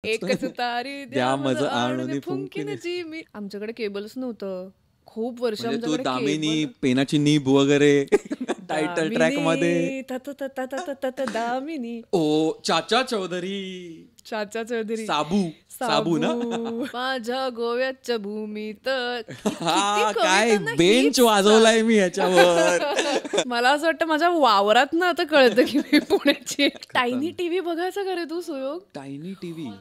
एकच तारी द्या मज आणून आणून फुंकीन जी मी. आमच्याकडे केबलच नव्हतं खूप वर्ष. म्हणजे तू आमच्याकडे दामिनी पेनाची नीब वगैरे टायटल ट्रॅक मध्ये दामिनी, ओ चाचा चौधरी, चाचा चौधरी, साबू ना. माझ्या गोव्याच्या भूमीत हा काय बेंच वाजवलाय मी ह्याच्यावर. मला असं वाटतं माझ्या वावरात ना आता कळतं की मी पुण्याची. टायनी टीव्ही बघायचा का रे तू सुयोग? टायनी टीव्ही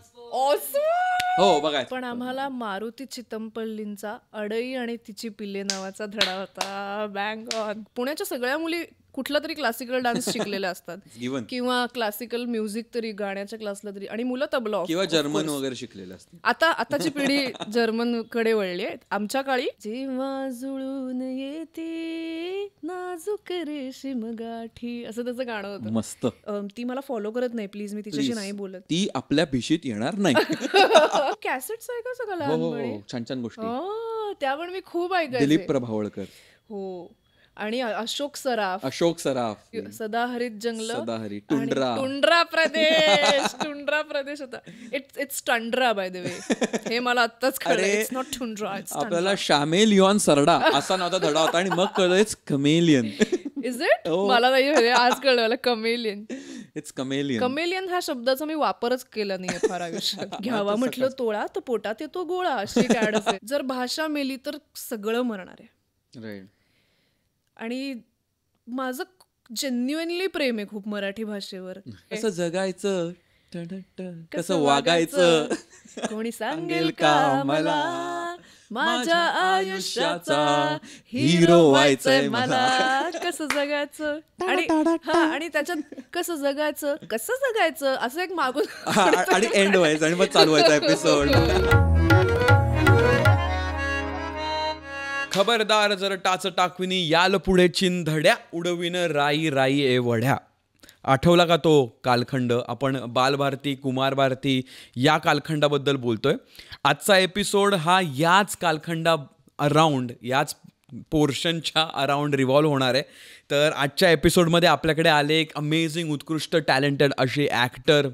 हो बघायचं. पण आम्हाला मारुती चितमपल्लींचा अडई आणि तिची पिल्ले नावाचा धडा होता. Bang on. पुण्याच्या सगळ्या मुली कुठला तरी क्लासिकल डान्स शिकलेल्या असतात किंवा क्लासिकल म्युझिक तरी, गाण्याच्या क्लासला तरी, आणि मुलं तबला किंवा जर्मन वगैरे शिकलेलं असतं. आताची पिढी जर्मन कडे वळली आहे. आमच्या काळी जेव्हा जुळून येते नाजूक रेशीम गाठी असं त्याचं गाणं होतं. मस्त. ती मला फॉलो करत नाही प्लीज, मी तिच्याशी नाही बोलत. ती आपल्या भिशीत येणार नाही. कॅसेट्स आहे का सगळं लहानपणी? छान छान गोष्टी त्या पण मी खूप ऐकायचे. दिलीप प्रभावळकर हो, आणि अशोक सराफ, सदाहरित जंगल, टुंड्रा प्रदेश होता. इट्स टंड्रा बाय द वे. हे मला आत्ताच कळलं. It's not tundra, it's Tundra. आपल्याला शामेलियन सरडा असा नव्हता धडा होता आणि मग कळलं इट्स कमेलियन. Is it? मला नाही, आज कळलं मला कमेलियन. It's chameleon. कमेलियन ह्या शब्दाचा मी वापरच केला नाहीये फार आयुष्यात. घ्यावा म्हटलं तोळा तर पोटात येतो गोळा, अशी काय असेल. जर भाषा मेली तर सगळं मरणार आहे. राईट. आणि माझं जेन्युइनली प्रेम आहे खूप मराठी भाषेवर. कसं जगायचं, कसं वागायचं, कोणी सांगेल का मला, माझ्या आयुष्याचा हिरो व्हायचंय मला. कसं जगायचं आणि त्याच्यात कसं जगायचं असं एक मागून आणि एंड व्हायचं आणि मग चालू व्हायचा एपिसोड. खबरदार जर टाच टाकविनी याल पुढे चिंधड्या, उडविन राई राई ए वढ्या. आठवला का तो कालखंड? आपण बालभारती, कुमार भारती या कालखंडाबद्दल बोलतोय. आजचा एपिसोड हा याच कालखंडा अराउंड, याच पोर्शनच्या अराउंड रिव्हॉल्व होणार आहे. तर आजच्या एपिसोडमध्ये आपल्याकडे आले एक अमेझिंग, उत्कृष्ट, टॅलेंटेड अशी ॲक्टर,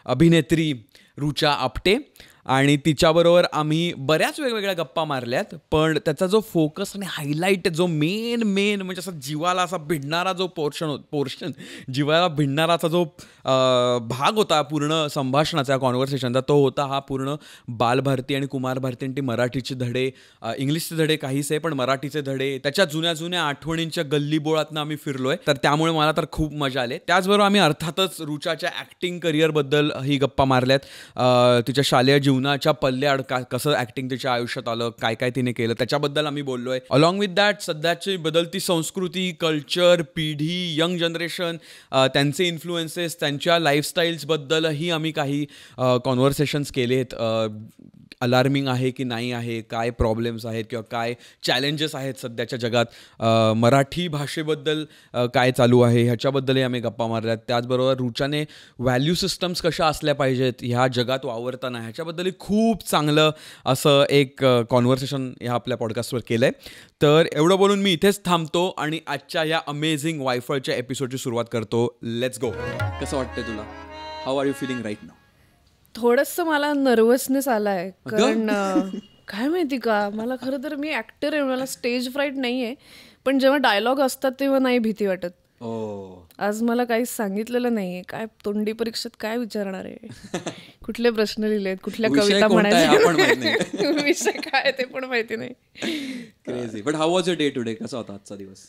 अभिनेत्री रुचा आपटे. आणि तिच्याबरोबर आम्ही बऱ्याच वेगवेगळ्या गप्पा मारल्यात. पण त्याचा जो फोकस आणि हायलाईट, जो मेन म्हणजे असा जीवाला असा भिडणारा जो पोर्शन जीवाला भिडणाराचा जो भाग होता पूर्ण संभाषणाचा, कॉन्व्हर्सेशनचा, तो होता हा पूर्ण बालभारती आणि कुमार भारती मराठीचे धडे, इंग्लिशचे धडे काहीच आहे, पण मराठीचे धडे, त्याच्या जुन्या आठवणींच्या गल्लीबोळातनं आम्ही फिरलोय. तर त्यामुळे मला तर खूप मजा आली. त्याचबरोबर आम्ही अर्थातच रुचाच्या ॲक्टिंग करिअरबद्दल ही गप्पा मारल्यात. तिच्या शालेय जीवनाच्या पल्ल्याआड कसं ॲक्टिंग तिच्या आयुष्यात आलं, काय तिने केलं, त्याच्याबद्दल आम्ही बोललोय. अलॉंग विथ दॅट सध्याची बदलती संस्कृती, कल्चर, पिढी, यंग जनरेशन, त्यांचे इन्फ्लुएन्सेस, त्यांच्या लाईफस्टाईल्सबद्दलही आम्ही काही कॉन्व्हर्सेशन्स केलेत. अलार्मिंग आहे की नाही आहे, काय प्रॉब्लेम्स आहेत किंवा काय चॅलेंजेस आहेत सध्याच्या जगात, मराठी भाषेबद्दल काय चालू आहे ह्याच्याबद्दलही आम्ही गप्पा मारल्यात. त्याचबरोबर रुचाने व्हॅल्यू सिस्टम्स कशा असल्या पाहिजेत ह्या जगात वावरताना ह्याच्याबद्दलही खूप चांगलं असं एक कॉन्व्हर्सेशन ह्या आपल्या पॉडकास्टवर केलं आहे. तर एवढं बोलून मी इथेच थांबतो आणि आजच्या या अमेझिंग वायफळच्या एपिसोडची सुरुवात करतो. Let's go. कसं वाटतंय तुला? How are you feeling right now? थोडंसं मला नर्वसनेस आलाय, कारण काय माहिती का, मला खरं तर मी ऍक्टर आहे, मला स्टेज फ्राईट नाही आहे, पण जेव्हा डायलॉग असतात तेव्हा नाही भीती वाटत. आज मला काहीच सांगितलेलं नाहीये, काय तोंडी परीक्षेत काय विचारणार आहे, कुठले प्रश्न लिहिलेत, कुठल्या कविता म्हणायच्या, विषय काय ते पण माहिती नाही. But how was your day today? कसा होता आजचा दिवस?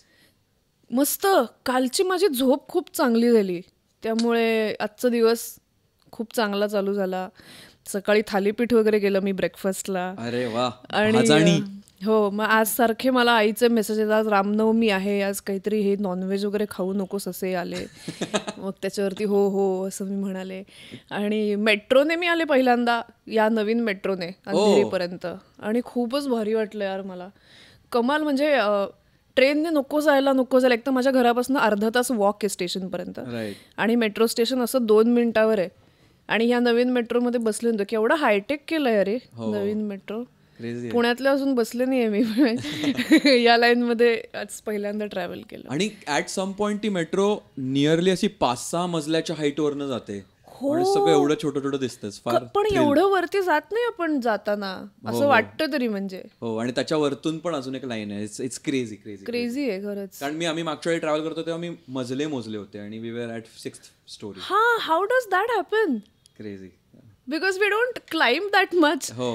मस्त. कालची माझी झोप खूप चांगली झाली, त्यामुळे आजचा दिवस खूप चांगला चालू झाला. सकाळी थालीपीठ वगैरे केलं मी ब्रेकफास्टला. अरे वा. आणि हो, मग आज सारखे मला आईचे मेसेज येतात, आज रामनवमी आहे, आज काहीतरी हे नॉनव्हेज वगैरे खाऊ नकोस असे आले. मग त्याच्यावरती हो असं मी म्हणाले. आणि मेट्रोने मी आले पहिल्यांदा, या नवीन मेट्रोने अंधेरीपर्यंत, आणि खूपच भारी वाटलं यार मला. कमाल. म्हणजे ट्रेनने नको जायला एक तर माझ्या घरापासून अर्धा तास वॉक आहे स्टेशनपर्यंत, आणि मेट्रो स्टेशन असं 2 मिनिटावर आहे. आणि ह्या नवीन मेट्रोमध्ये बसले होते, की एवढं हायटेक केलंय अरे नवीन मेट्रो. पुण्यातल्या अजून बसले नाहीये मी या लाईन मध्ये आज पहिल्यांदा ट्रॅव्हल केलं. आणि ऍट सम पॉइंट ती मेट्रो नियरली अशी 5-6 मजल्याच्या हाईट वरनं जाते. आणि सगळं एवढं छोटं छोटं दिसतंच फार. पण एवढं वरती जात नाही आपण जाताना, असं वाटतं तरी. म्हणजे हो, आणि त्याच्या वरतून पण अजून एक लाईन आहे. इट्स क्रेझी क्रेझी क्रेझी आहे खरंच. कारण आम्ही मागच्या वेळी ट्रॅव्हल करतो तेव्हा मी मजले मोजले होते आणि we were at 6th story. हा, how does that happen? Crazy. Because we don't climb that much. हो.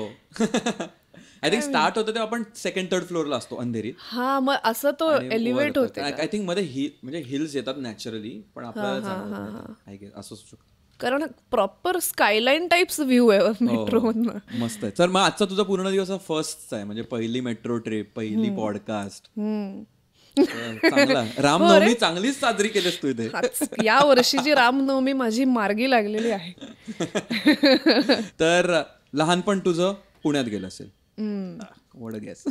आय थिंक स्टार्ट होतं तेव्हा आपण 2nd 3rd फ्लोअरला असतो अंधेरीत. हा, मग असं तो एलिव्हेट होते. आय थिंक मध्ये म्हणजे हिल्स येतात नॅचरली, पण आपल्याला आय गेस असं असू शकतं. कारण प्रॉपर स्कायलाईन टाइप्स व्ह्यू आहे मेट्रो मधनं. मस्त आहे. तर मग आजचा तुझा पूर्ण दिवस फर्स्ट आहे, म्हणजे पहिली मेट्रो ट्रिप, पहिली पॉडकास्ट. चांगला. रामनवमी चांगलीच साजरी केलीस तू इथे. या वर्षीची रामनवमी माझी मार्गी लागलेली आहे. तर लहानपण तुझं पुण्यात गेलं असेल. What a guess.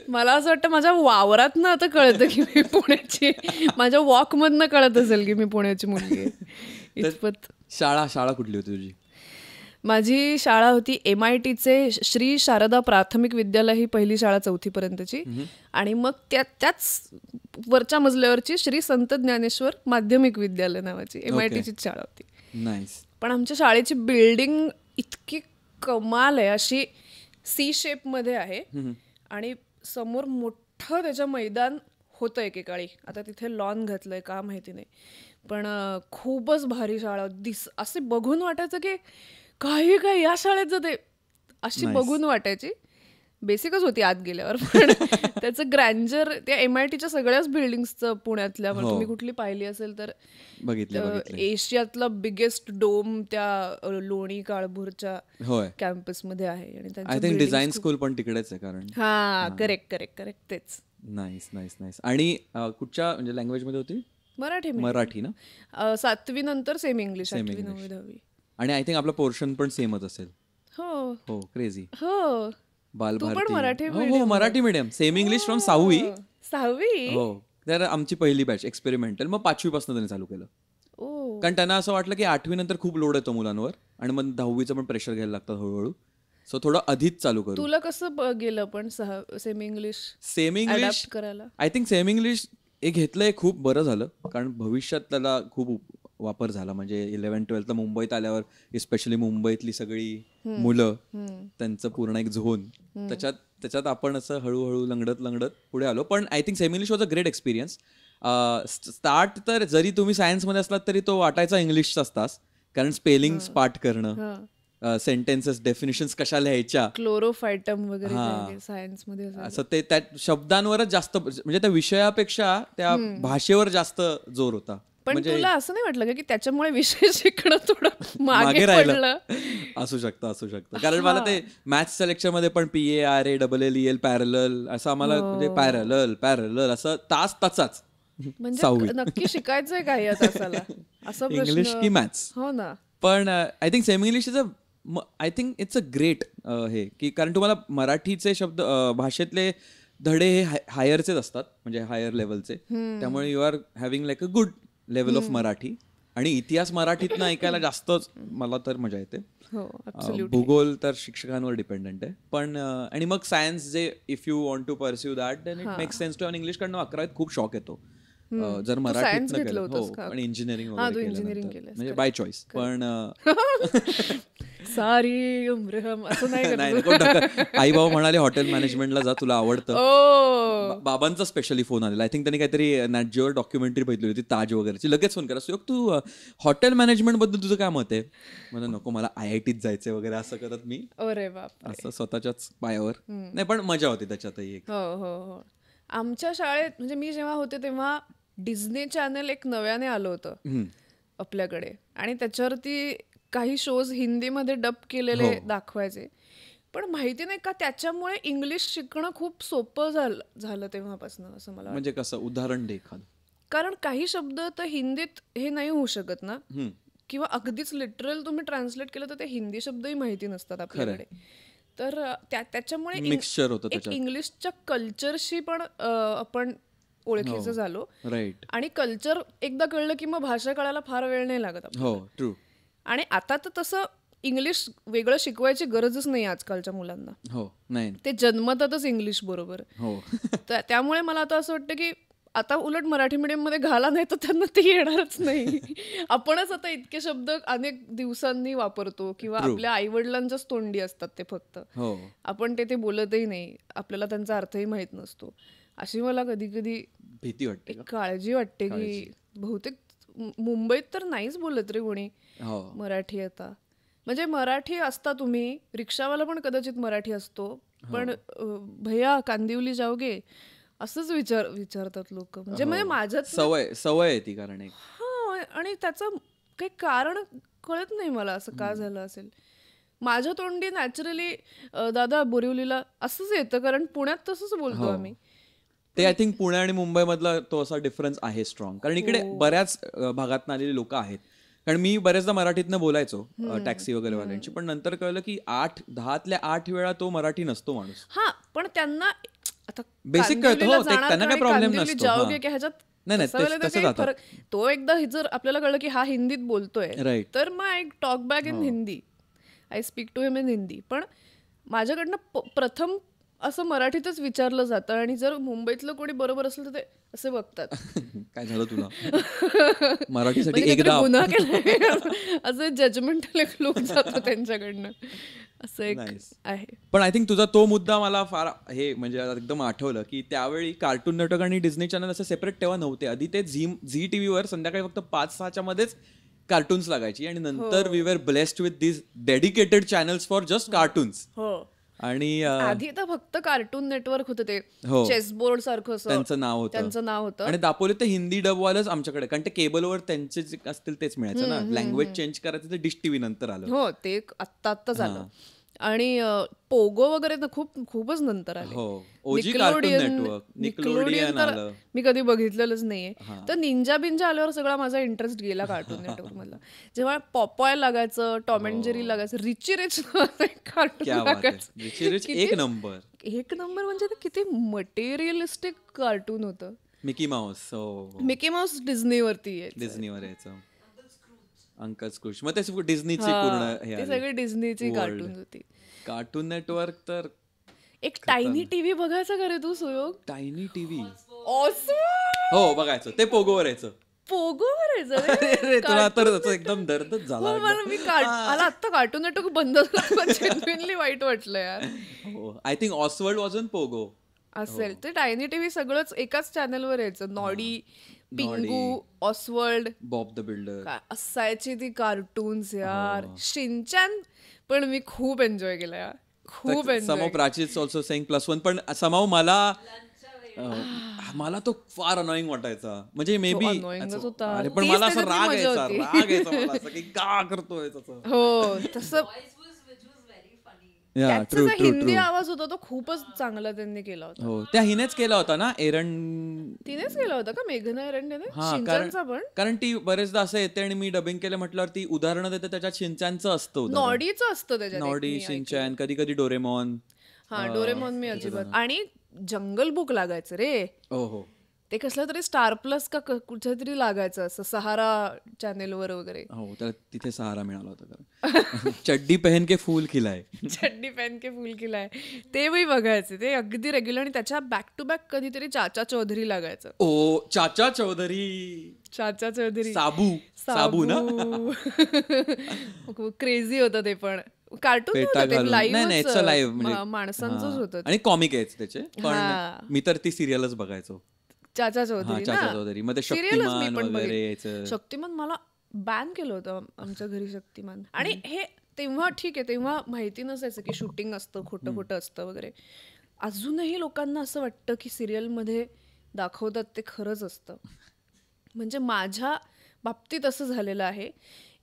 मला असं वाटतं माझ्या वावरातनं आता कळतं की मी पुण्याची, माझ्या वॉकमधनं कळत असेल की मी पुण्याची मुलगी आहे. इतपत. शाळा कुठली होती तुझी? माझी शाळा होती MITचे श्री शारदा प्राथमिक विद्यालय, ही पहिली शाळा 4थी पर्यंतची. आणि मग त्याच वरच्या मजल्यावरची श्री संत ज्ञानेश्वर माध्यमिक विद्यालय नावाची MITचीच शाळा होती. नाईस. पण आमच्या शाळेची बिल्डिंग इतकी कमाल आहे, अशी C शेप मध्ये आहे आणि समोर मोठं त्याचं मैदान होतं एकेकाळी. आता तिथे लॉन घातलंय का माहिती नाही, पण खूपच भारी शाळा. असे बघून वाटायचं की काही या शाळेत जाते अशी बघून वाटायची. बेसिकच होती आत गेल्यावर, पण त्याचं ग्रँजर त्या MITच्या सगळ्याच बिल्डिंग्सचं पुण्यातल्या, तुम्ही कुठली पाहिली असेल तर, एशियातला बिगेस्ट डोम त्या लोणी काळभोरच्या कॅम्पसमध्ये आहे. आणि डिझाईन स्कूल पण तिकडेच आहे कारण. हा, करेक्ट तेच. Nice nice nice. आणि कुठच्या म्हणजे लँग्वेज मध्ये होती? मराठी ना. 7वी नंतर सेम इंग्लिश, 8वी 9वी 10वी. आणि आय थिंक आपला पोर्शन पण सेमच असेल. हो, क्रेझी. हो, बालभारती. मराठी हो, Marathi medium, same English from 6वी. हो, तर आमची पहिली बॅच एक्सपेरिमेंटल. मग 5वी पासून त्यांनी चालू केलं. कारण त्यांना असं वाटलं की 8वी नंतर खूप लोड येतो मुलांवर आणि मग 10वीचं पण प्रेशर घ्यायला लागतं हळूहळू. सो थोडं आधीच चालू करू. तुला कसं गेलं पण सेमी इंग्लिश करायला? आय थिंक सेम इंग्लिश घेतलंय खूप बरं झालं, कारण भविष्यात त्याला खूप वापर झाला. म्हणजे 11th-12th मुंबईत आल्यावर, इस्पेशली मुंबईतली सगळी मुलं, त्यांचं पूर्ण एक झोन, त्याच्यात आपण असं हळूहळू लंगडत पुढे आलो. पण I think semi English was a great experience. Start तर जरी तुम्ही सायन्समध्ये असलात तरी तो वाटायचा इंग्लिशचाच तास, कारण स्पेलिंग्स पाठ करणं, सेंटेन्सेस, डेफिनेशन्स कशा लिहायच्या, क्लोरोफायटम वगैरे सायन्समध्ये असं, ते त्या शब्दांवरच जास्त, म्हणजे त्या विषयापेक्षा त्या भाषेवर जास्त जोर होता. पण तुला असं नाही वाटलं की त्याच्यामुळे विषय शिकणं थोडं मागे राहिलं? असू शकतं. कारण मला ते मॅथ्सच्या लेक्चरमध्ये पण PARALLEL पॅरलल असं आम्हाला, म्हणजे पॅरलल असं तासाच. म्हणजे नक्की शिकायचंय काही या तासाला, असं इंग्लिश की मॅथ्स? हो ना. पण I think semi English I think it's a great हे, की कारण तुम्हाला मराठीचे शब्द, भाषेतले धडे हे हायरचेच असतात, म्हणजे हायर लेवलचे. त्यामुळे you are having like a good level of Marathi. आणि इतिहास मराठीतनं ऐकायला जास्तच मला तर मजा येते. भूगोल तर शिक्षकांवर डिपेंडंट आहे. पण आणि मग सायन्स, जे if you want to pursue that then it makes sense to English, कारण 11वीत खूप शॉक येतो जर मराठीतनं केलं. आणि इंजिनिअरिंग म्हणजे बाय चॉईस. पण सारी उम्र हम असं नाही. आई बाबा म्हणाले हॉटेल मॅनेजमेंटला जा, तुला आवडतं. बाबांचा स्पेशली फोन आलेला. आय थिंक त्यांनी काहीतरी नॅटजिओवर डॉक्युमेंटरी बघितली होती ताज वगैरेची. लगेच फोन करा, तू हॉटेल मॅनेजमेंट बद्दल तुझं काय मत आहे? म्हणजे नको, मला IITत जायचंय वगैरे असं करत मी असं स्वतःच्याच पायावर. नाही, पण मजा होती त्याच्यातही एक. हो. आमच्या शाळेत, म्हणजे मी जेव्हा होते तेव्हा डिझनी चॅनल एक नव्याने आलं होतं आपल्याकडे, आणि त्याच्यावरती काही शोज हिंदीमध्ये डब केलेले दाखवायचे. पण माहिती नाही का त्याच्यामुळे इंग्लिश शिकणं खूप सोपं झालं तेव्हापासून, असं मला. म्हणजे कसं, उदाहरण दे एखादं. कारण काही शब्द तर हिंदीत हे नाही होऊ शकत ना, किंवा अगदीच लिटरल तुम्ही ट्रान्सलेट केलं तर ते हिंदी शब्दही माहिती नसतात आपल्याकडे. तर त्याच्यामुळे मिक्सचर होतं इंग्लिशच्या कल्चरशी पण आपण ओळखीचं झालो. आणि कल्चर एकदा कळलं की मग भाषा कळायला फार वेळ नाही लागत. ट्रू. आणि आता तर तसं इंग्लिश वेगळं शिकवायची गरजच नाही आजकालच्या मुलांना. नाही, ते जन्मतातच इंग्लिश बरोबर. त्यामुळे मला आता असं वाटतं की आता उलट मराठी मीडियममध्ये घाला नाही तर त्यांना ते येणारच नाही. आपणच आता इतके शब्द अनेक दिवसांनी वापरतो किंवा आपल्या आईवडिलांच्याच तोंडी असतात ते फक्त. आपण ते बोलतही नाही, आपल्याला त्यांचा अर्थही माहित नसतो. अशी मला कधी कधी भीती वाटते, काळजी वाटते की बहुतेक मुंबईत तर नाहीच बोलत रे कोणी मराठी आता. म्हणजे मराठी असता तुम्ही, रिक्षावाला पण कदाचित मराठी असतो, पण भैया कांदिवली जाओगे असंच विचारतात लोक. म्हणजे माझ्यात सवय आहे ती. कारण आणि त्याचं काही कारण कळत नाही मला असं का झालं असेल. माझ्या तोंडी नॅचरली दादा बोरिवलीला असंच येतं, कारण पुण्यात तसंच बोलतो आम्ही. ते आय थिंक पुणे आणि मुंबई मधला तो असा डिफरन्स आहे स्ट्रॉंग. कारण इकडे बऱ्याच भागात आलेली लोक आहेत. कारण मी बरेचदा मराठीतनं बोलायचो टॅक्सी वगैरे वाल्यांची, पण नंतर कळलं की 8 वेळा तो मराठी नसतो माणूस. हा, पण त्यांना आता बेसिक कळतं, त्यांना काय प्रॉब्लेम नसतो. तो एकदा जर आपल्याला कळलं की हा हिंदीत बोलतोय तर मग I talk back in Hindi, I speak to him in Hindi. पण माझ्याकडनं प्रथम असं मराठीतच विचारलं जातं, आणि जर मुंबईतलं कोणी बरोबर असेल तर ते असे बघतात, काय झालं तुला मराठीसाठी एकदा गुन्हा केलाय असं जजमेंटल एक लोक जातो त्यांच्याकडनं. असं एक आहे. पण आय थिंक तुझा तो मुद्दा मला फार हे म्हणजे एकदम आठवलं की त्यावेळी कार्टून नेटवर्क आणि डिस्नी चॅनल असं सेपरेट तेव्हा नव्हते. आधी ते झी टीव्हीवर संध्याकाळी फक्त 5-6च्या मध्येच कार्टून्स लागायची, आणि नंतर we were blessed with this dedicated channels for just cartoons. आणि आधी तर फक्त कार्टून नेटवर्क होतं, ते चेसबोर्ड सारखं त्यांचं नाव होतं. आणि दापोली ते हिंदी डबवालच आमच्याकडे, कारण ते केबलवर त्यांचे जे असतील तेच मिळायचं ना. लँग्वेज चेंज करायचं ते डिश टीव्ही नंतर आलं. हो, ते आत्ताच आलं. आणि पोगो वगैरे तर खूपच नंतर आले. निकलोडियन तर मी कधी बघितलेलंच नाहीये. तर निंजा बिंजा आल्यावर सगळा माझा इंटरेस्ट गेला कार्टून नेटवर्क मधला. जेव्हा पॉपॉय लागायचं, टॉम अँड जेरी लागायचं, रिची रिच कार्टून लागायचं. एक नंबर म्हणजे ते किती मटेरियलिस्टिक कार्टून होतं. मिकी माऊस डिझनीवरती यायचं. अंकल स्क्रूज, मग ते डिझनीची पूर्ण ते सगळी डिझनीची कार्टून होती. कार्टून नेटवर्क तर एक टायनी टीव्ही बघायचा का रे तू सुयोग? टायनी टीव्ही हो बघायचो, ते पोगोवर यायचं. तुला तर एकदम दर्दच झाला. मला आता कार्टून नेटवर्क बंद झालं, जेन्युइनली वाईट वाटलं यार. I think Oswald was on Pogo असेल. ते टायनी टीव्ही सगळंच एकाच चॅनलवर यायचं. Noddy, पिंगू, Oswald, Bob the builder असायची ती कार्टून्स यार. शिनचॅन पण मी खूप एन्जॉय केलं यार, खूप enjoy. Somehow Prachi is also saying +1, पण समहाऊ मला तो फार अनॉइंग वाटायचा. म्हणजे मे बी पण मला असं राग यायचा मला असं की का करतोय तसं. हो, तसं हिंदी आवाज होता तो खूपच चांगला त्यांनी केला होता. हो, त्या हिनेच केला होता ना, तिनेच केला होता का, मेघना एरंडेने? कारण ती बरेचदा असं येते आणि मी डबिंग केलं म्हटल्यावर ती उदाहरणं देते, त्याच्यात शिनचॅनचं असतं, नॉडीचं असतं त्याच्यात, नॉडी, शिनचॅन, कधी कधी डोरेमॉन. डोरेमॉन मी अजिबात. आणि जंगल बुक लागायचं रे. हो, ते कसलं तरी स्टार प्लस का कुठे तरी लागायचं असं, सहारा चॅनेलवर वगैरे. हो, त्याला तिथे सहारा मिळाला होता. चड्डी पहन के फूल खिलाय, ते मी बघायचे, ते अगदी रेग्युलर. आणि त्याच्या बॅक टू बॅक कधीतरी चाचा चौधरी लागायचं. चाचा चौधरी साबू ना. क्रेझी होतं ते पण. कार्टून लाईव्ह माणसांचंच होतं, आणि कॉमिक आहे त्याचे. पण मी तर ती सिरियलच बघायचो, चाचा चौधरी. मध्ये शक्तिमान वगैरे. शक्तिमान मला बॅन केलं होतं आमच्या घरी, शक्तिमान. आणि हे तेव्हा ठीक आहे, तेव्हा माहिती नसायचं की शूटिंग असतं, खोटं असतं वगैरे. अजूनही लोकांना असं वाटतं की सिरियलमध्ये दाखवतात ते खरंच असतं. म्हणजे माझ्या बाबतीत असं झालेलं आहे.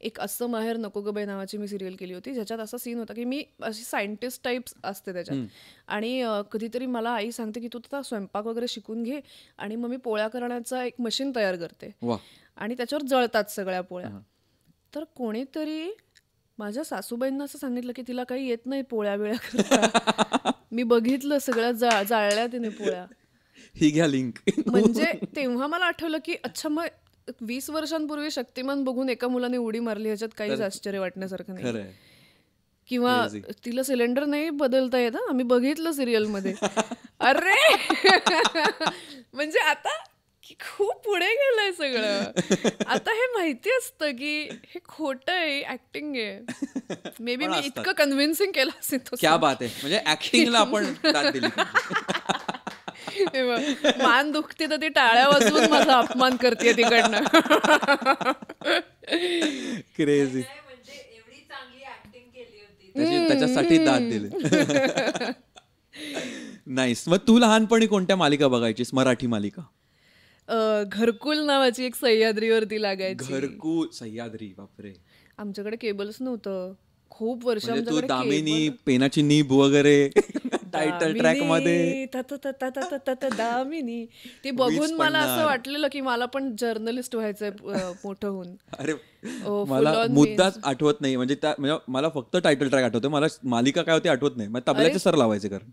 एक असं माहेर नको ग बाई नावाची मी सिरियल केली होती, ज्याच्यात असा सीन होता की मी अशी सायंटिस्ट टाईप्स असते त्याच्यात. आणि कधीतरी मला आई सांगते की तू आता स्वयंपाक वगैरे शिकून घे, आणि मग मी पोळ्या करण्याचा एक मशीन तयार करते, आणि त्याच्यावर जळतात सगळ्या पोळ्या. तर कोणीतरी माझ्या सासूबाईंना असं सांगितलं की तिला काही येत नाही पोळ्या बिळ्या करता. मी बघितलं सगळ्या जाळल्या तिने पोळ्या. ही घ्या लिंक. म्हणजे तेव्हा मला आठवलं की अच्छा, मग 20 वर्षांपूर्वी शक्तिमान बघून एका मुलाने उडी मारली, ह्याच्यात काहीच आश्चर्य वाटण्यासारखं नाही. किंवा तिला सिलेंडर नाही बदलता येत, आम्ही बघितलं सिरियल मध्ये. अरे म्हणजे आता खूप पुढे गेलंय सगळं. आता हे माहिती असतं की हे खोटं आहे, ऍक्टिंग आहे. मे बी मी इतकं कन्व्हिन्सिंग केलं असेल तो. क्या बात आहे. म्हणजे ऍक्टिंगला आपण दाद दिली. मान दुखते तर ती टाळ्या वाजवून माझा अपमान करते तिकडनं. क्रेझी. त्याच्यासाठी दाद दिली. नाईस. मग तू लहानपणी कोणत्या मालिका बघायचीस, मराठी मालिका? घरकुल नावाची एक सह्याद्रीवरती लागायची. घरकुल, सह्याद्री, बापरे. आमच्याकडे केबल्स नव्हतं खूप वर्ष. तू दामिनी, पेनाची नीब वगैरे टायटल ट्रॅक मध्ये दामिनी ते बघून मला असं वाटलेलं की मला पण जर्नलिस्ट व्हायचंय मोठं होऊन. अरे मला मुद्दाच आठवत नाही. म्हणजे मला फक्त टायटल ट्रॅक आठवते, मला मालिका काय होती आठवत नाही. मग तबल्याचे सर लावायचे कारण,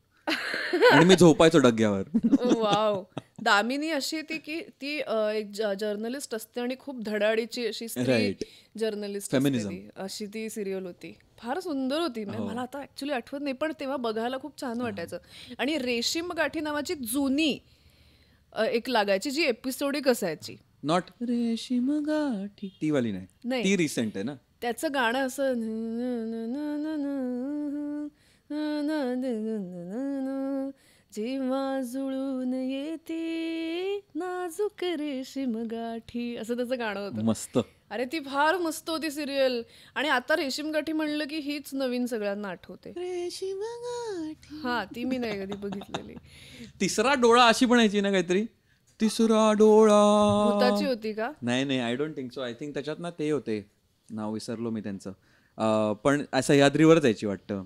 आणि मी झोपायचो डग्यावर. वाव. दामिनी अशी ती की ती एक जर्नलिस्ट असते आणि खूप धडाडीची अशी स्त्री जर्नलिस्ट अशी ती सिरियल होती. फार सुंदर होती. मला आता ऍक्च्युली आठवत नाही, पण तेव्हा बघायला खूप छान वाटायचं. आणि रेशीम गाठी नावाची जुनी एक लागायची जी एपिसोडिक असायची. नॉट रेशीम गाठी ती वाली नाही, ती रिसेंट आहे ना. त्याचं गाणं असं जेव्हा जुळून येते नाजूक रेशीम गाठी, असं त्याचं गाणं होतं. मस्त. अरे ती फार मस्त होती सिरियल. आणि आता रेशीम गाठी म्हणलं की हीच नवीन सगळ्यांना आठवते. रेशीम गाठी. हा, ती मी नाही कधी बघितलेली. तिसरा डोळा अशी पण यायची ना काहीतरी, तिसरा डोळा. भूताची होती का? नाही, I don't think so. I think त्याच्यात ना ते होते, नाव विसरलो मी त्यांचं, पण सह्याद्रीवरच यायची वाटतं.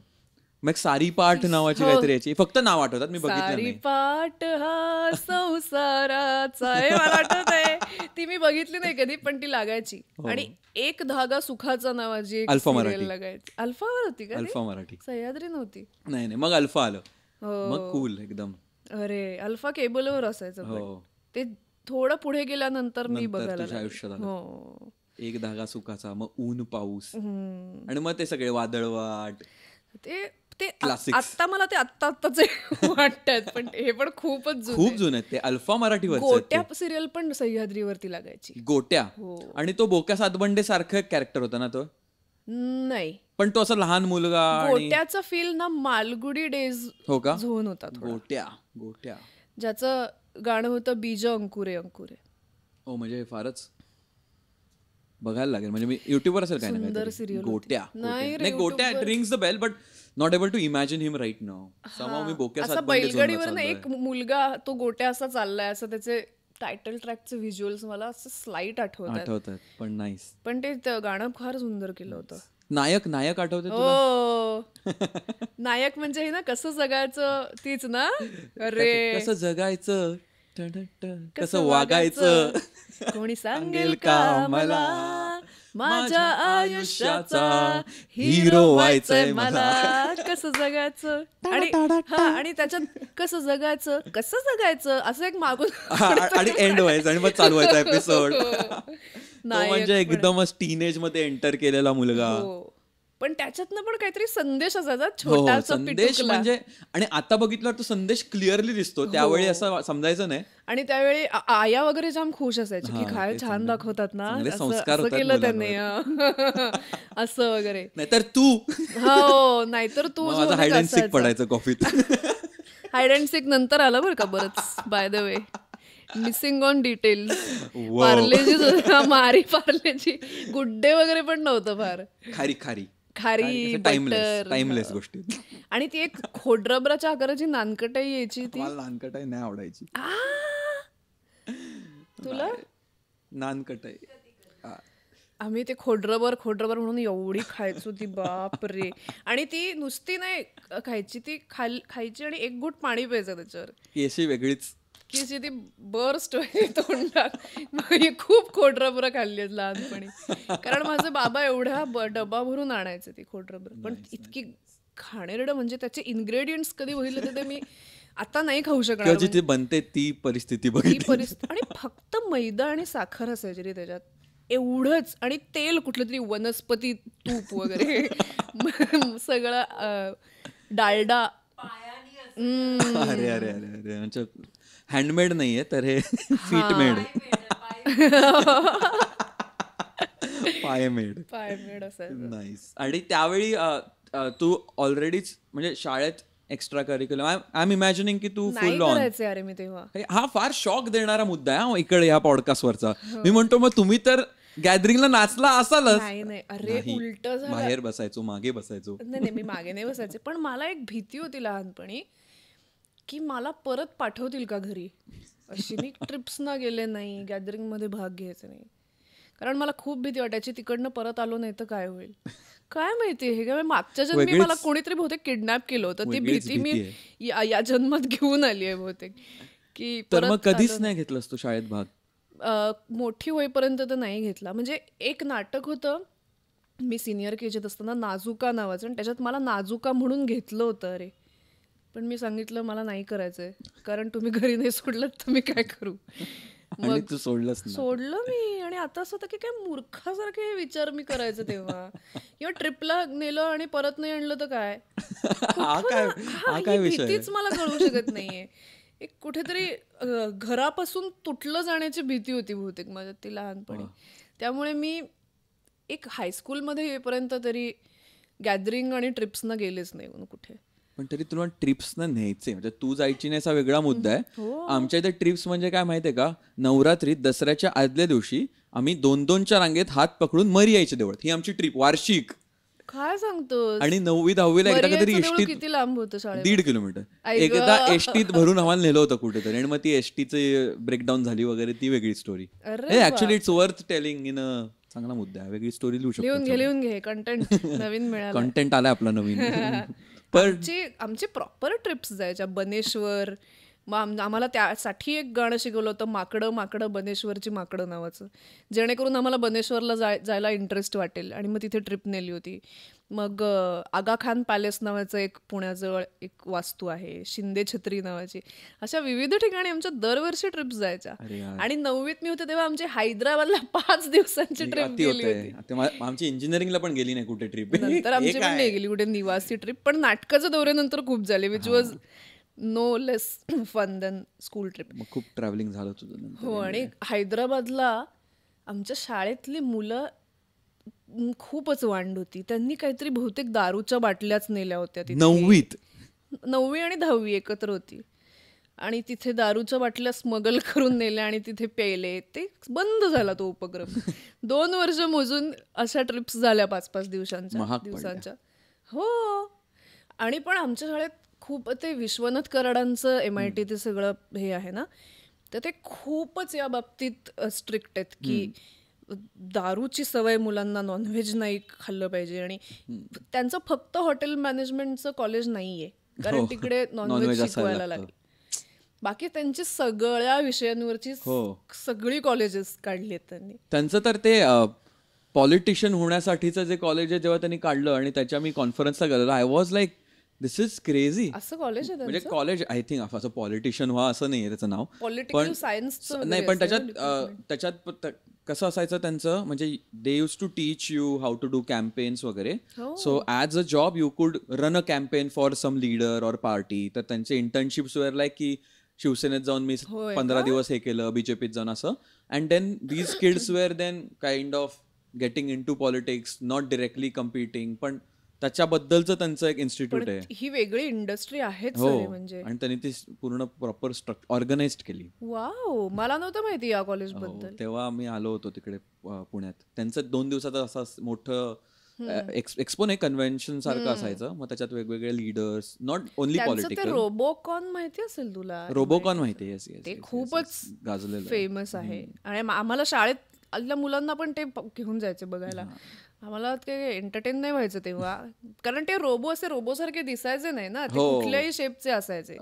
मग सारीपाठ नावाची काहीतरी यायची, फक्त नाव आठवतात, मी बघितलं नाही. सारीपाठ हा संसाराचा आहे मला आठवत आहे. ती मी बघितली नाही कधी, पण ती लागायची. आणि एक धागा सुखाचा नावाची अल्फा मराठी लागायची. अल्फावर होती का? अल्फा मराठी. सह्याद्री नव्हती. नाही, मग अल्फा आलं. मग कूल एकदम. अरे अल्फा केबलवर असायचं. ते थोडं पुढे गेल्यानंतर मी बघायला आयुष्यात आलं. एक धागा सुखाचा, मग ऊन पाऊस, आणि मग ते सगळे वादळवाट. ते आता मला ते आत्ताचे वाटतात, पण हे पण खूप जुने आहेत. ते अल्फा मराठीवर. गोट्या सिरियल पण सह्याद्रीवरती लागायची. गोट्या. आणि तो बोक्या सातबंडे सारखं कॅरेक्टर होता ना तो? नाही, पण तो असा लहान मुलगा. गोट्याचा फील ना मालगुडी डेज झोन होता. गोट्या ज्याचं गाणं होतं बीज अंकुरे अंकुरे. हो, म्हणजे फारच बघायला लागेल. म्हणजे मी युट्यूबवर असेल काय ना. गोट्या नाही, Gotya rings the bell, but not able to imagine him right now. Somehow मी बोक्या सातबंडे बैलगाडीवर एक मुलगा तो गोट्या असा चाललाय, असं त्याचे टायटल ट्रॅकचे व्हिज्युअल्स मला असं स्लाइट आठवतात, पण नाईस. पण ते गाणं फार सुंदर केलं होतं. नायक आठवते? हो, नायक म्हणजे हे ना, कसं जगायचं तीच ना. अरे कसं जगायचं, कसं वागायचं, कोणी सांगेल का मला, माझ्या आयुष्याचा हिरो व्हायचंय मला, कसं जगायचं. आणि त्याच्यात कसं जगायचं असं एक मागून आणि एंड व्हायचं, आणि मग चालू व्हायचा एपिसोड. म्हणजे एकदमच टीनेज मध्ये एंटर केलेला मुलगा. पण त्याच्यातनं पण काहीतरी संदेश असायचा छोटासा संदेश. म्हणजे आणि आता बघितलं तो संदेश क्लिअरली दिसतो, त्यावेळी असं समजायचं नाही. आणि त्यावेळी आया वगैरे जाम खुश असायची की काय छान दाखवतात ना, संस्कार केलं त्यांनी असं वगैरे. नाहीतर तू नाहीतर तू हाईड अँड सीक पडायचं कॉफीत. हाईड अँड सीक नंतर आलं बरं का बरंच, by the way. Missing on details. Parle G, Marie Parle G, Good Day वगैरे पण नव्हतं फार. खारी टाइमलेस गोष्टी. आणि ती एक खोडरबराच्या आकाराची नानकटाई यायची. ती नानकटाई नाही आवडायची. तुला नानकटाई? आम्ही ते खोडरबर म्हणून एवढी खायचो ती, बाप रे. आणि ती नुसती नाही खायची, ती खायची आणि एक घूट पाणी प्यायचं त्याच्यावर. केशी वेगळीच की ती बर्स्ट व्हायची तोंडात. खूप खोडरबर खाल्ली आहेत लहानपणी, कारण माझे बाबा एवढा डबा भरून आणायचे ती खोडरबर. पण इतकी खाणेरडं, म्हणजे त्याचे इन्ग्रेडियंट्स कधी बघितले तर ते मी आता नाही खाऊ शकणार. जिथे बनते ती परिस्थिती बघितली. आणि फक्त मैदा आणि साखर असायची रे त्याच्यात, एवढंच. आणि तेल कुठलं तरी वनस्पती तूप वगैरे डालडा. अरे हँडमेड नाहीये तर हे फीट मेड, पायमेड. पायमेड असायचं. नाईस. आणि त्यावेळी तू ऑलरेडीच म्हणजे शाळेत एक्स्ट्रा करिक्युलम, आय एम इमॅजिनिंग की तू नाही फुल ऑन. करायचे अरे मी तेव्हा. हा फार शॉक देणारा मुद्दा आहे इकडे ह्या पॉडकास्टवरचा. मी म्हणतो मग तुम्ही तर गॅदरिंगला नाचला असालच. नाही अरे उलट झालं. बाहेर बसायचो, मागे बसायचो. नाही मी मागे नाही बसायचे, पण मला एक भीती होती लहानपणी की मला परत पाठवतील का घरी. अशी मी ट्रिप्सना गेले नाही, गॅदरिंगमध्ये भाग घ्यायचे नाही, कारण मला खूप भीती वाटायची तिकडनं परत आलो नाही तर काय होईल. काय माहिती, हे काय मागच्या जन्मी मला कोणीतरी बहुतेक किडनॅप केलं होतं. ती भीती मी या जन्मात घेऊन आली आहे बहुतेक. की तर मग कधीच नाही घेतलंस तू शाळेत भाग? मोठी होईपर्यंत तर नाही घेतला. म्हणजे एक नाटक होतं मी सिनियर केजीत असताना, नाजुका नावाचं, आणि त्याच्यात मला नाजुका म्हणून घेतलं होतं. अरे पण मी सांगितलं मला नाही करायचंय, कारण तुम्ही घरी नाही सोडलं तर मी काय करू. मग तू सोडलं मी. आणि आता असं होतं की काय मूर्खासारखे विचार मी करायचं तेव्हा. किंवा ट्रिपला नेलं आणि परत नाही आणलं तर काय. भीतीच मला कळू शकत नाहीये. एक कुठेतरी घरापासून तुटलं जाण्याची भीती होती बहुतेक माझ्यात ती लहानपणी. त्यामुळे मी एक हायस्कूलमध्ये येईपर्यंत तरी गॅदरिंग आणि ट्रिप्सना गेलेच नाही कुठे. पण तरी तुला ट्रिप्सना न्यायचे, म्हणजे तू जायची नाही असा वेगळा मुद्दा आहे. आमच्या इथे ट्रिप्स म्हणजे काय माहितीये का, नवरात्रीत दसऱ्याच्या आदल्या दिवशी आम्ही 2-2च्या रांगेत हात पकडून मरी यायच्या देवळात. ही आमची ट्रिप वार्षिक. काय सांगतो. आणि 9वी-10वीला एकदा कधी एसटीत, किती लांब होतं शाळेत, 1.5 किलोमीटर, एकदा एसटीत भरून आम्हाला नेलं होतं कुठेतरी, आणि मग ती एसटीची ब्रेकडाऊन झाली वगैरे, ती वेगळी story. Actually it's worth telling in a, चांगला मुद्दा आहे, वेगळी स्टोरी लिहू शकतो. लिहून घे कंटेंट नवीन मिळालं. कंटेंट आलाय आपला नवीन. पण आमचे प्रॉपर ट्रिप्स जायच्या. बनेश्वर, मग आम्हाला त्यासाठी एक गाणं शिकवलं होतं, माकडं माकडं बनेश्वरची माकडं नावाचं, जेणेकरून आम्हाला बनेश्वरला जायला इंटरेस्ट वाटेल, आणि मग तिथे ट्रिप नेली होती. मग आगा खान पॅलेस नावाचं एक पुण्याजवळ एक वास्तू आहे, शिंदे छत्री नावाची. अशा विविध ठिकाणी आमच्या दरवर्षी ट्रिप्स जायच्या. आणि 9वीत मी होते तेव्हा आमची हैदराबादला 5 दिवसांची ट्रिप गेली होती. आमची इंजिनिअरिंगला पण गेली नाही कुठे ट्रिप. नंतर आमची पण नाही गेली कुठे निवासी ट्रिप, पण नाटकाच्या दौऱ्यानंतर खूप झाले, which was no less fun than school trip. खूप ट्रॅव्हलिंग झालं तुझं. हो. आणि हैदराबादला आमच्या शाळेतली मुलं खूपच वांड होती. त्यांनी काहीतरी बहुतेक दारूच्या बाटल्याच नेल्या होत्या तिथे. 9वी आणि 10वी एकत्र होती, आणि तिथे दारूच्या बाटल्या स्मगल करून नेल्या आणि तिथे प्यायले. ते बंद झाला तो उपक्रम. 2 वर्ष मोजून अशा ट्रिप्स झाल्या 5-5 दिवसांच्या. हो. आणि पण आमच्या शाळेत खूप ते विश्वनाथ कराडांचं MIT ते सगळं हे आहे ना, तर ते खूपच या बाबतीत स्ट्रिक्ट आहेत की दारूची सवय मुलांना, नॉनव्हेज नाही खाल्लं पाहिजे. आणि त्यांचं फक्त हॉटेल मॅनेजमेंटचं कॉलेज नाहीये, कारण तिकडे नॉनव्हेज शिकवायला लागेल. बाकी त्यांची सगळ्या विषयांवरची सगळी कॉलेजेस काढली आहेत त्यांनी. त्यांचं तर ते पॉलिटिशियन होण्यासाठीचं जे कॉलेज आहे, जेव्हा त्यांनी काढलं आणि त्याच्या मी कॉन्फरन्सला गेलेलो, I was like this is crazy. असं कॉलेज आहे म्हणजे कॉलेज आय थिंक असं पॉलिटिशियन व्हा असं नाहीये त्याचं नाव, पॉलिटिकल सायन्स नाही. पण त्याच्यात कसं असायचं त्यांचं, म्हणजे they use to teach you how to do campaigns वगैरे. So as a job you could run a campaign for some leader or party. तर त्यांचे इंटर्नशिप्स वर लाईक की शिवसेनेत जाऊन मी 15 दिवस हे केलं, बीजेपीत जाऊन असं. And then these kids were then kind of getting into politics, not directly competing, पण त्याच्याबद्दलचं त्यांचं एक इन्स्टिट्यूट आहे. ही वेगळी इंडस्ट्री आहे म्हणजे. आणि त्यांनी ती पूर्ण प्रॉपर ऑर्गनाइज केली. वाव, मला नव्हतं माहिती या कॉलेज बद्दल. तेव्हा मी आलो होतो तिकडे पुण्यात. त्यांचं 2 दिवसाचं असं मोठं एक्सपो नाही, कन्व्हेन्शन सारखं असायचं. मग त्याच्यात वेगवेगळे leaders, not only political. Robocon माहिती असेल तुला? रोबोकॉन माहिती आहे. ते खूपच गाजलेलं फेमस आहे. आणि आम्हाला शाळेत आल्या मुलांना पण ते घेऊन जायचे बघायला. आम्हाला काही एंटरटेन नाही व्हायचं तेव्हा, कारण ते रोबो असे रोबोसारखे दिसायचे नाही ना, ते कुठल्याही शेपचे असायचे.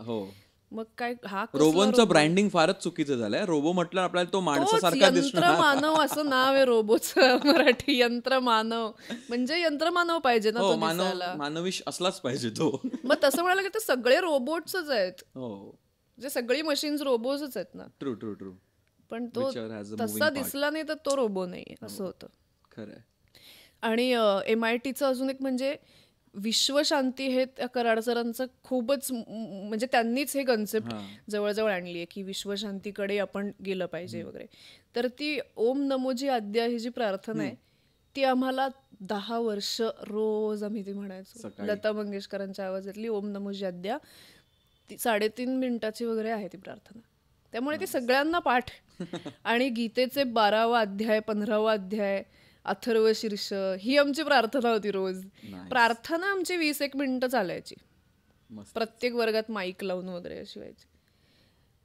मग काय, हा रोबोचं ब्रँडिंग फारच चुकीचं झालंय. रोबो म्हटलं आपल्याला तो माणसासारखा दिसणार. यंत्रमानव असं नाव आहे रोबोचं मराठी. यंत्रमानव म्हणजे यंत्रमानव पाहिजे ना, मानवी असलाच पाहिजे तो. मग तसं म्हणायला की ते सगळे रोबोट्सच आहेत, जे सगळी मशीन्स रोबोच आहेत ना. True true true. पण तो तसा दिसला नाही तर तो रोबो नाही, असं होतं. खरंय. आणि MITचं अजून एक म्हणजे विश्वशांती हे त्या कराड सरांचं खूपच म्हणजे त्यांनीच हे कन्सेप्ट जवळजवळ आणली आहे की विश्वशांतीकडे आपण गेलं पाहिजे वगैरे. तर ती ओम नमोजी आद्या ही जी प्रार्थना आहे ती आम्हाला 10 वर्ष रोज आम्ही ती म्हणायचो. लता मंगेशकरांच्या आवाजातली ओम नमोजी आद्या, ती 3.5 मिनिटाची वगैरे आहे ती प्रार्थना. त्यामुळे ती सगळ्यांना पाठ. आणि गीतेचे 12वा अध्याय, 15वा अध्याय, अथर्व शीर्ष ही आमची प्रार्थना होती रोज. प्रार्थना आमची 20-1 मिनिटं चालायची. प्रत्येक वर्गात माईक लावून वगैरे अशी व्हायची.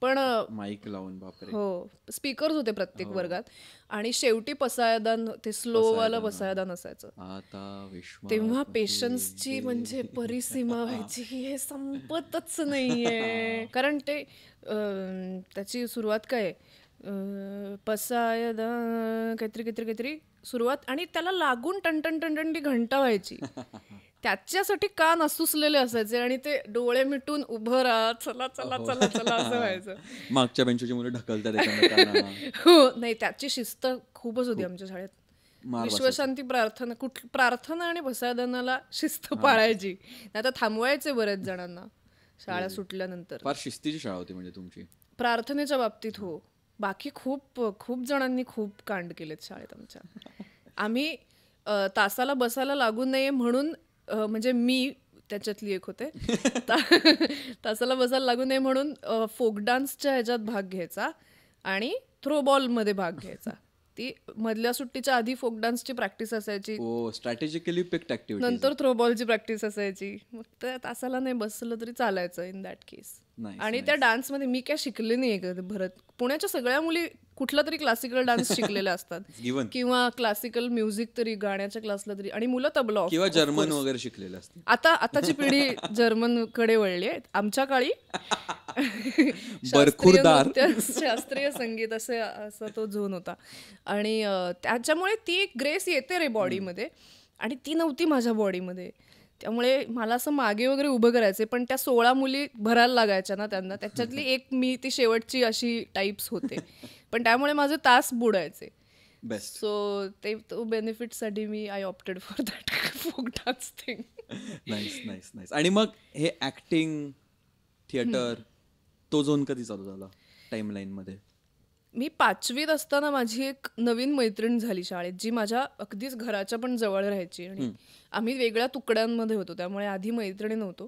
पण माईक लावून बापरे. हो, स्पीकर्स होते प्रत्येक वर्गात. आणि शेवटी पसायदान, ते स्लोवालं पसायदान असायचं. तेव्हा पेशन्सची म्हणजे परिसीमा व्हायची की हे संपतच नाहीये. कारण ते त्याची सुरुवात काय पसायदान काहीतरी काहीतरी काहीतरी सुरुवात, आणि त्याला लागून टनटन टनटन ती घंटा व्हायची. त्याच्यासाठी कान असूसलेले असायचे आणि ते डोळे मिटून उभं राहा, चला चला चला चला असं व्हायचं. मागच्या बेंचची मुलं ढकलतात. हो, नाही त्याची शिस्त खूपच होती आमच्या शाळेत. विश्वशांती प्रार्थना आणि पसायदानाला शिस्त पाळायची, नाही तर थांबवायचे बऱ्याच जणांना शाळा सुटल्यानंतर. फार शिस्तीची शाळा होती म्हणजे तुमची प्रार्थनेच्या बाबतीत. हो, बाकी खूप खूप जणांनी खूप कांड केलेत शाळेत आमच्या. आम्ही तासाला बसायला लागू नये म्हणून, म्हणजे मी त्याच्यातली एक होते, तासाला बसायला लागू नये म्हणून फोक डान्सच्या ह्याच्यात भाग घ्यायचा आणि थ्रोबॉलमध्ये भाग घ्यायचा. ती मधल्या सुट्टीच्या आधी फोक डान्सची प्रॅक्टिस असायची, स्ट्रॅटेजिकली पिक्ड ऍक्टिव्हिटी, नंतर थ्रोबॉलची प्रॅक्टिस असायची. मग त्या तासाला नाही बसलं तरी चालायचं इन दॅट केस. आणि त्या डान्समध्ये मी काय शिकले नाही का भरत. पुण्याच्या सगळ्या मुली कुठला तरी क्लासिकल डान्स शिकलेल्या असतात किंवा क्लासिकल म्युझिक तरी, गाण्याच्या क्लासला तरी, आणि मुलं तबला किंवा जर्मन वगैरे शिकलेलं असतं. आताची पिढी जर्मन कडे वळली आहे. आमच्या काळी शास्त्रीय संगीत असा तो झोन होता. आणि त्याच्यामुळे ती एक ग्रेस येते रे बॉडीमध्ये, आणि ती नव्हती माझ्या बॉडीमध्ये. त्यामुळे मला असं मागे वगैरे उभं करायचे, पण त्या 16 मुली भरायला लागायच्या ना त्यांना, त्याच्यातली एक मी ती शेवटची अशी टाईप्स होते. पण त्यामुळे माझे तास बुडायचे. सो ते तो बेनिफिटसाठी मी I opted for that folk dance thing. Nice nice nice. आणि मग हे ऍक्टिंग, थिएटर, तो झोन कधी चालू झाला टाइमलाईन मध्ये? मी 5वीत असताना माझी एक नवीन मैत्रीण झाली शाळेत, जी माझ्या अगदीच घराच्या पण जवळ राहायची. आणि आम्ही वेगळ्या तुकड्यांमध्ये होतो, त्यामुळे आधी मैत्रिणी नव्हतो.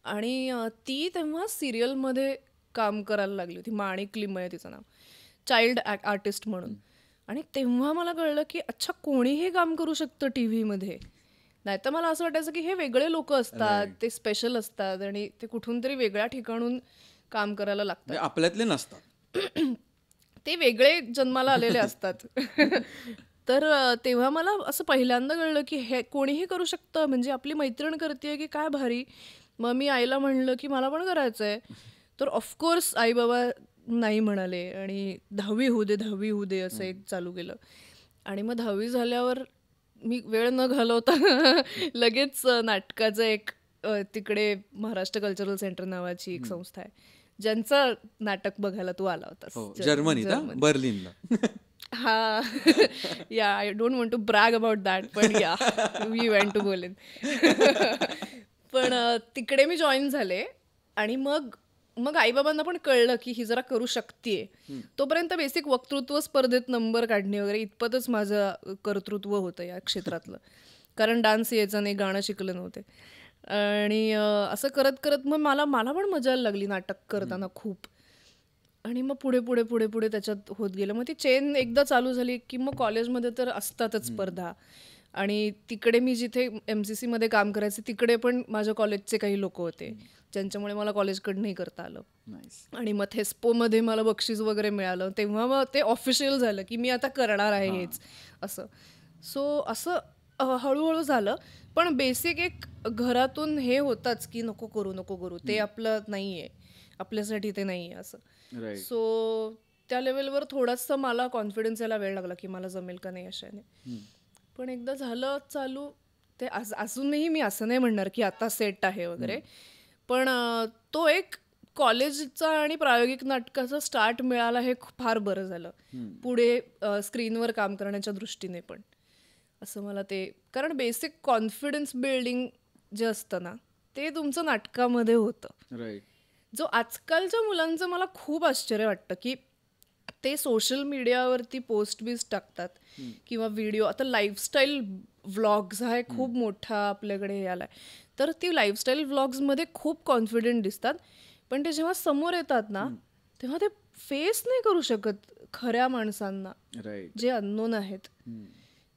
आणि ती तेव्हा सिरियलमध्ये काम करायला लागली होती. माणिक लिमये तिचं नाव, चाइल्ड आर्टिस्ट म्हणून. आणि तेव्हा मला कळलं की अच्छा, कोणीही काम करू शकतं टीव्हीमध्ये. नाही तर मला असं वाटायचं की हे वेगळे लोक असतात, ते स्पेशल असतात आणि ते कुठून तरी वेगळ्या ठिकाणून काम करायला लागतात, आपल्यातले नसतात, ते वेगळे जन्माला आलेले असतात. तर तेव्हा मला असं पहिल्यांदा कळलं की हे कोणीही करू शकतं, म्हणजे आपली मैत्रीण करते की काय भारी. मग मी आईला म्हणलं की मला पण करायचं आहे. तर ऑफकोर्स आई बाबा नाही म्हणाले आणि 10वी होऊ दे असं एक चालू केलं. आणि मग 10वी झाल्यावर मी वेळ न घालवता लगेच नाटकाचं एक तिकडे महाराष्ट्र कल्चरल सेंटर नावाची एक संस्था आहे, ज्यांचं नाटक बघायला तू आला होतास जर्मनीत, बर्लिनला. हा, yeah I don't want to brag about that, पण yeah we went to Berlin. पण तिकडे मी जॉईन झाले. आणि मग आईबाबांना पण कळलं की ही जरा करू शकतेय. तोपर्यंत बेसिक वक्तृत्व स्पर्धेत नंबर काढणे वगैरे इतपतच माझं कर्तृत्व होतं या क्षेत्रातलं, कारण डान्स यायचा नाही, गाणं शिकलं नव्हते. आणि असं करत करत मग मला पण मजा यायला लागली नाटक करताना खूप. आणि मग पुढे पुढे पुढे पुढे त्याच्यात होत गेलं. मग ती चेन एकदा चालू झाली की मग कॉलेजमध्ये तर असतातच स्पर्धा. आणि तिकडे मी जिथे MCC मध्ये काम करायचे तिकडे पण माझ्या कॉलेजचे काही लोक होते, ज्यांच्यामुळे मला कॉलेजकडनंही करता आलं. आणि मग थेस्पोमध्ये मला बक्षीस वगैरे मिळालं. तेव्हा मग ते ऑफिशियल झालं की मी आता करणार आहे हेच असं. सो असं हळूहळू झालं. पण बेसिक एक घरातून हे होताच की नको करू, ते आपलं नाही आहे, आपल्यासाठी ते नाही आहे असं. सो त्या लेवलवर थोडासा मला कॉन्फिडन्स यायला वेळ लागला की मला जमेल का नाही अशाने. पण एकदा झालं चालू ते. अजूनही मी असं नाही म्हणणार की आता सेट आहे वगैरे, पण तो एक कॉलेजचा आणि प्रायोगिक नाटकाचा स्टार्ट मिळाला हे फार बरं झालं पुढे स्क्रीनवर काम करण्याच्या दृष्टीने. पण असं मला ते, कारण बेसिक कॉन्फिडन्स बिल्डिंग जे असतं ना ते तुमचं नाटकामध्ये होतं. राईट. जो आजकालच्या मुलांचं मला खूप आश्चर्य वाटतं की ते सोशल मीडियावरती पोस्ट बीस टाकतात किंवा व्हिडिओ, आता लाईफस्टाईल व्लॉग्स हा एक खूप मोठा आपल्याकडे हे आलाय, तर ती लाईफस्टाईल व्लॉग्समध्ये खूप कॉन्फिडंट दिसतात, पण ते जेव्हा समोर येतात ना तेव्हा ते फेस नाही करू शकत खऱ्या माणसांना राईट. जे अननोन आहेत,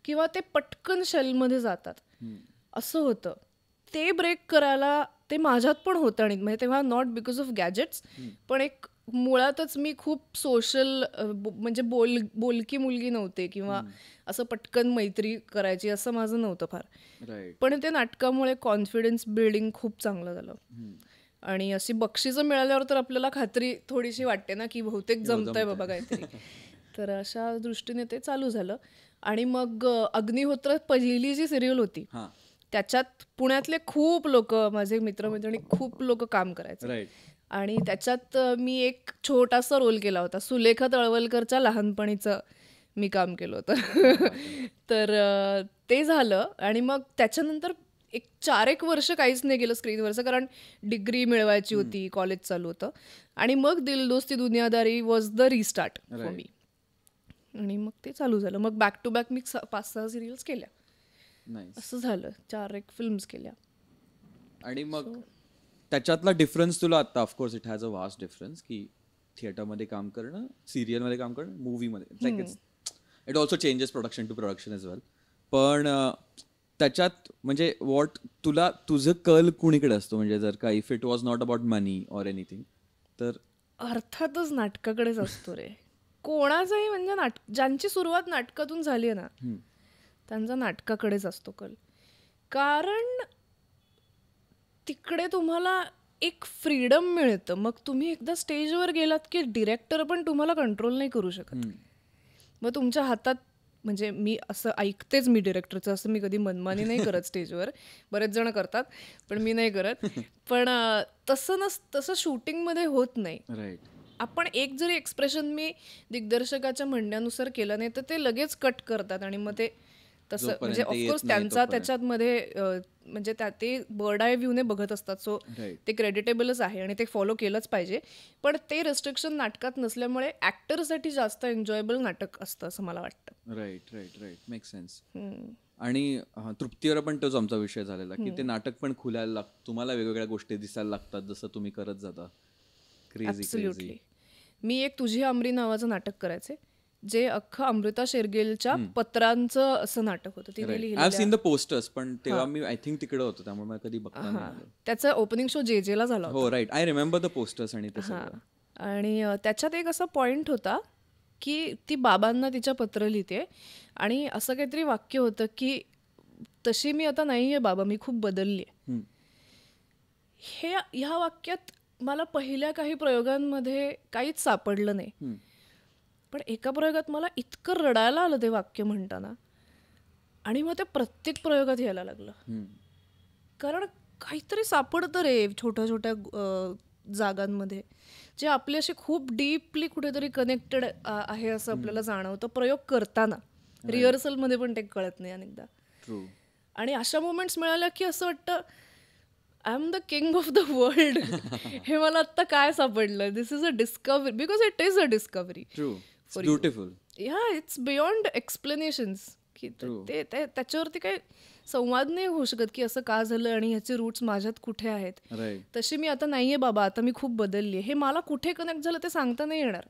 किंवा ते पटकन शेलमध्ये जातात. असं होतं. ते ब्रेक करायला ते माझ्यात पण होतं, आणि म्हणजे तेव्हा नॉट बिकॉज ऑफ गॅजेट्स, पण एक मुळातच मी खूप सोशल म्हणजे बोलकी मुलगी नव्हते किंवा असं पटकन मैत्री करायची असं माझं नव्हतं फार. राईट. पण ते नाटकामुळे कॉन्फिडन्स बिल्डिंग खूप चांगलं झालं. आणि अशी बक्षिसं मिळाल्यावर तर आपल्याला खात्री थोडीशी वाटते ना की बहुतेक जमतंय बाबा काहीतरी. तर अशा दृष्टीने ते चालू झालं. आणि मग अग्निहोत्र पहिली जी सिरियल होती त्याच्यात पुण्यातले खूप लोक, माझे मित्रमैत्रिणी खूप लोक काम करायचे. राईट. आणि त्याच्यात मी एक छोटासा रोल केला होता. सुलेखा तळवलकरच्या लहानपणीचं मी काम केलं होतं. तर ते झालं. आणि मग त्याच्यानंतर 4-1 वर्ष काहीच नाही गेलं स्क्रीनवरचं, कारण डिग्री मिळवायची होती, कॉलेज चालू होतं. आणि मग Dil Dosti Duniyadari was the restart for me. आणि मग ते चालू झालं. मग बॅक टू बॅक मी 5-6 सिरियल्स केल्या. असं झालं. 4-1 फिल्म्स केल्या. आणि मग त्याच्यातला डिफरन्स तुला आता, of course it has a vast difference, की थिएटरमध्ये काम करणं, सिरियलमध्ये काम करणं, मूवीमध्ये like it also changes production to production as well. पण त्याच्यात म्हणजे तुला तुझं कल कुणीकडे असतो, म्हणजे जर का if it was not about money or anything, तर अर्थातच नाटकाकडेच असतो रे. कोणाचाही म्हणजे ज्यांची सुरुवात नाटकातून झाली आहे ना त्यांचा नाटकाकडेच असतो कल. कारण तिकडे तुम्हाला एक फ्रीडम मिळतं. मग तुम्ही एकदा स्टेजवर गेलात की डिरेक्टर पण तुम्हाला कंट्रोल नाही करू शकत. मग तुमच्या हातात, म्हणजे मी असं ऐकतेच मी डिरेक्टरचं, असं मी कधी मनमानी नाही करत स्टेजवर. बरेच जण करतात पण मी नाही करत. पण तसं शूटिंगमध्ये होत नाही. राईट. आपण एक जरी एक्सप्रेशन मी दिग्दर्शकाच्या म्हणण्यानुसार केलं नाही तर ते लगेच कट करतात. आणि मग ते तसं म्हणजे ऑफकोर्स त्यांचा त्याच्यामध्ये म्हणजे ते बर्ड आय व्ह्यूने बघत असतात, सो ते क्रेडिटेबलच आहे आणि ते फॉलो केलंच पाहिजे. पण ते रेस्ट्रिक्शन नाटकात नसल्यामुळे ऍक्टरसाठी जास्त एन्जॉयबल नाटक असतं असं मला वाटतं. Right right right make sense. आणि तृप्तीवर पण तोच आमचा विषय झालेला की ते नाटक पण खुलायला लागतं, तुम्हाला वेगवेगळ्या गोष्टी दिसायला लागतात जसं तुम्ही करत जाता. ॲब्सोल्युटली. मी एक तुझी आमरी नावाचं नाटक करायचे, जे अख्खं अमृता शेरगेलच्या पत्रांचं असं नाटक होतं. तिने लिहिलेलं. सीन द पोस्टर्स, पण तेव्हा मी आय थिंक तिकडे होतो त्यामुळे मला कधी बघता नाही आलं. त्याचा ओपनिंग शो जे ला झाला होता. हो right, I remember the posters. आणि आणि त्याच्यात एक असा पॉइंट होता की ती बाबांना तिच्या पत्र लिहिते आणि असं काहीतरी वाक्य होतं की तशी मी आता नाही आहे बाबा, मी खूप बदलली आहे. ह्या वाक्यात मला पहिल्या काही प्रयोगांमध्ये काहीच सापडलं नाही, पण एका प्रयोगात मला इतकं रडायला आलं ते वाक्य म्हणताना. आणि मग ते प्रत्येक प्रयोगात यायला लागलं, कारण काहीतरी सापडतं रे छोट्या छोट्या जागांमध्ये जे आपल्याशी खूप डीपली कुठेतरी कनेक्टेड आहे असं आपल्याला जाणवतं प्रयोग करताना. रिहर्सलमध्ये पण ते कळत नाही अनेकदा. आणि अशा मोमेंट्स मिळाल्या की असं वाटतं I am the king of the world. हे मला आत्ता काय सापडलं. This is a discovery, because it is a discovery. Beautiful. Yeah it's beyond explanations. की ते त्याच्यावरती काही संवाद नाही होऊ शकत की असं का झालं आणि ह्याचे रूट्स माझ्यात कुठे आहेत. तशी मी आता नाहीये बाबा, आता मी खूप बदलली. हे मला कुठे कनेक्ट झालं ते सांगता नाही येणार,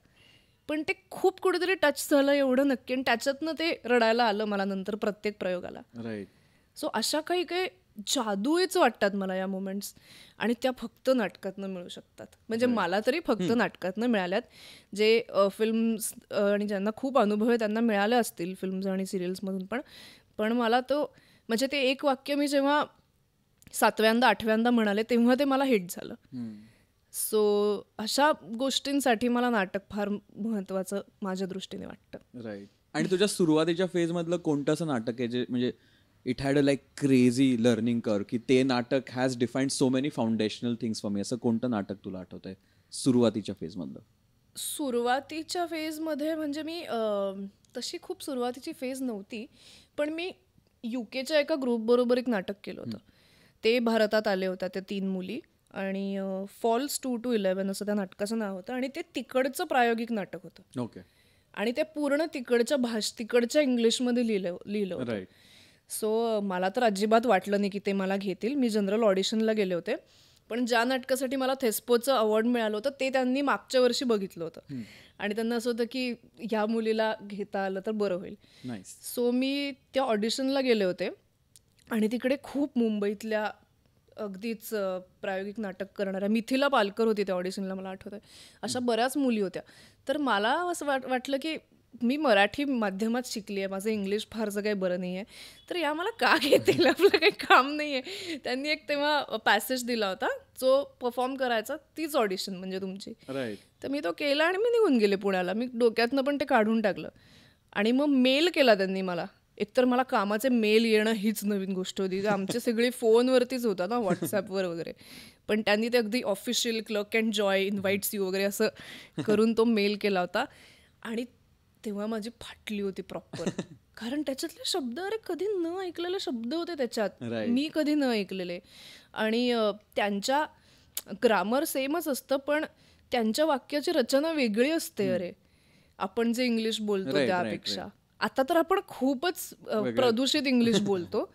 पण ते खूप कुठेतरी टच झालं एवढं नक्की. आणि त्याच्यातनं ते रडायला आलं मला नंतर प्रत्येक प्रयोगाला. सो अशा काही काही जादूच वाटतात मला या मोमेंट्स, आणि त्या फक्त नाटकातनं मिळू शकतात. म्हणजे मला तरी फक्त नाटकातनं मिळाल्यात. जे फिल्म्स आणि ज्यांना खूप अनुभव आहे त्यांना मिळाले असतील फिल्म्स आणि सिरियल्समधून, पण मला तो म्हणजे ते एक वाक्य मी जेव्हा 7व्यांदा 8व्यांदा म्हणाले तेव्हा ते मला हिट झालं. सो अशा गोष्टींसाठी मला नाटक फार महत्वाचं माझ्या दृष्टीने वाटतं. राईट. आणि तुझ्या सुरुवातीच्या फेज मधलं कोणतं असं नाटक आहे जे म्हणजे it had a like crazy learning कर, की ते नाटक has defined so many foundational things for me, असं कोणतं नाटक तुला आठवत आहे सुरुवातीच्या फेजमधलं? सुरुवातीच्या फेजमध्ये म्हणजे मी तशी खूप सुरुवातीची फेज नव्हती, पण मी युकेच्या एका ग्रुप बरोबर एक नाटक केलं होतं. ते भारतात आले होत्या त्या 3 मुली आणि फॉल्स 2 to 11 असं त्या नाटकाचं नाव होतं आणि ते तिकडचं प्रायोगिक नाटक होतं. ओके. आणि ते पूर्ण तिकडच्या इंग्लिशमध्ये लिहिलं होतं. सो मला तर अजिबात वाटलं नाही की ते मला घेतील. मी जनरल ऑडिशनला गेले होते, पण ज्या नाटकासाठी मला थेस्पोचं अवॉर्ड मिळालं होतं ते त्यांनी मागच्या वर्षी बघितलं होतं आणि त्यांना असं होतं की ह्या मुलीला घेता आलं तर बरं होईल. सो मी त्या ऑडिशनला गेले होते आणि तिकडे खूप मुंबईतल्या अगदीच प्रायोगिक नाटक करणाऱ्या, मिथिला पालकर होती त्या ऑडिशनला मला आठवत आहे, अशा बऱ्याच मुली होत्या. तर मला असं वाटलं की मी मराठी माध्यमात शिकली आहे, माझं इंग्लिश फारसं काही बरं नाही आहे, तर या मला का घेतील, आपलं काही काम नाही आहे. त्यांनी एक तेव्हा पॅसेज दिला होता जो परफॉर्म करायचा, तीच ऑडिशन म्हणजे तुमची. तर मी तो केला आणि मी निघून गेले पुण्याला. मी डोक्यातनं पण ते काढून टाकलं आणि मग मेल केला त्यांनी मला. एकतर मला कामाचे मेल येणं हीच नवीन गोष्ट होती. आमचे सगळे फोनवरतीच होता ना, व्हॉट्सॲपवर वगैरे. पण त्यांनी ते अगदी official clerk can Joy invites you वगैरे असं करून तो मेल केला होता आणि तेव्हा माझी फाटली होती प्रॉपर. कारण त्याच्यातले शब्द अरे कधी न ऐकलेले शब्द होते त्याच्यात, मी कधी न ऐकलेले. आणि त्यांच्या ग्रामर सेमच असतं पण त्यांच्या वाक्याची रचना वेगळी असते. अरे आपण जे इंग्लिश बोलतो त्यापेक्षा आता तर आपण खूपच प्रदूषित इंग्लिश बोलतो.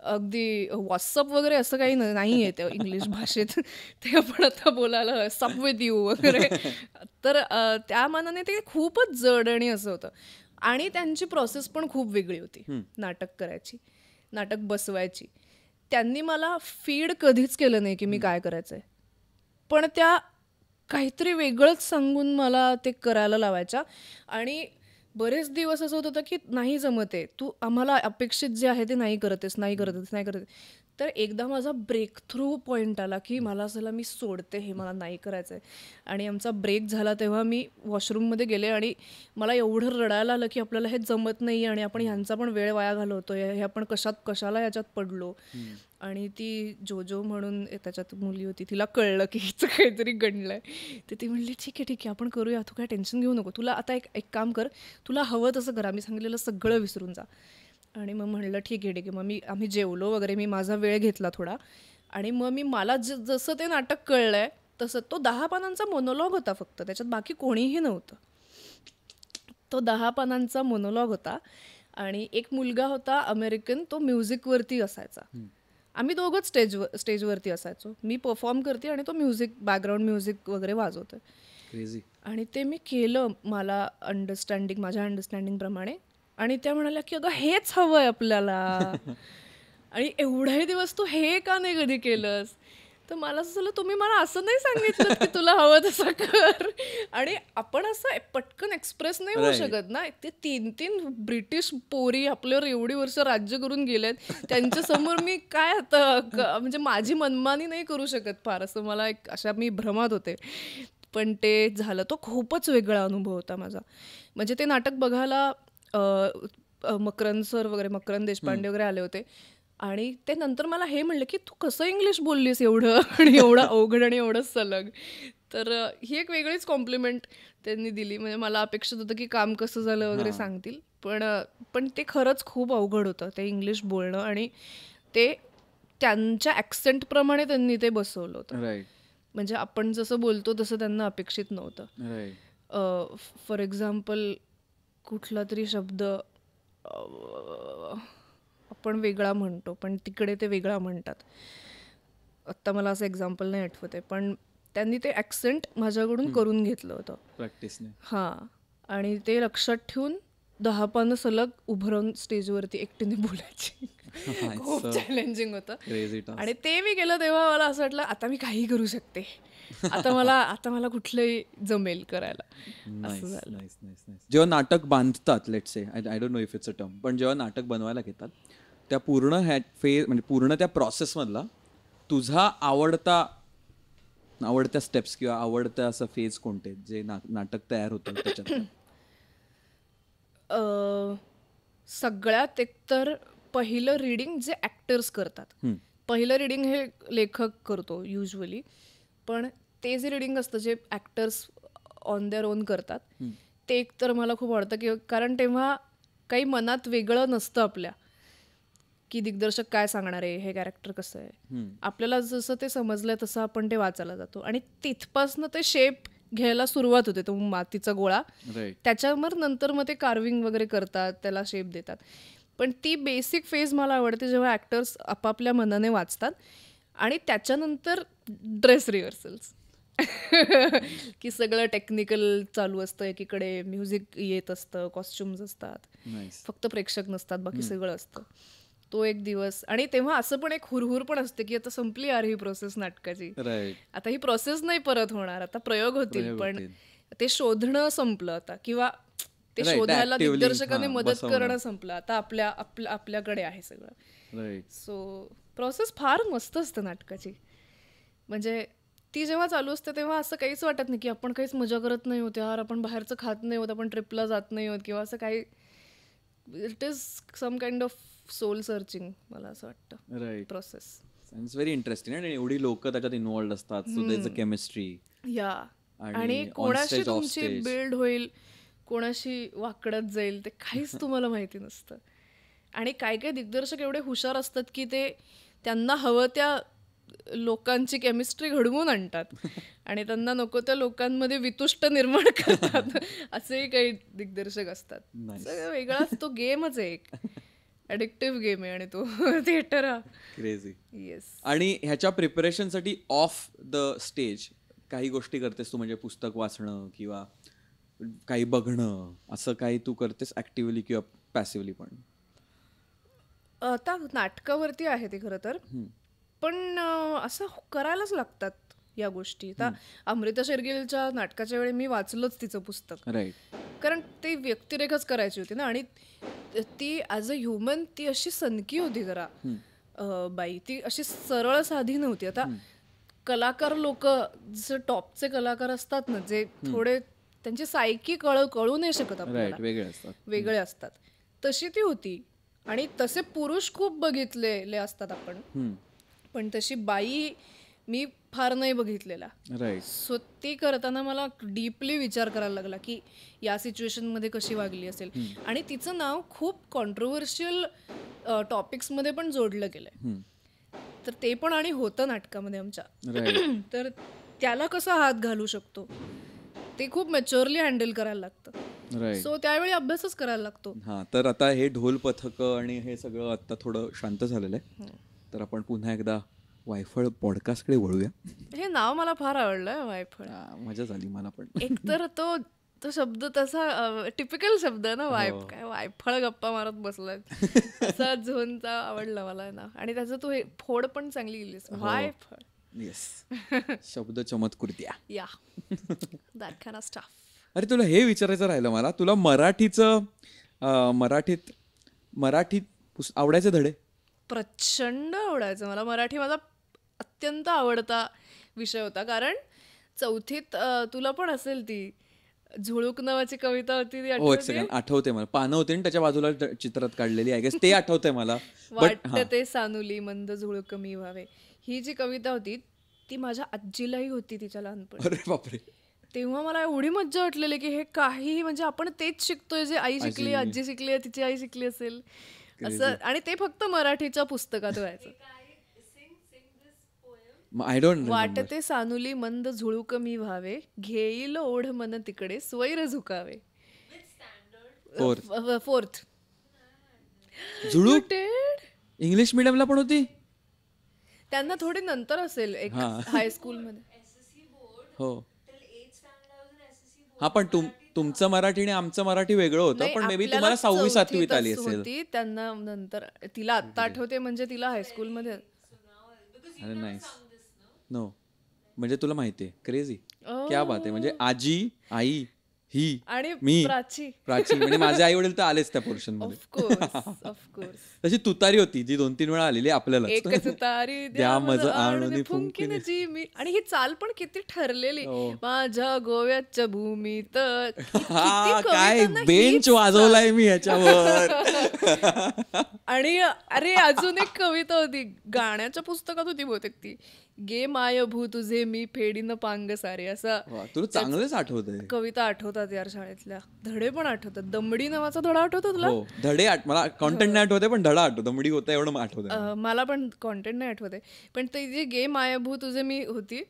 अगदी व्हॉट्सअप वगैरे असं काही नाही आहे त्या इंग्लिश भाषेत. ते आपण आता बोलायला सप विथ यू वगैरे. तर त्या मानाने ते खूपच जड आणि असं होतं. आणि त्यांची प्रोसेस पण खूप वेगळी होती नाटक करायची, नाटक बसवायची. त्यांनी मला फीड कधीच केलं नाही की मी काय करायचंय, पण त्या काहीतरी वेगळंच सांगून मला ते करायला लावायच्या. आणि बरेच दिवस असं होत होतं की नाही जमत आहे, तू आम्हाला अपेक्षित जे आहे ते नाही करतेस. तर एकदा माझा ब्रेक थ्रू पॉईंट आला की मला असं मी सोडते, हे मला नाही करायचं आहे. आणि आमचा ब्रेक झाला तेव्हा मी वॉशरूममध्ये गेले आणि मला एवढं रडायला आलं की आपल्याला हे जमत नाही आणि आपण ह्यांचा पण वेळ वाया घालवतोय, हे आपण कशाला याच्यात पडलो. आणि ती जोजो म्हणून त्याच्यात मुली होती, तिला कळलं की हिचं काहीतरी गणलंय. तर ती म्हणली ठीक आहे आपण करूया, तू काय टेन्शन घेऊ नको, तुला आता एक काम कर, तुला हवं तसं कर, आम्ही सांगितलेलं सगळं विसरून जा. आणि मग म्हणलं ठीक आहे. मग आम्ही जेवलो वगैरे, मी माझा वेळ घेतला थोडा आणि मग मला जसं ते नाटक कळलंय तसं, तो 10 पानांचा मोनोलॉग होता फक्त, त्याच्यात बाकी कोणीही नव्हतं. तो 10 पानांचा मोनोलॉग होता आणि एक मुलगा होता अमेरिकन, तो म्युझिकवरती असायचा. आम्ही दोघंच स्टेजवरती असायचो. मी परफॉर्म करते आणि तो बॅकग्राऊंड म्युझिक वगैरे वाजवतोय. आणि ते मी केलं माझ्या अंडरस्टँडिंग प्रमाणे. आणि त्या म्हणाल्या की अगं हेच हवंय आपल्याला आणि एवढाही दिवस तू हे का नाही कधी केलंस. तर मला असं झालं, तुम्ही मला असं नाही सांगितलं की तुला हवं तसं कर. आणि आपण असं पटकन एक्सप्रेस नाही होऊ शकत ना. ते 3 ब्रिटिश पोरी आपल्यावर एवढी वर्ष राज्य करून गेलेत, त्यांच्यासमोर मी काय आता म्हणजे माझी मनमानी नाही करू शकत फार, असं मला मी भ्रमात होते. पण ते झालं. तो खूपच वेगळा अनुभव होता माझा. म्हणजे ते नाटक बघायला मकरंद सर वगैरे, मकरंद देशपांडे वगैरे आले होते आणि ते नंतर मला हे म्हणले की तू कसं इंग्लिश बोललीस एवढं आणि एवढं अवघड आणि एवढं सलग. तर ही एक वेगळीच कॉम्प्लिमेंट त्यांनी दिली. म्हणजे मला अपेक्षित होतं की काम कसं झालं वगैरे सांगतील, पण ते खरंच खूप अवघड होतं ते इंग्लिश बोलणं आणि ते त्यांच्या ॲक्सेंटप्रमाणे त्यांनी ते बसवलं होतं. म्हणजे आपण जसं बोलतो तसं त्यांना अपेक्षित नव्हतं. फॉर एक्झाम्पल कुठला तरी शब्द आपण वेगळा म्हणतो पण तिकडे ते वेगळा म्हणतात. आत्ता मला असं एक्झाम्पल नाही आठवत आहे, पण त्यांनी ते ॲक्सेंट माझ्याकडून करून घेतलं होतं प्रॅक्टिसने. हां, आणि ते लक्षात ठेवून 10 पानं सलग उभं राहून स्टेजवरती एकटीने बोलायची. खूप चॅलेंजिंग होतं. आणि ते मी केलं तेव्हा मला असं वाटलं आता मी काही करू शकते, आता मला कुठलंही जमेल करायला. जेव्हा नाटक बांधतात, let's say, I don't know if it's a term, पण जेव्हा नाटक बनवायला घेतात त्या पूर्ण म्हणजे पूर्ण त्या प्रोसेसमधला तुझा आवडत्या स्टेप्स किंवा आवडत्या असं फेज कोणते जे नाटक तयार होतं त्याच्यात? सगळ्यात एकतर पहिलं रीडिंग जे ॲक्टर्स करतात. पहिलं रीडिंग हे लेखक करतो युजली, पण ते जे रीडिंग असतं जे ॲक्टर्स ऑन देअर ओन करतात ते एकतर मला खूप आवडतं की कारण तेव्हा काही मनात वेगळं नसतं आपल्या. की दिग्दर्शक काय सांगणार आहे, हे कॅरेक्टर कसं आहे. आपल्याला जसं ते समजलंय तसं आपण ते वाचायला जातो आणि तिथपासनं ते शेप घ्यायला सुरुवात होते. तो मातीचा गोळा, त्याच्यावर नंतर मग ते कार्विंग वगैरे करतात, त्याला शेप देतात. पण ती बेसिक फेज मला आवडते जेव्हा ऍक्टर्स आपापल्या मनाने वाचतात आणि त्याच्यानंतर ड्रेस रिहर्सल्स की सगळं टेक्निकल चालू असतं, एकीकडे म्युझिक येत असतं, कॉस्ट्युम्स असतात, फक्त प्रेक्षक नसतात, बाकी सगळं असतं. तो एक दिवस. आणि तेव्हा असं पण एक हुरहुर पण असते की आता संपली यार ही प्रोसेस नाटकाची, आता ही प्रोसेस नाही परत होणार, आता प्रयोग होतील, पण ते शोधणं संपलं आता, किंवा ते शोधायला दिग्दर्शकाने मदत करणं संपलं, आता आपल्याकडे आहे सगळं. सो प्रोसेस फार मस्त असते नाटकाची. म्हणजे ती जेव्हा चालू असते तेव्हा असं काहीच वाटत नाही की आपण काहीच मजा करत नाही होत यार, आपण बाहेरचं खात नाही होत, आपण ट्रिपला जात नाही होत किंवा असं काही. It is some kind of soul searching, मला असं वाटतं प्रोसेस. It's very interesting. आणि एवढी लोक त्याच्यात इन्व्हॉल्ड असतात, so there is a chemistry. Yeah, आणि कोणाशी तुमची बिल्ड होईल, कोणाशी वाकडत जाईल, ते काहीच तुम्हाला माहिती नसतं. आणि काय काय दिग्दर्शक एवढे हुशार असतात की ते त्यांना हवं त्या लोकांची केमिस्ट्री घडवून आणतात आणि त्यांना नको त्या लोकांमध्ये वितुष्ट निर्माण करतात. असेही काही दिग्दर्शक असतात. वेगळाच तो गेमच आहे, एक ॲडिक्टिव्ह गेम आहे आणि तो थिएटर हा क्रेझी. येस. आणि ह्याच्या प्रिपरेशनसाठी ऑफ द स्टेज काही गोष्टी करतेस तू, म्हणजे पुस्तक वाचणं किंवा काही बघणं, असं काही तू करतेस ऍक्टिव्हली किंवा पॅसिव्हली? पण आता नाटकावरती आहे ते खरं तर, पण असं करायलाच लागतात या गोष्टी. आता अमृता शेरगिलच्या नाटकाच्या वेळी मी वाचलंच तिचं पुस्तक, कारण ती व्यक्तिरेखाच करायची होती ना. आणि ती ॲज अ ह्युमन ती अशी सनकी होती जरा बाई, ती अशी सरळ साधी नव्हती. आता कलाकार लोक जसं टॉपचे कलाकार असतात ना, जे थोडे त्यांची सायकी कळू नाही शकत आपल्याला, वेगळे असतात, तशी ती होती. आणि तसे पुरुष खूप बघितलेले असतात आपण, पण तशी बाई मी फार नाही बघितलेला. सो ती करताना मला डीपली विचार करायला लागला की या सिच्युएशनमध्ये कशी वागली असेल. आणि तिचं नाव खूप कॉन्ट्रोवर्शियल टॉपिक्समध्ये पण जोडलं गेलंय, तर ते पण आणि होतं नाटकामध्ये आमच्या. तर त्याला कसा हात घालू शकतो ते खूप मॅच्युअरली हँडल करायला लागतं. सो त्यावेळी अभ्यासच करायला लागतो. हा, तर आता हे ढोल पथक आणि हे सगळं आता थोडं शांत झालेलं आहे, तर आपण पुन्हा एकदा वायफळ पॉडकास्टकडे वळूया. हे नाव मला फार आवडलं, वायफळ. मजा झाली मला पण. एकतर तो शब्द तसा टिपिकल शब्द ना, काय वायफळ गप्पा मारत बसलाय, असा झोनचा आवडला मला ना. आणि त्याचं तू हे फोड पण चांगली गेलीस, वायफळ. येस, शब्द चमत्कृत्या. या, दॅट काइंड ऑफ स्टफ. अरे तुला हे विचारायचं राहिलं मला, तुला मराठीत आवडायचे धडे? प्रचंड आवडायचं मला. मराठी माझा अत्यंत आवडता विषय होता, कारण चौथीत तुला पण असेल ती झुळूक नावाची कविता होती, ती आठवते मला. पानं होती आणि त्याच्या बाजूला चित्रात काढलेली, आय गेस ते आठवतंय मला. वाटतं ते सानुली मंद झुळूक मी व्हावे, ही जी कविता होती ती माझ्या आजीलाही होती तिच्या लहानपणी. अरे बापरे. तेव्हा मला एवढी मज्जा वाटलेली की हे काही म्हणजे आपण तेच शिकतोय जे आई शिकली, आजी शिकली, तिची आई शिकली असेल असं. आणि ते फक्त मराठीच्या पुस्तकात व्हायचं. वाटते सानुली मंद झुळूक मी व्हावे, घेईल ओढ मन तिकडे स्वैर झुकावे. फोर्थ. झुळूक इंग्लिश मिडियमला पण होती, त्यांना थोडी नंतर असेल एक हायस्कूल मध्ये. हो हा, पण तुमचं मराठी आणि आमचं मराठी वेगळं होतं, पण मे बी तुम्हाला 6वी 7वीत आली असेल. त्यांना नंतर, तिला आत्ता आठवते म्हणजे तिला हायस्कूल मध्ये. अरे नाईस. नो, म्हणजे तुला माहितीये, क्रेझी, क्या बात आहे. म्हणजे आजी, आई, ही आणि मी, प्राची म्हणजे माझे आई वडील तर आलेच त्या पोर्शन मध्ये. ऑफकोर्स. तशी तुतारी होती जी 2-3 वेळा आलेली आपल्याला, एक तुतारी द्या मज आणून फुंकीन जी मी. आणि ही चाल पण किती ठरलेली, माझ्या गोव्याच्या भूमीत. काय बेंच वाजवलाय मी ह्याच्यावर. आणि अरे अजून एक कविता होती, गाण्याच्या पुस्तकात होती बहुतेक ती, गे माय भू तुझे मी फेडीन पांग सारे, असं. तुला चांगलंच आठवतंय. कविता आठवतात आठवतात यार शाळेतल्या धडे पण आठवतात. दमडी नावाचा धडा आठवतो तुला? हो, धडे मला कॉन्टेंट नाही आठवते पण धडा आठवतो. दमडी होता एवढं आठवतं. मला पण कॉन्टेंट नाही आठवते, पण ते जे गे मायाभू तुझे मी होती,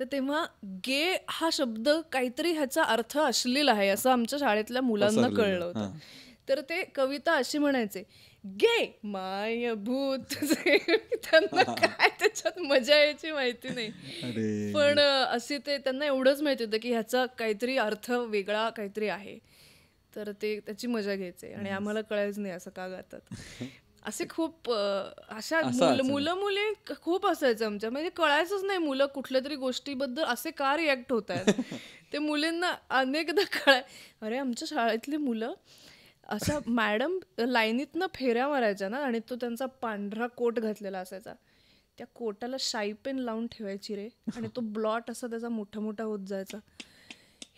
तर तेव्हा गे हा शब्द काहीतरी ह्याचा अर्थ अश्लील आहे असं आमच्या शाळेतल्या मुलांना कळलं होतं. तर ते कविता अशी म्हणायचे, गे मायभूत. त्यांना काय त्याच्यात मजा यायची माहिती नाही, पण अशी ते त्यांना एवढंच माहिती होतं की ह्याचा काहीतरी अर्थ वेगळा काहीतरी आहे, तर ते त्याची मजा घ्यायचे आणि आम्हाला कळायचं नाही असं का गातात. असे खूप अशा मुलं मुली खूप असायचं आमच्या, म्हणजे कळायचंच नाही मुलं कुठल्या तरी गोष्टीबद्दल असे का रिॲक्ट होत आहेत. ते मुलींना अनेकदा अरे आमच्या शाळेतली मुलं अशा मॅडम लाईनीतनं फेऱ्या मारायच्या ना, आणि तो त्यांचा पांढरा कोट घातलेला असायचा, त्या कोटाला शाई पेन लावून ठेवायची रे, आणि तो ब्लॉट असा त्याचा मोठा मोठा होत जायचा.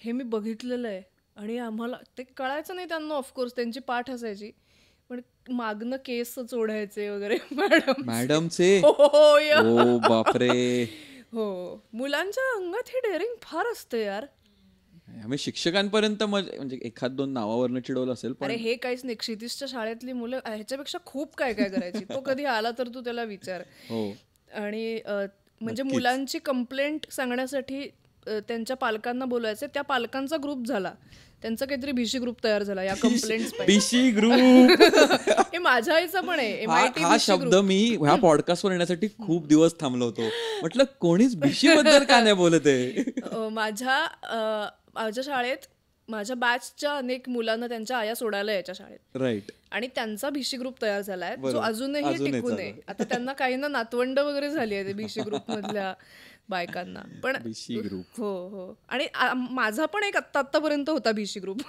हे मी बघितलेलं आहे. आणि आम्हाला ते कळायचं नाही त्यांना, ऑफकोर्स त्यांची पाठ असायची, पण मागनं केस चोडायचे वगैरे मॅडमचे. हो बापरे. हो, मुलांच्या अंगात ही डेअरिंग फार असते यार. आम्ही शिक्षकांपर्यंत म्हणजे एखाद दोन नावावरनं चिडवलं असेल, पण अरे हे काहीच नाही. क्षितिजच्या शाळेतली मुलं ह्याच्यापेक्षा खूप काय काय करायची. तो कधी आला तर तू त्याला विचार. आणि म्हणजे मुलांची कंप्लेंट सांगण्यासाठी त्यांच्या पालकांना बोलायचे, त्या पालकांचा ग्रुप झाला, त्यांचा काहीतरी भिशी ग्रुप तयार झाला या कंप्लेंट्स. भिशी ग्रुप हे माझ्या आईचा पण आहे. हा शब्द मी ह्या पॉडकास्टवर येण्यासाठी खूप दिवस थांबलो होतो. म्हटलं कोणीच भिशी बद्दल का नाही बोलत आहे. माझ्या शाळेत माझ्या बॅचच्या अनेक मुलांना त्यांच्या आया सोडायला यायच्या शाळेत, राईट, आणि त्यांचा भिशी ग्रुप तयार झालाय जो अजूनही टिकून आहे. आता त्यांना काही ना नातवंड वगैरे झाली आहे भिशी ग्रुप मधल्या बायकांना, पण भिशी ग्रुप. हो हो. आणि माझा पण एक आत्तापर्यंत होता भिशी ग्रुप.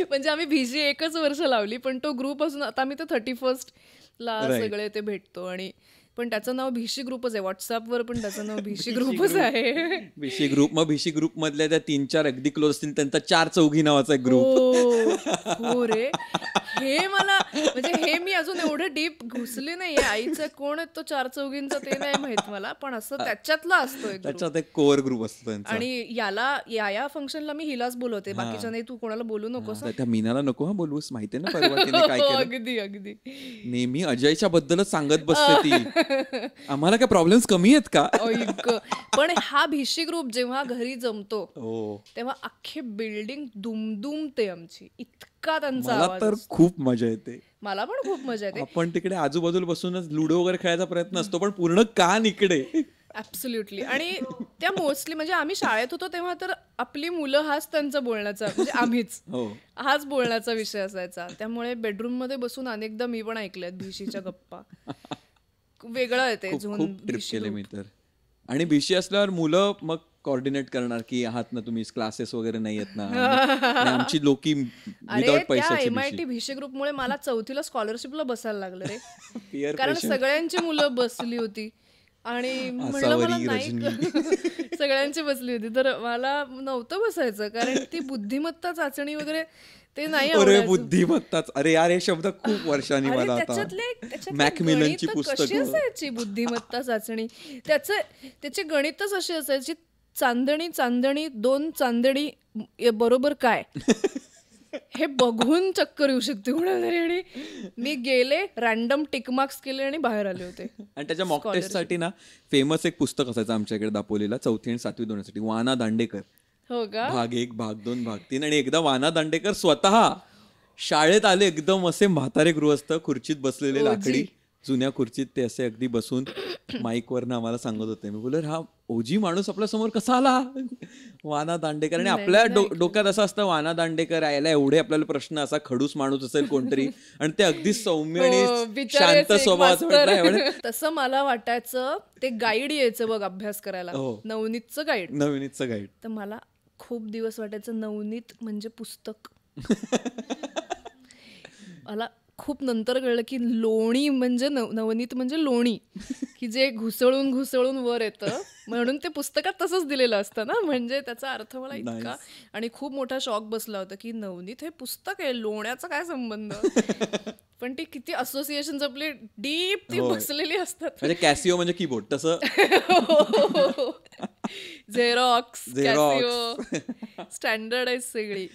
म्हणजे आम्ही भिशी एकच वर्ष लावली, पण तो ग्रुप असून आता आम्ही तर 31st ला सगळे ते भेटतो. आणि पण त्याचं नाव भिशी ग्रुपच आहे. व्हॉट्सअपवर पण त्याचं नाव भिशी ग्रुपच आहे. भिशी ग्रुप. मग भिशी ग्रुप मधल्या त्या 3-4 अगदी क्लोज असतील त्यांचा 4 चौघी नावाचा एक ग्रुप. हो रे, हे मला म्हणजे हे मी अजून एवढं डीप घुसले नाहीये. आईचं कोण आहे तो 4 चौघींचा ते नाही माहित मला, पण असं त्याच्यातला असतो त्याच्यात एक कोर ग्रुप असतो. आणि या फंक्शनला मी हिलाच बोलवते, बाकीच्या नाही, तू कोणाला बोलू नकोस. त्या मीनाला नको हा बोलवूस, माहितीये ना परवा तिने काय केलं. अगदी अगदी नेहमी अजयच्या बद्दलच सांगत बसते ती. आम्हाला काय प्रॉब्लेम्स कमी आहेत का. पण हा भिशी ग्रुप जेव्हा घरी जमतो तेव्हा अख्खी बिल्डिंग दुमदुमते आमची. इतका त्यांचा आवाज. तर खूप मजा येते. मला पण खूप मजा येते. आपण तिकडे आजूबाजूला बसूनच लुडो वगैरे खेळायचा प्रयत्न असतो, पण पूर्ण कान इकडे. ऍब्सोल्युटली. आणि त्या मोस्टली म्हणजे आम्ही शाळेत होतो तेव्हा तर आपली मुलं हाच त्यांचा बोलण्याचा, म्हणजे आम्हीच हाच बोलण्याचा विषय असायचा. त्यामुळे बेडरूम मध्ये बसून अनेकदा मी पण ऐकल्यात भिशीच्या गप्पा. वेगळं येते. खूप ट्रिप केले मी तर. आणि भिशी असल्यावर मुलं मग कोऑर्डिनेट करणार की आहात ना तुम्ही, क्लासेस वगैरे नाही आहेत ना. आमची लोकी विदाउट पैशाची MIT भिशी ग्रुपमुळे मला 4थीला स्कॉलरशिपला बसायला लागलं रे. कारण सगळ्यांची मुलं बसली होती आणि म्हणलं मला नाही, सगळ्यांची बसली होती तर मला नव्हतं बसायचं, कारण ती बुद्धिमत्ता चाचणी वगैरे ते नाही. अरे बुद्धिमत्ताच, अरे यार हे शब्द खूप वर्षांनी मला आता. मॅकमिलनची पुस्तकं कशी असायची बुद्धिमत्ता चाचणी. त्याची गणितच अशी असायची, चांदणी चांदणी 2 चांदणी बरोबर काय हे बघून चक्कर येऊ शकते कोणाला. आणि मी गेले, रॅन्डम टिक मार्क्स केले आणि बाहेर आले होते. आणि त्याच्या मॉक टेस्ट साठी ना फेमस एक पुस्तक असायचं आमच्याकडे दापोलीला 4थी आणि 7वी दोन्हीसाठी, वाना दांडेकर. हो का. भाग 1, भाग 2, भाग 3. आणि एकदा वाना दांडेकर स्वतः शाळेत आले, एकदम असे म्हातारे गृहस्थ खुर्चीत बसलेले, लाकडी जुन्या खुर्चीत ते असे अगदी बसून माईकवरनं आम्हाला सांगत होते. मी बोललो हा ओजी माणूस आपल्या समोर कसा आला, वाना दांडेकर. आणि आपल्या डोक्यात असं असतं वाना दांडेकर यायला एवढे आपल्याला प्रश्न, असा खडूस माणूस असेल कोणतरी, आणि ते अगदी सौम्य आणि शांत स्वभावाचं. तसं मला वाटायचं ते गाईड यायचं बघ अभ्यास करायला, नवनीतचं गाईड. तर मला खूप दिवस वाटायचं नवनीत म्हणजे पुस्तक. मला खूप नंतर कळलं की लोणी म्हणजे नवनीत म्हणजे लोणी, की जे घुसळून घुसळून वर येतं, म्हणून ते पुस्तकात तसंच दिलेलं असतं ना. म्हणजे त्याचा अर्थ मला इतका आणि खूप मोठा शॉक बसला होता की नवनीत हे पुस्तक आहे, लोण्याचा काय संबंध. पण ती किती असोसिएशन आपली डीप ती बसलेली असतात. म्हणजे कॅसिओ म्हणजे कीबोर्ड तसं, झेरॉक्स, कॅसिओ स्टँडर्डाईज सगळी.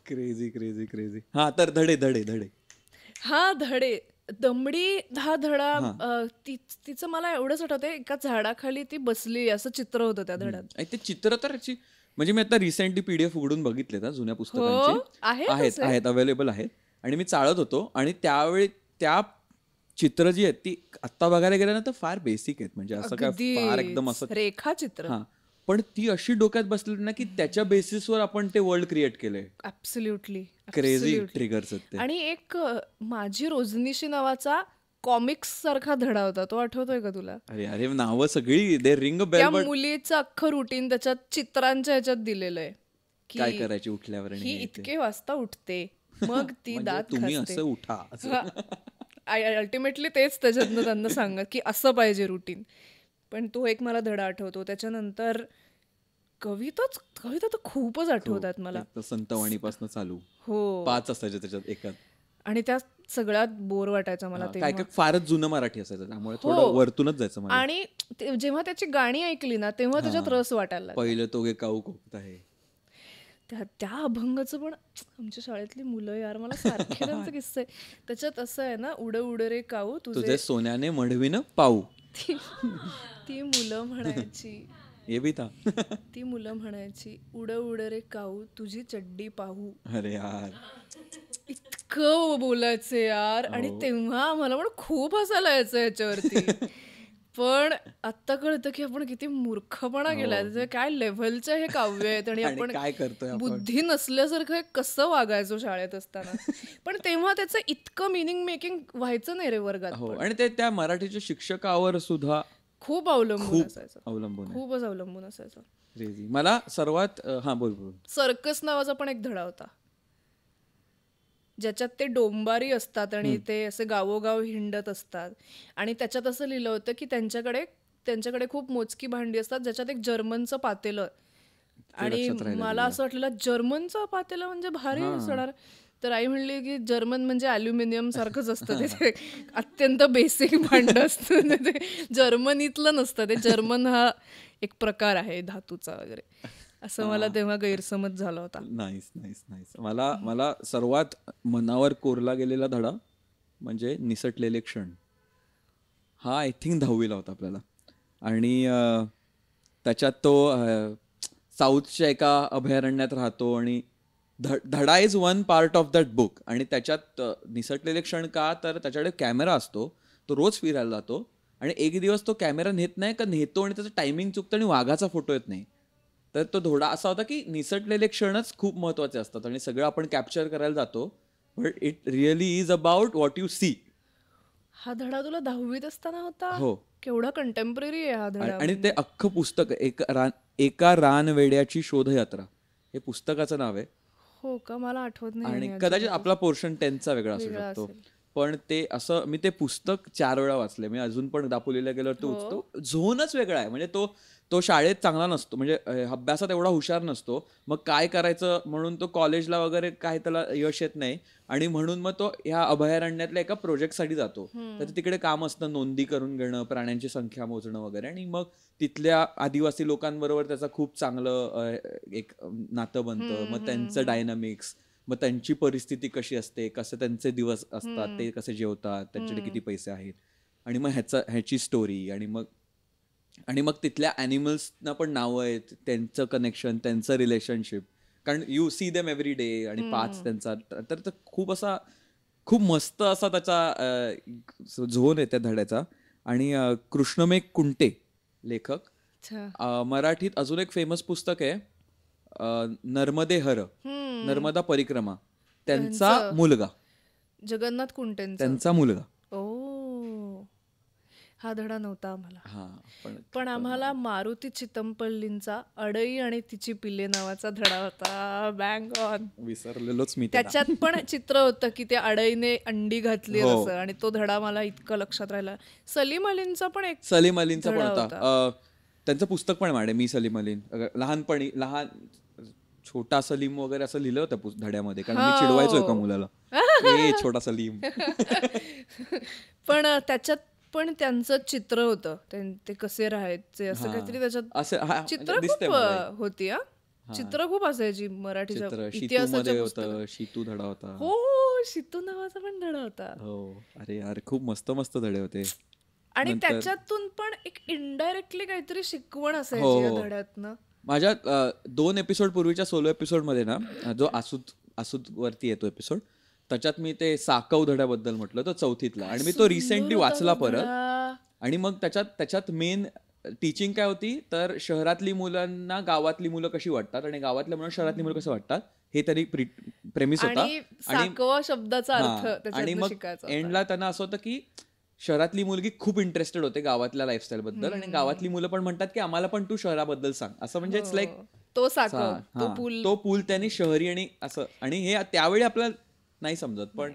Crazy crazy crazy. हा तर धडे धडे धडे. हा धडे दमडी हा धडा तिचं मला एवढंच आठवतंय, एका झाडाखाली ती बसली असं चित्र होतं त्या धड्यात. ते चित्र तर म्हणजे मी आता रिसेंटली PDF उघडून बघितले ना जुन्या पुस्तकांचे, आहेत अवेलेबल आहेत. आणि मी चाळत होतो आणि त्यावेळी त्या चित्र जी आहेत ती आत्ता बघायला गेलं ना तर फार बेसिक आहेत, म्हणजे असं काय फार एकदम असं रेखाचित्र. हा, पण ती अशी डोक्यात बसली ना की त्याच्या बेसिसवर आपण ते वर्ल्ड क्रिएट केलंय. ऍब्सोल्युटली क्रेझी ट्रिगर्स आहेत ते. आणि एक माझी रोजनिशी नावाचा कॉमिक्स सारखा धडा होता, तो आठवतोय का तुला? अरे अरे नावं सगळी दे रिंग बेल. त्या मुलीचं अख्खं रुटीन त्याच्यात चित्रांच्या ह्याच्यात दिलेलं आहे की काय करायची उठल्यावर. ही इतके वाजता उठते, मग ती दात तुम्ही घासते. असं उठा. अल्टिमेटली तेच त्याच्यातनं त्यांना सांगत की असं पाहिजे रुटीन. पण तो एक मला धडा आठवतो. त्याच्यानंतर कविता तर खूपच आठवतात मला. संतवाणीपासून चालू हो 5 असायचे त्याच्यात एकात. आणि त्या सगळ्यात बोर वाटायचं मला काय काय फारच जुनं मराठी असायचं त्यामुळे थोडं वरतूनच जायचं मला. आणि जेव्हा त्याची गाणी ऐकली ना तेव्हा त्याच्यात रस वाटायला लागला. पहिलं तोगे काऊ कोकत आहे त्या अभंगाचं पण आमच्या शाळेतली मुलं यार मला सारखे त्यांचे किस्से. त्याच्यात असं आहे ना, उड उड रे काऊ तुझे सोन्याने मढवीन पाऊ. ती मुलं म्हणायची ये भी था. ती मुलं म्हणायची उड उड रे काऊ तुझी चड्डी पाहू. अरे यार इतकं बोलायचे यार. आणि तेव्हा मला पण खूप हसायला यायचं याच्यावरती. पण आता कळतं की आपण किती मूर्खपणा केलाय. काय लेव्हलचं हे काव्य आहेत आणि आपण काय करतोय, बुद्धी नसल्यासारखं कसं वागायचो शाळेत असताना. पण तेव्हा त्याचं इतकं मिनिंग मेकिंग व्हायचं नाही रे वर्गात. आणि ते त्या मराठीच्या शिक्षकावर सुद्धा खूप अवलंबून असायचं. खूपच अवलंबून असायचं. मला सर्वात बोल सर्कस नावाचा पण एक धडा होता, ज्याच्यात ते डोंबारी असतात आणि ते असे गावोगाव हिंडत असतात. आणि त्याच्यात असं लिहिलं होतं की त्यांच्याकडे खूप मोजकी भांडी असतात, ज्याच्यात एक जर्मनचं पातेलं. आणि मला असं वाटलेलं जर्मनचं पातेलं म्हणजे भारी असणार. तर आई म्हणली की जर्मन म्हणजे अल्युमिनियम सारखंच असतं, ते अत्यंत बेसिक भांड असतं, ते जर्मनीतलं नसतं. ते जर्मन हा एक प्रकार आहे धातूचा वगैरे, असं मला तेव्हा गैरसमज झाला होता. Nice nice nice. मला सर्वात मनावर कोरला गेलेला धडा म्हणजे निसटलेले क्षण. हा आय थिंक 10वीला होता आपल्याला. आणि त्याच्यात तो साऊथच्या एका अभयारण्यात राहतो आणि धडा is one part of that book. आणि त्याच्यात निसटलेले क्षण का तर त्याच्याकडे कॅमेरा असतो, तो रोज फिरायला जातो आणि एक दिवस तो कॅमेरा नेत नाही का नेतो आणि त्याचं टायमिंग चुकतं आणि वाघाचा फोटो येत नाही. तर तो धडा असा होता की निसटलेले क्षणच खूप महत्वाचे असतात आणि सगळं आपण कॅप्चर करायला जातो, but it really is about what you see. हा धडा तुला 10वीत असताना होता? हो. केवढा कंटेम्पररी आहे हा धडा. आणि ते अख्खं पुस्तक एका रानवेड्याची शोधयात्रा हे पुस्तकाचं नाव आहे. हो का, मला आठवत नाही. आणि कदाचित आपला पोर्शन 10चा वेगळा असू शकतो, पण ते असं मी ते पुस्तक 4 वेळा वाचले. मी अजून पण दापोलीला गेल्यावर तो झोनच वेगळा आहे. म्हणजे तो शाळेत चांगला नसतो, म्हणजे अभ्यासात एवढा हुशार नसतो. मग काय करायचं म्हणून तो कॉलेजला वगैरे काय त्याला यश येत नाही आणि म्हणून मग तो ह्या अभयारण्यातल्या एका प्रोजेक्टसाठी जातो. तर तिकडे काम असतं नोंदी करून घेणं, प्राण्यांची संख्या मोजणं वगैरे. आणि मग तिथल्या आदिवासी लोकांबरोबर त्याचं खूप चांगलं एक नातं बनतं. मग त्यांचं डायनामिक्स, मग त्यांची परिस्थिती कशी असते, कसे त्यांचे दिवस असतात, ते कसे जेवतात, त्यांच्याकडे किती पैसे आहेत, आणि मग ह्याची स्टोरी. आणि मग तिथल्या ॲनिमल्सना पण नावं आहेत, त्यांचं कनेक्शन, त्यांचं रिलेशनशिप, कारण you see them every day. आणि 5 त्यांचा तर खूप मस्त असा त्याचा झोन आहे त्या धड्याचा. आणि कृष्णमेघ कुंटे लेखक. मराठीत अजून एक फेमस पुस्तक आहे नर्मदे हर, नर्मदा परिक्रमा, त्यांचा मुलगा जगन्नाथ कुंटे, त्यांचा मुलगा. हा धडा नव्हता आम्हाला. पण आम्हाला मारुती चितमपल्लींचा अडई आणि तिची पिल्ले नावाचा धडा होता. Bang on. विसरलेलोच मी. त्याच्यात पण चित्र होतं की त्या अडईने अंडी घातली असं, आणि तो धडा मला इतकं लक्षात राहिला. सलीम अलींचा पण होता. त्यांचं पुस्तक पण मांडे मी सलीम अलीन लहानपणी, लहान छोटा सलीम वगैरे असं लिहिलं होतं धड्यामध्ये, कारण मी चिडवायचो एका मुलाला, छोटा सलीम. पण त्याच्यात पण त्यांचं चित्र होतं, ते कसे राहायचे असं काहीतरी त्याच्यात चित्र खूप होती. चित्र खूप असायची मराठीच्या चित्र इतिहासाच्या शीतूमध्ये पुस्तकात. होतं, शितू धडा होता. हो शितू नावाचा पण धडा होता. हो अरे यार खूप मस्त मस्त धडे होते. आणि त्याच्यातून पण एक इनडायरेक्टली काहीतरी शिकवण हो, असायची या धड्यातनं. माझ्या 2 एपिसोड पूर्वीच्या सोलो एपिसोडमध्ये ना जो आसूद वरती येतो एपिसोड, त्याच्यात मी ते साकव धड्याबद्दल म्हटलं, तो 4थीतला, आणि मी तो रिसेंटली वाचला परत. आणि मग त्याच्यात मेन टीचिंग काय होती तर शहरातली मुलांना गावातली मुलं कशी वाटतात आणि गावातल्या मुलांना शहरातली मुलं कसं वाटतात हे तरी प्रेमिस होता. आणि साकवा शब्दाचा अर्थ आणि त्याच्यातनं मग शिकायचा होता. एंडला त्यांना असं होतं की शहरातली मुलगी खूप इंटरेस्टेड होते गावातल्या लाईफस्टाईल बद्दल, आणि गावातली मुलं पण म्हणतात की आम्हाला पण तू शहराबद्दल सांग, असं म्हणजे इट्स लाईक तो साकव, तो पूल. तो पूल त्यांनी शहरी आणि असं, आणि हे त्यावेळी आपल्याला नाही समजत, पण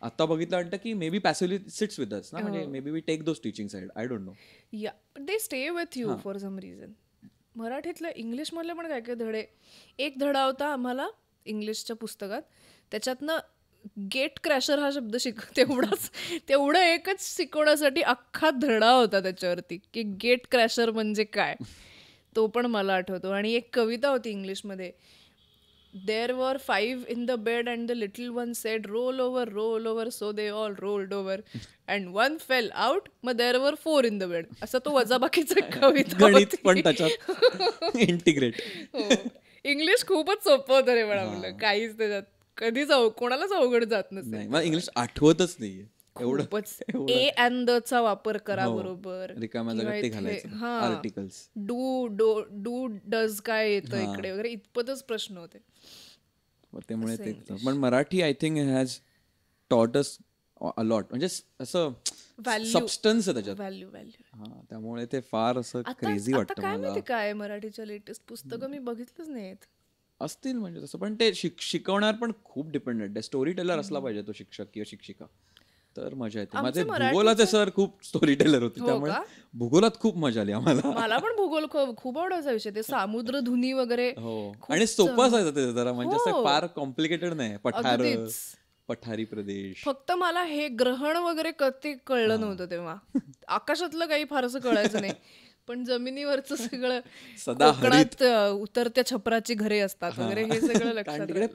आता बघितलं वाटतं की maybe passively sits with us ना, म्हणजे maybe we take those teaching side, I don't know. Yeah they stay with you for some reason. मराठीतल्या इंग्लिशमधले पण काय काय धडे. एक धडा होता आम्हाला इंग्लिशच्या पुस्तकात, त्याच्यातनं गेट क्रॅशर हा शब्द तेवढं एकच शिकवण्यासाठी अख्खा धडा होता त्याच्यावरती की गेट क्रॅशर म्हणजे काय, तो पण मला आठवतो. आणि एक कविता होती इंग्लिशमध्ये, There were 5 in the bed and the little one said roll over, so they all rolled over and one fell out, मग there were 4 in the bed. असं तो वजाबाकीचा कविता गणित पण त्याच्यात इंटिग्रेट. इंग्लिश खूपच सोपं होतं रे मला, म्हणलं काहीच त्याच्यात कधीच कोणालाच अवघड जात नसेल. मला इंग्लिश आठवतच नाहीये एवढं. ए अँड द चा वापर करा बरोबर, रिकाम्या जागेत ते घालायचं आर्टिकल्स. डू डज काय येतं इकडे वगैरे, इतपतच प्रश्न होते. त्यामुळे ते पण Marathi I think has taught us a lot, म्हणजे असं सबस्टन्स आहे त्याच्यात. व्हॅल्यू त्यामुळे ते फार असं क्रेझी वाटतं काय मला. माहिती काय मराठीच्या लेटेस्ट पुस्तकं मी बघितलंच नाहीत. असतील म्हणजे तसं, पण ते शिकवणार पण खूप डिपेंडेंट आहे. स्टोरी टेलर असला पाहिजे तो शिक्षक किंवा शिक्षिका, तर मजा येते. माझे भूगोलाचे सर खूप स्टोरी टेलर होते, त्यामुळे भूगोलात खूप मजा आली आम्हाला. मला पण भूगोल खूप आवडायचा विषय, ते सामुद्र धुनी वगैरे. आणि सोपं असायचं ते जरा, म्हणजे असं फार कॉम्प्लिकेटेड नाही. पठारी प्रदेश. फक्त मला हे ग्रहण वगैरे कधी कळलं नव्हतं तेव्हा. आकाशातलं काही फारसं कळायचं नाही, पण जमिनीवरचं सगळं, कोकणात उतरत्या छपराची घरे असतात वगैरे, हे सगळं लक्षात. तिकडे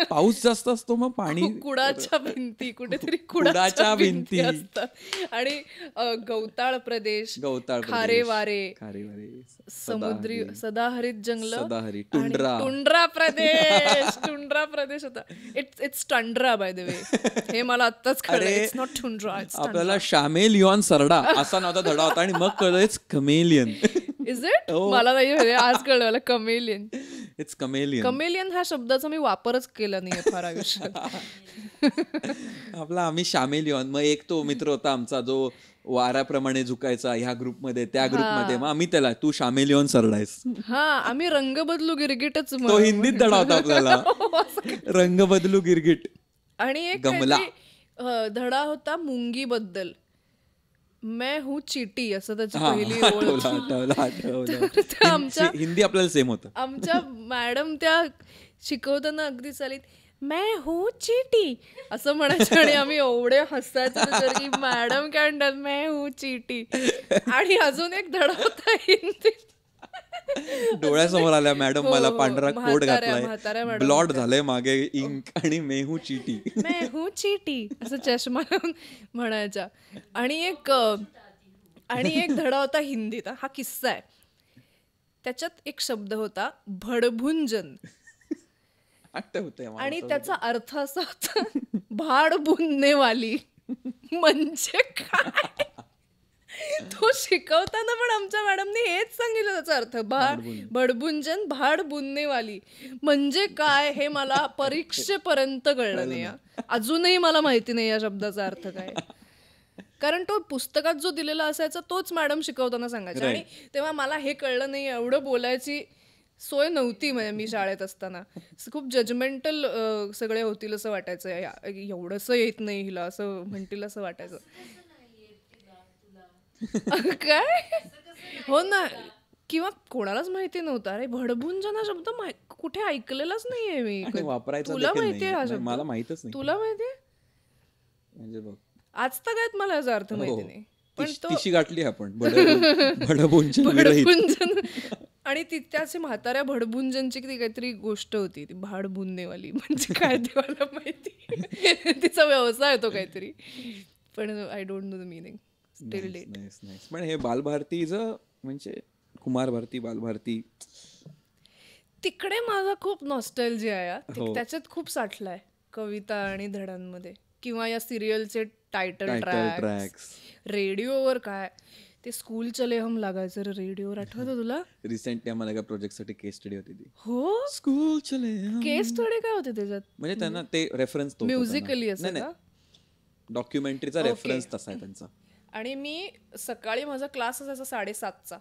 पाऊस जास्त असतो, मग पाणी, कुडाच्या भिंती, कुठेतरी कुडाच्या भिंती असतात, आणि गवताळ प्रदेश, खारे वारे, समुद्री सदाहरित जंगल, टुंड्रा प्रदेश होता. इट्स टंड्रा बाय द वे, हे मला आत्ताच कळलं. It's not tundra, it's Tundra. आपल्याला शामेलियॉन सरडा असा नव्हता धडा होता, आणि मग कळलं इट्स कमेलियन. Is it? मला नाही, आज कळलं मला कमेलियन. It's chameleon. कमेलियन ह्या शब्दाचा मी वापरच केला नाही फार आयुष्यात. आपला आम्ही शामेलियॉन. मग एक तो मित्र होता आमचा जो वाऱ्याप्रमाणे झुकायचा ह्या ग्रुपमध्ये, त्या ग्रुपमध्ये, मग आम्ही त्याला तू शामेलियॉन सरडायस. हा, आम्ही रंग बदलू गिरगिटच. तो हिंदीत धडा होता आपल्याला, रंग बदलू गिरगिट. आणि एक धडा होता मुंगी बद्दल, मैं हूँ चीटी, असं त्याची पहिली ओळख. हिंदी आपल्याला सेम होतं. आमच्या मॅडम त्या शिकवताना अगदी चालीत मैं हूँ चीटी असं म्हणायचं, आणि आम्ही एवढे हसायचो की मॅडम काय म्हणतात मैं हूँ चीटी. आणि अजून एक धडा होता हिंदी, डोळ्यासमोर आल्या मॅडम मला पांढरा कोट घातलाय, ब्लॉट झालंय मागे इंक, आणि मेहू चीटी असं चष्मा म्हणायचा. आणि एक धडा होता हिंदीत, हा किस्सा आहे. त्याच्यात एक शब्द होता भडभुंजन, आणि त्याचा अर्थ असा होता भाड बुनने वाली. म्हणजे काय? तो शिकवताना पण आमच्या मॅडमने हेच सांगितलं त्याचा अर्थ, भडभुंजन, भाड बुनने वाली म्हणजे काय हे मला परीक्षेपर्यंत कळलं नाही. अजूनही मला माहिती नाही या शब्दाचा अर्थ काय, कारण तो पुस्तकात जो दिलेला असायचा तोच मॅडम शिकवताना सांगायचा, आणि तेव्हा मला हे कळलं नाही. एवढं बोलायची सोय नव्हती म्हणजे मी शाळेत असताना. खूप जजमेंटल सगळे होतील असं वाटायचं, एवढंसं येत नाही हिला असं म्हणतील असं वाटायचं. काय हो ना, किंवा कोणालाच माहिती नव्हतं. अरे भडभुंजन हा शब्द कुठे ऐकलेलाच नाहीये मी. तुला माहितीये हा शब्द? मला माहितच नाही. तुला माहितीये? म्हणजे आज तर काय मला याचा अर्थ माहिती नाही, पण तो गाठली आपण भडभुंजन. आणि तिथे म्हाताऱ्या भडबुंजांची ती काहीतरी गोष्ट होती, ती भाडबुंदेवाली, म्हणजे काय देवाला माहिती, तिचा व्यवसाय तो काहीतरी, पण I don't know the meaning still date. पण हे बालभारतीचं म्हणजे कुमार भारती, बालभारती, तिकडे माझा खूप नॉस्टॅल्जिया आहे, त्याच्यात खूप साठलाय कविता आणि धड्यांमध्ये, किंवा या सिरियलचे टायटल ट्रॅक्स. रेडिओवर काय ते स्कूल चले हम लागायचं रेडिओवर, आठवतं तुला? रिसेंटली आम्हाला एका प्रोजेक्टसाठी केस स्टडी होती ती. हो, स्कूल चले केस स्टडी काय होते त्याच्यात? म्हणजे त्यांना ते रेफरन्स म्युझिकली असं का? डॉक्युमेंटरीचा रेफरन्स तसा आहे त्यांचा. आणि मी सकाळी माझा क्लास असायचा 7:30चा,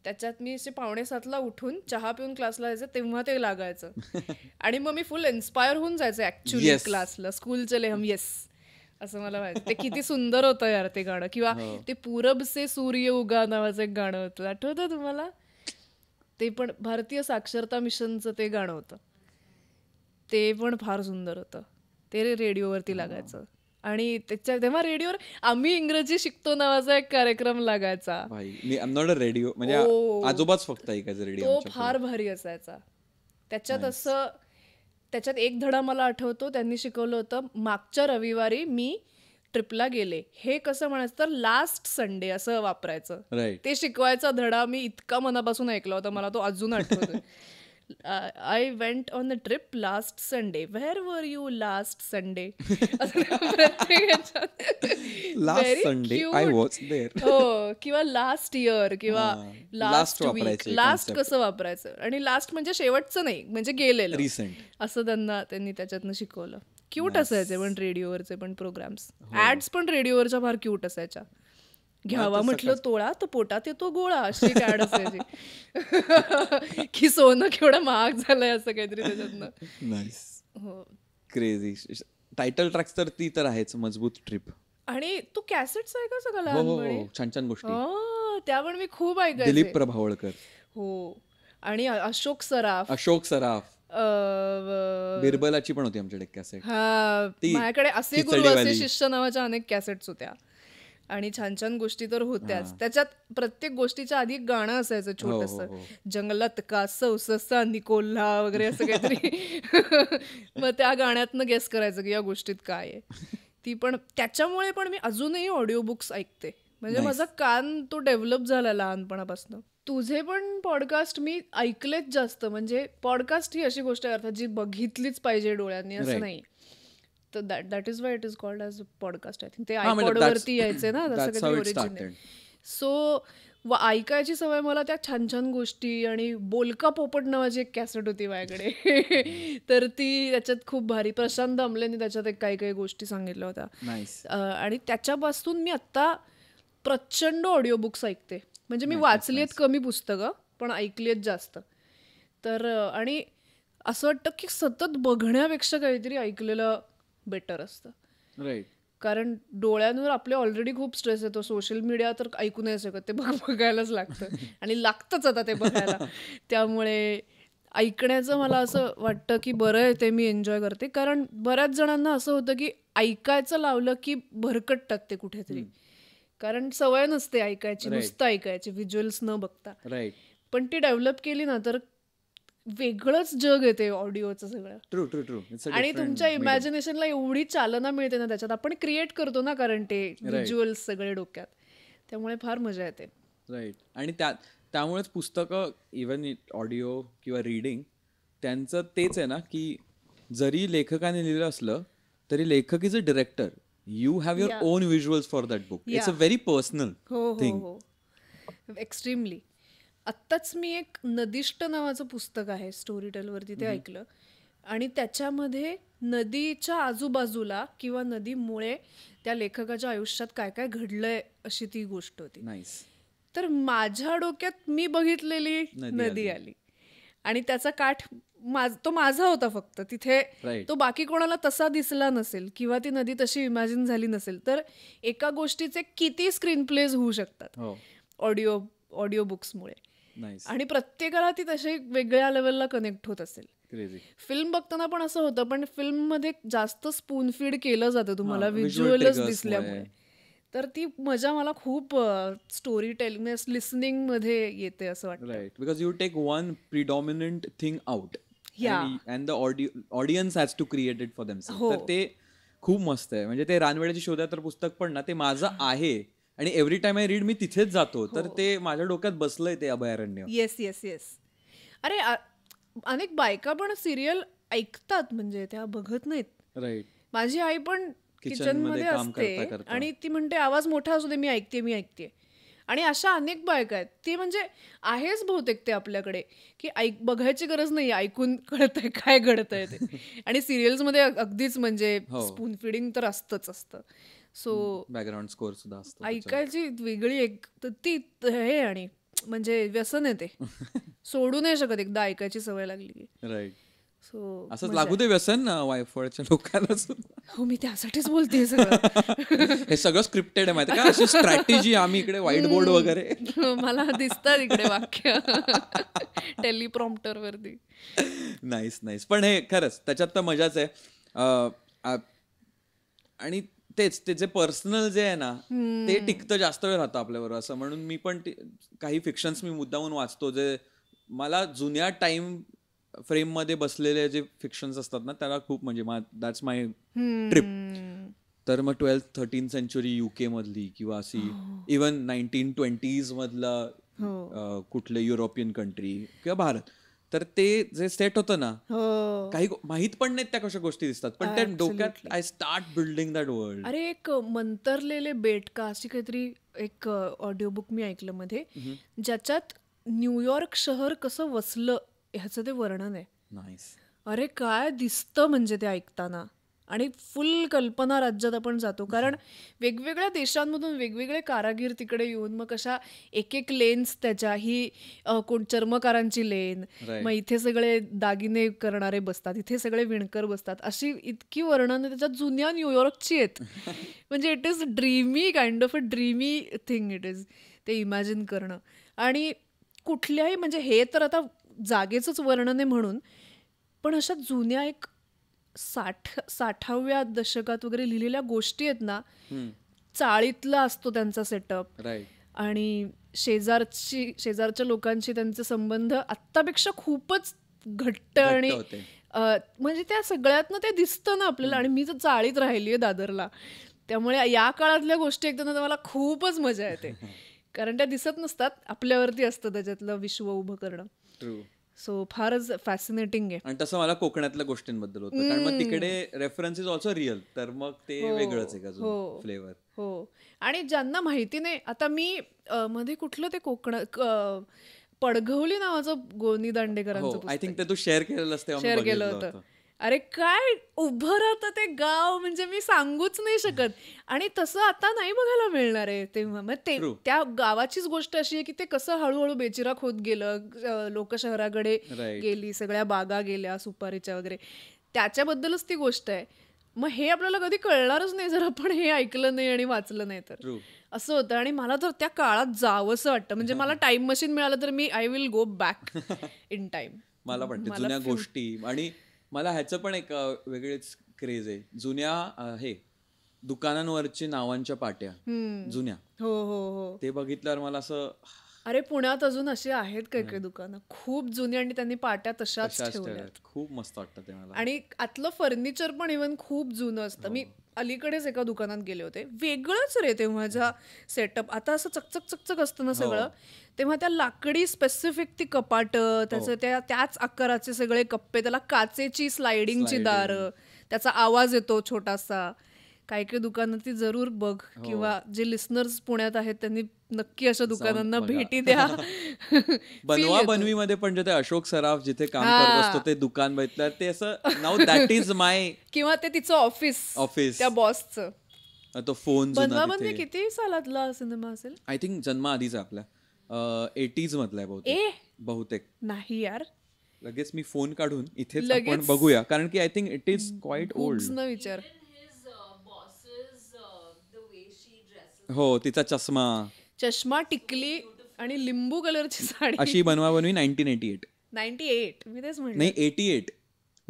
त्याच्यात मी 6:45ला उठून चहा पिऊन क्लासला जायचं, तेव्हा ते लागायचं. आणि मग मी फुल इन्स्पायर होऊन जायचं ऍक्च्युली क्लासला. स्कूल चले हम, येस, असं मला माहिती. ते किती सुंदर होतं यार ते गाणं. किंवा ते पूरब से सूर्य उगा नावाचं एक गाणं होतं, आठवतं तुम्हाला? ते पण भारतीय साक्षरता मिशनचं ते गाणं होतं, ते पण फार सुंदर होतं. ते रेडिओवरती लागायचं. आणि तेव्हा रेडिओवर आम्ही इंग्रजी शिकतो नावाचा एक कार्यक्रम लागायचा. रेडिओ म्हणजे आजोबाच फक्त ऐकायचं रेडिओ, तो फार भारी असायचा. त्याच्यात एक धडा मला आठवतो, त्यांनी शिकवलं होतं, मागच्या रविवारी मी ट्रिपला गेले, हे कसं म्हणायचं तर लास्ट संडे असं वापरायचं. ते शिकवायचा धडा मी इतका मनापासून ऐकला होता, मला तो अजून आठवतो. I went on a trip last Sunday. Where were you last Sunday? Last Sunday I was there. हो, किंवा लास्ट इयर, किंवा लास्ट वीक. लास्ट कसं वापरायचं, आणि लास्ट म्हणजे शेवटचं नाही, म्हणजे गेलेलं, असं त्यांनी त्याच्यातनं शिकवलं. क्यूट असायचे पण रेडिओवरचे पण प्रोग्राम्स. ऍड्स पण रेडिओवरच्या फार क्यूट असायच्या. घ्यावा म्हटलं तोळा तर पोटात येतो गोळा, अशी एक ऍड असायची. की सोनं केवढं महाग झालंय असं काहीतरी त्याच्यातनं. क्रेझी टायटल ट्रॅक्स तर ती तर आहेच, मजबूत ट्रिप. आणि तू कॅसेट्स ऐकायचं का लहानपणी? छान छान गोष्टी त्या पण मी खूप ऐकायचे. दिलीप प्रभावळकर, हो, आणि अशोक सराफ, बिरबलाची पण होती आमच्याकडे कॅसेट. हा, माझ्याकडे असे गुरु असे शिष्य नावाच्या अनेक कॅसेट्स होत्या. आणि छान छान गोष्टी तर होत्याच. त्याच्यात प्रत्येक गोष्टीच्या आधी गाणं असायचं छोटंसं, जंगलात का सौससा निकोल्हा वगैरे असं काहीतरी. मग त्या गाण्यातनं गेस करायचं की या गोष्टीत काय आहे. ती पण त्याच्यामुळे पण मी अजूनही ऑडिओ बुक्स ऐकते, म्हणजे माझा कान तो डेव्हलप झाला लहानपणापासून. तुझे पण पॉडकास्ट मी ऐकलेच जास्त. म्हणजे पॉडकास्ट ही अशी गोष्ट आहे अर्थात जी बघितलीच पाहिजे डोळ्यांनी, असं नाही. तर that is why it is called as a podcast. I think ते आयपॉडवरती यायचे ना, तसं काही ओरिजिनल. सो ऐकायची सवय मला, त्या छान छान गोष्टी. आणि बोलका पोपट नावाची एक कॅसेट होती माझ्याकडे, तर ती त्याच्यात खूप भारी, प्रशांत आमलेनी त्याच्यात एक काही काही गोष्टी सांगितल्या होत्या. आणि त्याच्यापासून मी आत्ता प्रचंड ऑडिओ बुक्स ऐकते. म्हणजे मी वाचली आहेत कमी पुस्तकं, पण ऐकली आहेत जास्त. तर आणि असं वाटतं की सतत बघण्यापेक्षा काहीतरी ऐकलेलं बेटर असतं. कारण डोळ्यांवर आपले ऑलरेडी खूप स्ट्रेस येतो. सोशल मीडिया तर ऐकू नाही शकत, ते बघायलाच लागतं, आणि लागतंच आता ते बघायला. त्यामुळे ऐकण्याचं मला असं वाटतं की बरं आहे, ते मी एन्जॉय करते. कारण बऱ्याच जणांना असं होतं की ऐकायचं लावलं की भरकटतात ते कुठेतरी, कारण सवय नसते ऐकायची, नुसतं ऐकायची, व्हिज्युअल्स न बघता. पण ती डेव्हलप केली ना तर वेगळंच जग येते ऑडिओचं सगळं. ट्रू. आणि तुमच्या इमॅजिनेशनला एवढी चालना मिळते ना त्याच्यात, आपण क्रिएट करतो ना, कारण ते व्हिज्युअल्स सगळे डोक्यात, त्यामुळे फार मजा येते. आणि त्यामुळेच पुस्तकं, इव्हन ऑडिओ किंवा रीडिंग, त्यांचं तेच आहे ना की जरी लेखकाने लिहिलं असलं तरी लेखक is a director. You have your on visuals for that book. It's a very personal thing. Extremely. आत्ताच मी एक नदिष्ट नावाचं पुस्तक आहे स्टोरी टेलवरती, ते ऐकलं. आणि त्याच्यामध्ये नदीच्या आजूबाजूला किंवा नदीमुळे त्या लेखकाच्या आयुष्यात काय काय घडलंय अशी ती गोष्ट होती. तर माझ्या डोक्यात मी बघितलेली नदी आली, आणि त्याचा काठ तो माझा होता फक्त तिथे. तो बाकी कोणाला तसा दिसला नसेल किंवा ती नदी तशी इमॅजिन झाली नसेल. तर एका गोष्टीचे किती स्क्रीन प्लेज होऊ शकतात ऑडिओ बुक्समुळे, आणि प्रत्येकाला ती तशी वेगळ्या लेवलला कनेक्ट होत असेल. फिल्म बघताना पण असं होतं, पण फिल्म मध्ये जास्त स्पून फीड केलं जातं तुम्हाला व्हिज्युअलच दिसल्यामुळे. तर ती मजा मला खूप स्टोरी टेलिंग लिसनिंग मध्ये येते असं वाटतं. Right, because you take one predominant thing out and the audience has to create it for themselves. तर ते खूप मस्त आहे. म्हणजे ते रानवेळ्याची शोधात तर पुस्तक पण ना, ते माझं आहे आणि एव्हरी टाइम आय रीड मी तिथेच जातो. तर ते माझ्या डोक्यात बसलंय ते अभयारण्य. Yes yes yes. अरे अनेक बायका पण सिरियल ऐकतात, म्हणजे त्या बघत नाहीत. राईट. माझी आई पण किचन मध्ये असते आणि ती म्हणते आवाज मोठा असू दे, मी ऐकते. आणि अशा अनेक बायका आहेत, ती म्हणजे आहेच बहुतेक ते आपल्याकडे की बघायची गरज नाही, ऐकून कळतंय काय घडतंय ते. आणि सिरियल्स मध्ये अगदीच म्हणजे स्पून फिडिंग तर असतं. सो बॅकग्राऊंड स्कोर सुद्धा असतो. ऐकायची वेगळी एक ती हे, आणि म्हणजे व्यसन आहे ते. सोडू नाही शकत एकदा ऐकायची सवय लागली की. राईट. सो असंच लागू दे व्यसन ना वायफळच्या लोकांना सुद्धा. हो, मी त्यासाठीच बोलते सगळं. हे सगळं स्क्रिप्टेड आहे माहिती का, अशी स्ट्रॅटेजी आम्ही इकडे व्हाईट बोर्ड वगैरे. मला दिसतात इकडे वाक्य टेलिप्रॉम्प्टर वरती. नाईस. पण हे खरंच त्याच्यात तर मजाच आहे. आणि तेच ते जे पर्सनल जे आहे ना, ते टिकतं, जास्त वेळ राहतं आपल्याबरोबर. असं म्हणून मी पण काही फिक्शन्स मी मुद्दामून वाचतो जे मला जुन्या टाइम फ्रेम मध्ये बसलेले जे फिक्शन्स असतात ना, त्याला खूप म्हणजे दॅट्स माय ट्रिप. तर मग 12th-13th सेंचुरी UK मधली किंवा अशी इवन 1920s मधला कुठले युरोपियन कंट्री किंवा भारत, तर ते जे सेट होतं ना, काही माहित पण नाहीत त्या कशा गोष्टी दिसतात, पण त्या डोक्यात I start building that world. अरे एक मंतरलेले बेट का अशी काहीतरी एक ऑडिओ बुक मी ऐकलं मध्ये, ज्याच्यात न्यूयॉर्क शहर कसं वसलं ह्याचं ते वर्णन आहे. नाईस. अरे काय दिसतं म्हणजे ते ऐकताना, आणि फुल कल्पना राज्यात आपण जातो. कारण वेगवेगळ्या देशांमधून वेगवेगळे कारागीर तिकडे येऊन मग कशा एक लेन्स त्याच्या, ही चर्मकारांची लेन, मग इथे सगळे दागिने करणारे बसतात, इथे सगळे विणकर बसतात, अशी इतकी वर्णनं त्याच्यात जुन्या न्यूयॉर्कची आहेत. म्हणजे it is dreamy, kind of a dreamy thing it is, ते इमॅजिन करणं. आणि कुठल्याही म्हणजे हे तर आता जागेचंच वर्णन आहे म्हणून, पण अशा जुन्या एक 60व्या दशकात वगैरे लिहिलेल्या गोष्टी आहेत ना, चाळीतला असतो त्यांचा सेटअप, आणि शेजारच्या लोकांशी त्यांचे संबंध आत्तापेक्षा खूपच घट्ट, आणि म्हणजे त्या सगळ्यातनं ते दिसतं ना आपल्याला. आणि मी तर चाळीत राहिली आहे दादरला, त्यामुळे या काळातल्या गोष्टी एकदम मला खूपच मजा येते. कारण त्या दिसत नसतात, आपल्यावरती असतं त्याच्यातलं विश्व उभं करणं. सो फारच फॅसिनेटिंग आहे. आणि तसं मला कोकणातल्या गोष्टींबद्दल होतं, कारण मग तिकडे रेफरन्स इज ऑल्सो रिअल, तर मग ते वेगळंच आहे का फ्लेवर. हो. आणि ज्यांना माहिती नाही, आता मी मध्ये कुठलं ते पडघवली नावाचं गोनी दांडेकरांचं आय थिंक ते तू शेअर केलं होतं. अरे काय उभं राहतं ते गाव, म्हणजे मी सांगूच नाही शकत. आणि तसं आता नाही बघायला मिळणार आहे. तेव्हा मग त्या गावाचीच गोष्ट अशी आहे की ते कसं हळूहळू बेचिराख होत गेलं, लोक शहराकडे गेली, सगळ्या बागा गेल्या सुपारीच्या वगैरे, त्याच्याबद्दलच ती गोष्ट आहे. मग हे आपल्याला कधी कळणारच नाही जर आपण हे ऐकलं नाही आणि वाचलं नाही तर. असं होतं. आणि मला तर त्या काळात जावंसं वाटतं. म्हणजे मला टाइम मशीन मिळालं तर मी I will go back in time. मला पण जुन्या गोष्टी, आणि मला ह्याचं पण एक वेगळीच क्रेज आहे, जुन्या दुकानांवरची नावांच्या पाट्या जुन्या. हो. ते बघितल्यावर मला असं, अरे पुण्यात अजून अशी आहेत काही दुकानं खूप जुनी, आणि त्यांनी पाट्या तशाच ठेवल्यात. खूप मस्त वाटतं ते मला. आणि आतलं फर्निचर पण इव्हन खूप जुनं असतं. मी अलीकडेच एका दुकानात गेले होते, वेगळंच रे तेव्हाचा सेटअप. आता असं चकचक असतं ना सगळं, तेव्हा त्या लाकडी स्पेसिफिक ती कपाटं, त्याचं त्याच आकाराचे सगळे कप्पे, त्याला काचेची स्लायडिंगची दारं, त्याचा आवाज येतो छोटासा. काही काही दुकानं ती जरूर बघ, किंवा जे लिस्नर्स पुण्यात आहेत त्यांनी नक्की अशा दुकानांना भेटी द्या. बनवी मध्ये पण जे अशोक सराफ जिथे काम करत असतो ते दुकान बघितलं, ते असं नाव दॅट इज माय, किंवा ते तिचं ऑफिस त्या बॉसचं. तो फोन बनवामध्ये किती सालातला सिनेमा असेल? आय थिंक जन्माआधीचा, आपल्या 80s मधला आहे बहुतेक. नाही यार, लगेच मी फोन काढून इथे आपण बघूया, कारण की I think it is quite old. विचार. हो, तिचा चष्मा, टिकली आणि लिंबू कलरची साडी, अशी बनवी 1988. मी तेच म्हणलं. नाही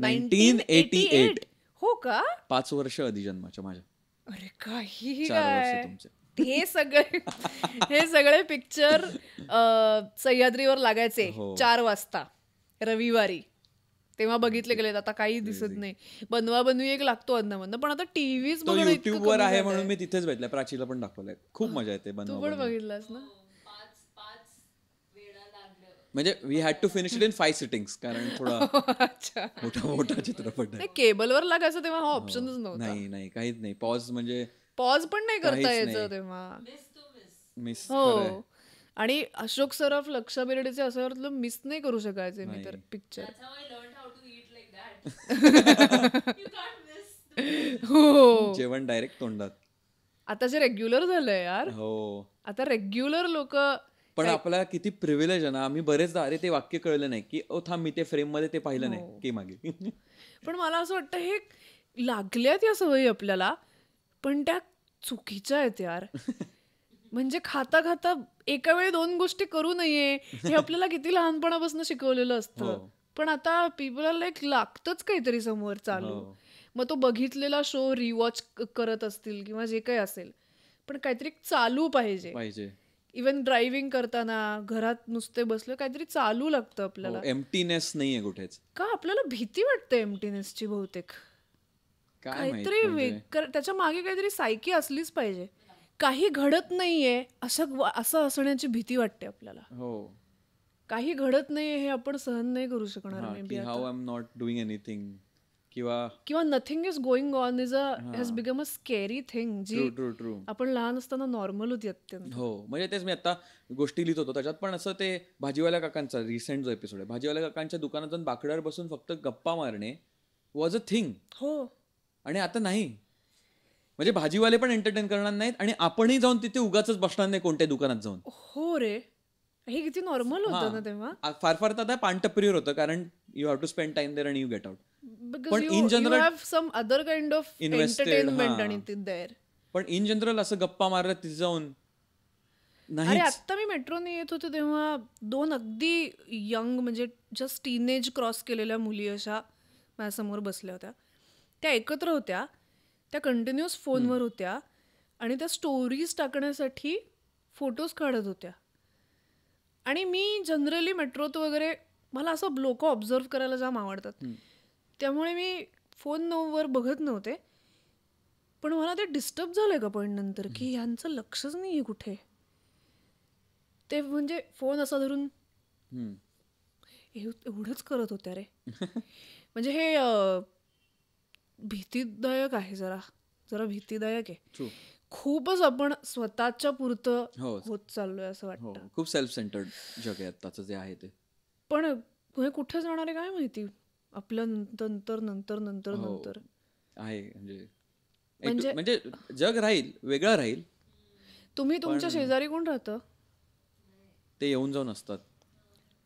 1988. हो का? 5 वर्ष आधी जन्माच्या माझ्या. अरे काही 4 वर्ष तुमचे. हे सगळे पिक्चर सह्याद्रीवर लागायचे 4 वाजता रविवारी, तेव्हा बघितले गेलेत. आता काही दिसत नाही. बनवा बनवी एक लागतो अधनमधनं, पण आता टीव्हीच तो युट्यूबवर आहे म्हणून मी तिथेच भेटलाय. प्राचीला पण दाखवलंय, खूप मजा येते. तू पण बघितलास ना? म्हणजे we had to finish it in 5 sittings, कारण थोडा मोठा चित्रपट आहे. केबलवर लागायचं तेव्हा हा ऑप्शनच नव्हता. नाही काहीच नाही. पॉज पण नाही करता यायचं तेव्हा. मिस. हो, आणि अशोक सराफ, लक्ष बेर्डेचे असं मिस नाही करू शकायचे मी तर पिक्चर. हो, जेवण डायरेक्ट तोंडात. आता जे रेग्युलर झालंय यार. हो, आता रेग्युलर लोक. पण आपल्याला किती प्रिव्हिलेज आहे ना. आम्ही बरेचदा अरे ते वाक्य कळलं नाही की ओ थांब मी ते फ्रेम मध्ये ते पाहिलं नाही की मागे. पण मला असं वाटतं हे लागल्यात या सवयी आपल्याला, पण त्या चुकीच्या आहेत यार. म्हणजे खाता खाता एका वेळी 2 गोष्टी करू नये हे आपल्याला किती लहानपणापासून शिकवलेलं असतं. पण आता पीपल लाईक लागतच काहीतरी समोर चालू. मग तो बघितलेला शो रिवॉच करत असतील किंवा जे काही असेल, पण काहीतरी चालू पाहिजे. इव्हन ड्रायव्हिंग करताना घरात नुसते बसले काहीतरी चालू लागतं आपल्याला. एम्प्टीनेस नाहीये कुठेच. का आपल्याला भीती वाटते एम्प्टीनेसची बहुतेक. काहीतरी त्याच्या मागे काहीतरी सायकी असलीच पाहिजे. काही घडत नाहीये असं असण्याची भीती वाटते आपल्याला. काही घडत नाहीये हे आपण सहन नाही करू शकणार. How I am not doing anything किंवा nothing is going on has become a scary thing, जी आपण लहान असताना नॉर्मल होती अत्यंत. हो, म्हणजे तेच मी आता गोष्टी लिहित होतो त्याच्यात पण असं ते भाजीवाल्या काकांचा रिसेंट जो एपिसोड आहे, भाजीवाल्या काकांच्या दुकानात जाऊन बाकड्यावर बसून फक्त गप्पा मारणे वॉज अ थिंग. हो, आणि आता नाही. म्हणजे भाजीवाले पण एंटरटेन करणार नाहीत आणि आपणही जाऊन तिथे उगाच बसणार नाही कोणत्या दुकानात जाऊन. हो रे, हे किती नॉर्मल होतं ना तेव्हा. फार तर पानटपरीवर होतं, कारण you have to spend time there and you get out. पण in general some other kind of entertainment आणि देअर. पण इन जनरल असं गप्पा मारत तिथे जाऊन नाही. अरे आता मी मेट्रोने येत होते तेव्हा 2 अगदी यंग, म्हणजे जस्ट टीनेज क्रॉस केलेल्या मुली अशा माझ्यासमोर बसल्या होत्या. त्या एकत्र होत्या, त्या कंटिन्युअस फोनवर होत्या आणि त्या स्टोरीज टाकण्यासाठी फोटोज काढत होत्या. आणि मी जनरली मेट्रोत वगैरे मला असं लोक ऑब्झर्व करायला जाम आवडतात, त्यामुळे मी फोनवर बघत नव्हते. पण मला ते डिस्टर्ब झालंय का पॉईंट नंतर की ह्यांचं लक्षच नाही आहे कुठे. ते म्हणजे फोन असा धरून एवढंच करत होत्या रे. म्हणजे हे भीतीदायक आहे, जरा भीतीदायक आहे. खूपच आपण स्वतःच्या पुरतं होत चाललोय असं वाटतं. खूप सेल्फ सेंटर्ड जग आहे आताचं जे आहे ते. पण हे कुठे जाणार आहे काय माहिती. आपल्या नंतर आहे. म्हणजे जग राहील, वेगळं राहील. तुम्ही तुमच्या शेजारी कोण राहतं ते येऊन जाऊन असतात,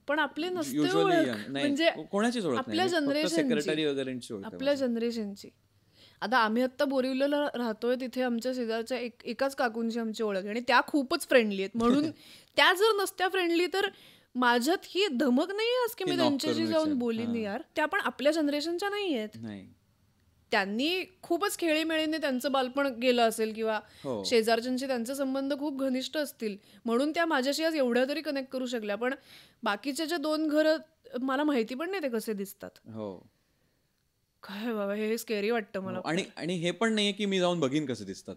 पण आपले नसते म्हणजे कोणाचीच ओळख आपल्या जनरेशनची. आता आम्ही आत्ता बोरिवलीला राहतोय, तिथे आमच्या शेजारच्या एकाच काकूंची आमची ओळख आहे आणि त्या खूपच फ्रेंडली आहेत. म्हणून त्या जर नसत्या फ्रेंडली तर माझ्यात ही धमक नाही आज की मी त्यांच्याशी जाऊन बोलीन यार. त्या पण आपल्या जनरेशनच्या नाही आहेत. त्यांनी खूपच खेळीमेळीने त्यांचं बालपण गेलं असेल किंवा शेजारच्यांशी त्यांचे संबंध खूप घनिष्ठ असतील, म्हणून त्या माझ्याशी आज एवढ्या तरी कनेक्ट करू शकल्या. पण बाकीचे जे 2 घरं मला माहिती पण नाही ते कसे दिसतात. काय बाबा, हे स्केरी वाटतं मला. आणि हे पण नाहीये की मी जाऊन बघीन कसं दिसतात.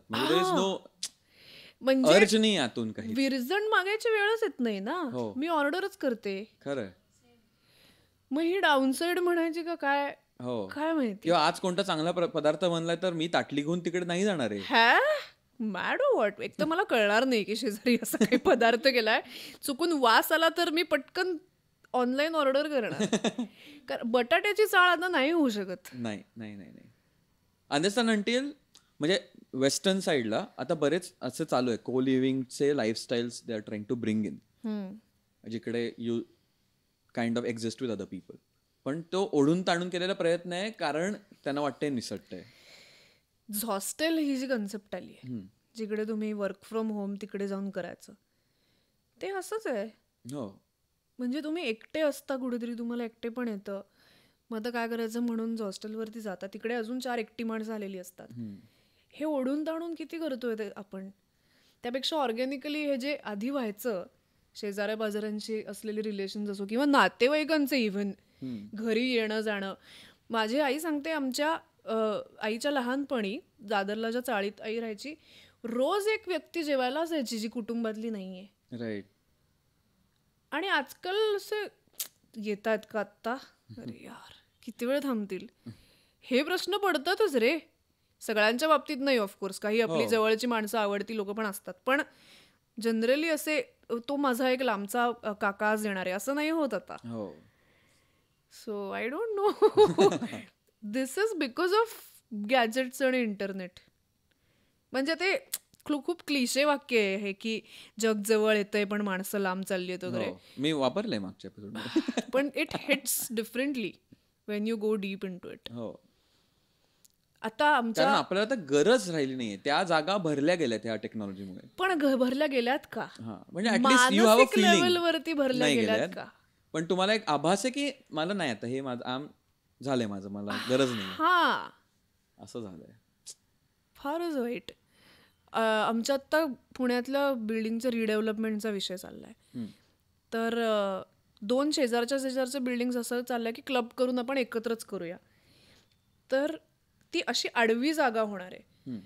म्हणजे आतून काही विरजण मागायची वेळच येत नाही ना. मी ऑर्डरच करते. खरं. मग ही डाऊनसाइड म्हणायची का काय, काय माहिती. किंवा आज कोणता चांगला पदार्थ बनलाय तर मी ताटली घेऊन तिकडे नाही जाणार आहे. Mad what. एक तर मला कळणार नाही की शेजारी असा काही पदार्थ केलाय, चुकून वास आला तर मी पटकन ऑनलाईन ऑर्डर करणार. बटाट्याची चाळ आता नाही होऊ शकत. नाही. अंडरस्टँड अंटिल म्हणजे वेस्टर्न साईडला आता बरेच असं चालू आहे, को लिव्हिंगचे lifestyles they are trying to bring in, जिकडे you kind of exist with other people. पण तो ओढून ताणून केलेला प्रयत्न आहे, कारण त्यांना वाटतंय निसटतंय. हॉस्टेल ही जी कन्सेप्ट आली आहे, जिकडे तुम्ही वर्क फ्रॉम होम तिकडे जाऊन करायचं, ते असंच आहे. म्हणजे तुम्ही एकटे असता कुठेतरी, तुम्हाला एकटे पण येतं. मग आता काय करायचं म्हणून हॉस्टेलवरती जाता, तिकडे अजून 4 एकटी माणसं आलेली असतात. हे ओढून ताणून किती करतोय ते आपण. त्यापेक्षा ऑर्गॅनिकली हे जे आधी व्हायचं, शेजाऱ्या बाजारांशी असलेले रिलेशन्स असो किंवा नातेवाईकांचे इव्हन घरी येणं जाणं. माझी आई सांगते, आमच्या आईच्या लहानपणी दादरला ज्या चाळीत आई राहायची, रोज एक व्यक्ती जेवायला असायची जी कुटुंबातली नाहीये. राईट. आणि आजकाल असे येत आहेत का आत्ता, अरे यार किती वेळ थांबतील, हे प्रश्न पडतातच रे. सगळ्यांच्या बाबतीत नाही ऑफकोर्स, काही आपली जवळची माणसं आवडती लोक पण असतात, पण जनरली असे तो माझा एक लांबचा काका आज येणार आहे असं नाही होत आता. So I don't no, this is because of gadgets आणि इंटरनेट. म्हणजे ते खूप क्लिशे वाक्य आहे की जग जवळ येतंय पण माणसं लांब चालली आहेत वगैरे. मी वापरलंय मागच्या एपिसोड. पण it hits differently when you go deep into it. आता आमच्या आपल्याला तर गरज राहिली नाहीये, त्या जागा भरल्या गेल्या त्या टेक्नॉलॉजीमुळे. पण भरल्या गेल्यात का, म्हणजे मानसिक लेवलवरती भरल्या गेल्यात का? पण तुम्हाला एक आभास आहे की मला नाही, आता हे माझं झालंय, माझं मला गरज नाही, हा असं झालंय. फारच वाईट. आमच्या आत्ता पुण्यातल्या बिल्डिंगच्या रिडेव्हलपमेंटचा विषय चाललाय. तर 2 शेजारच्या बिल्डिंग असं चाललंय की क्लब करून आपण एकत्रच करूया. तर ती अशी आडवी जागा होणार आहे.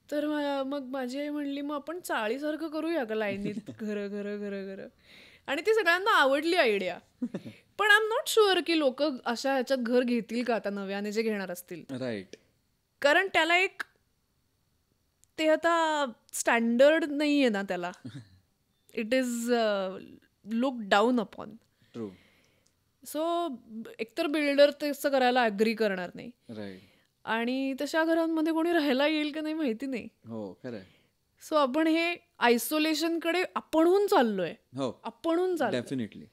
तर मग माझी आई म्हणली, मग आपण चाळीसारखं करूया का लाईनीत घर. आणि ती सगळ्यांना आवडली आयडिया. पण आय एम नॉट शुअर की लोक अशा ह्याच्यात घर घेतील का आता नव्याने जे घेणार असतील. राईट. कारण त्याला एक ते आता स्टँडर्ड नाही आहे ना त्याला. It is look down upon. True. So एकतर बिल्डर तसं करायला अग्री करणार नाही. राईट. आणि तशा घरांमध्ये कोणी राहायला येईल का नाही माहिती नाही. हो खरंय. सो आपण हे आयसोलेशनकडे आपणहून चाललोय. आपणहून चाललोय डेफिनेटली.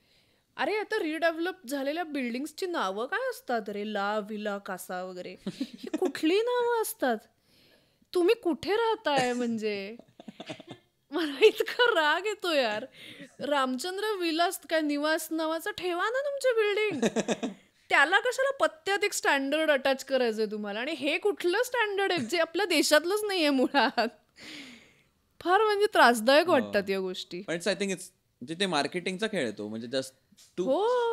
अरे आता रिडेव्हलप झालेल्या बिल्डिंग्सची नावं काय असतात रे, ला विला कासा वगैरे, ही कुठली नावं असतात? तुम्ही कुठे राहताय? म्हणजे मला इतका राग येतो यार. रामचंद्र विलास काय निवास नावाचा ठेवा ना तुमच्या बिल्डिंग. त्याला कशाला पत्त्यात एक स्टँडर्ड अटॅच करायचंय तुम्हाला? आणि हे कुठलं स्टँडर्ड आहे जे आपल्या देशातलंच नाहीये मुळात. फार म्हणजे त्रासदायक वाटतात या गोष्टी. आय थिंक इट्स म्हणजे ते मार्केटिंगचा खेळ येतो. म्हणजे जस्ट तू,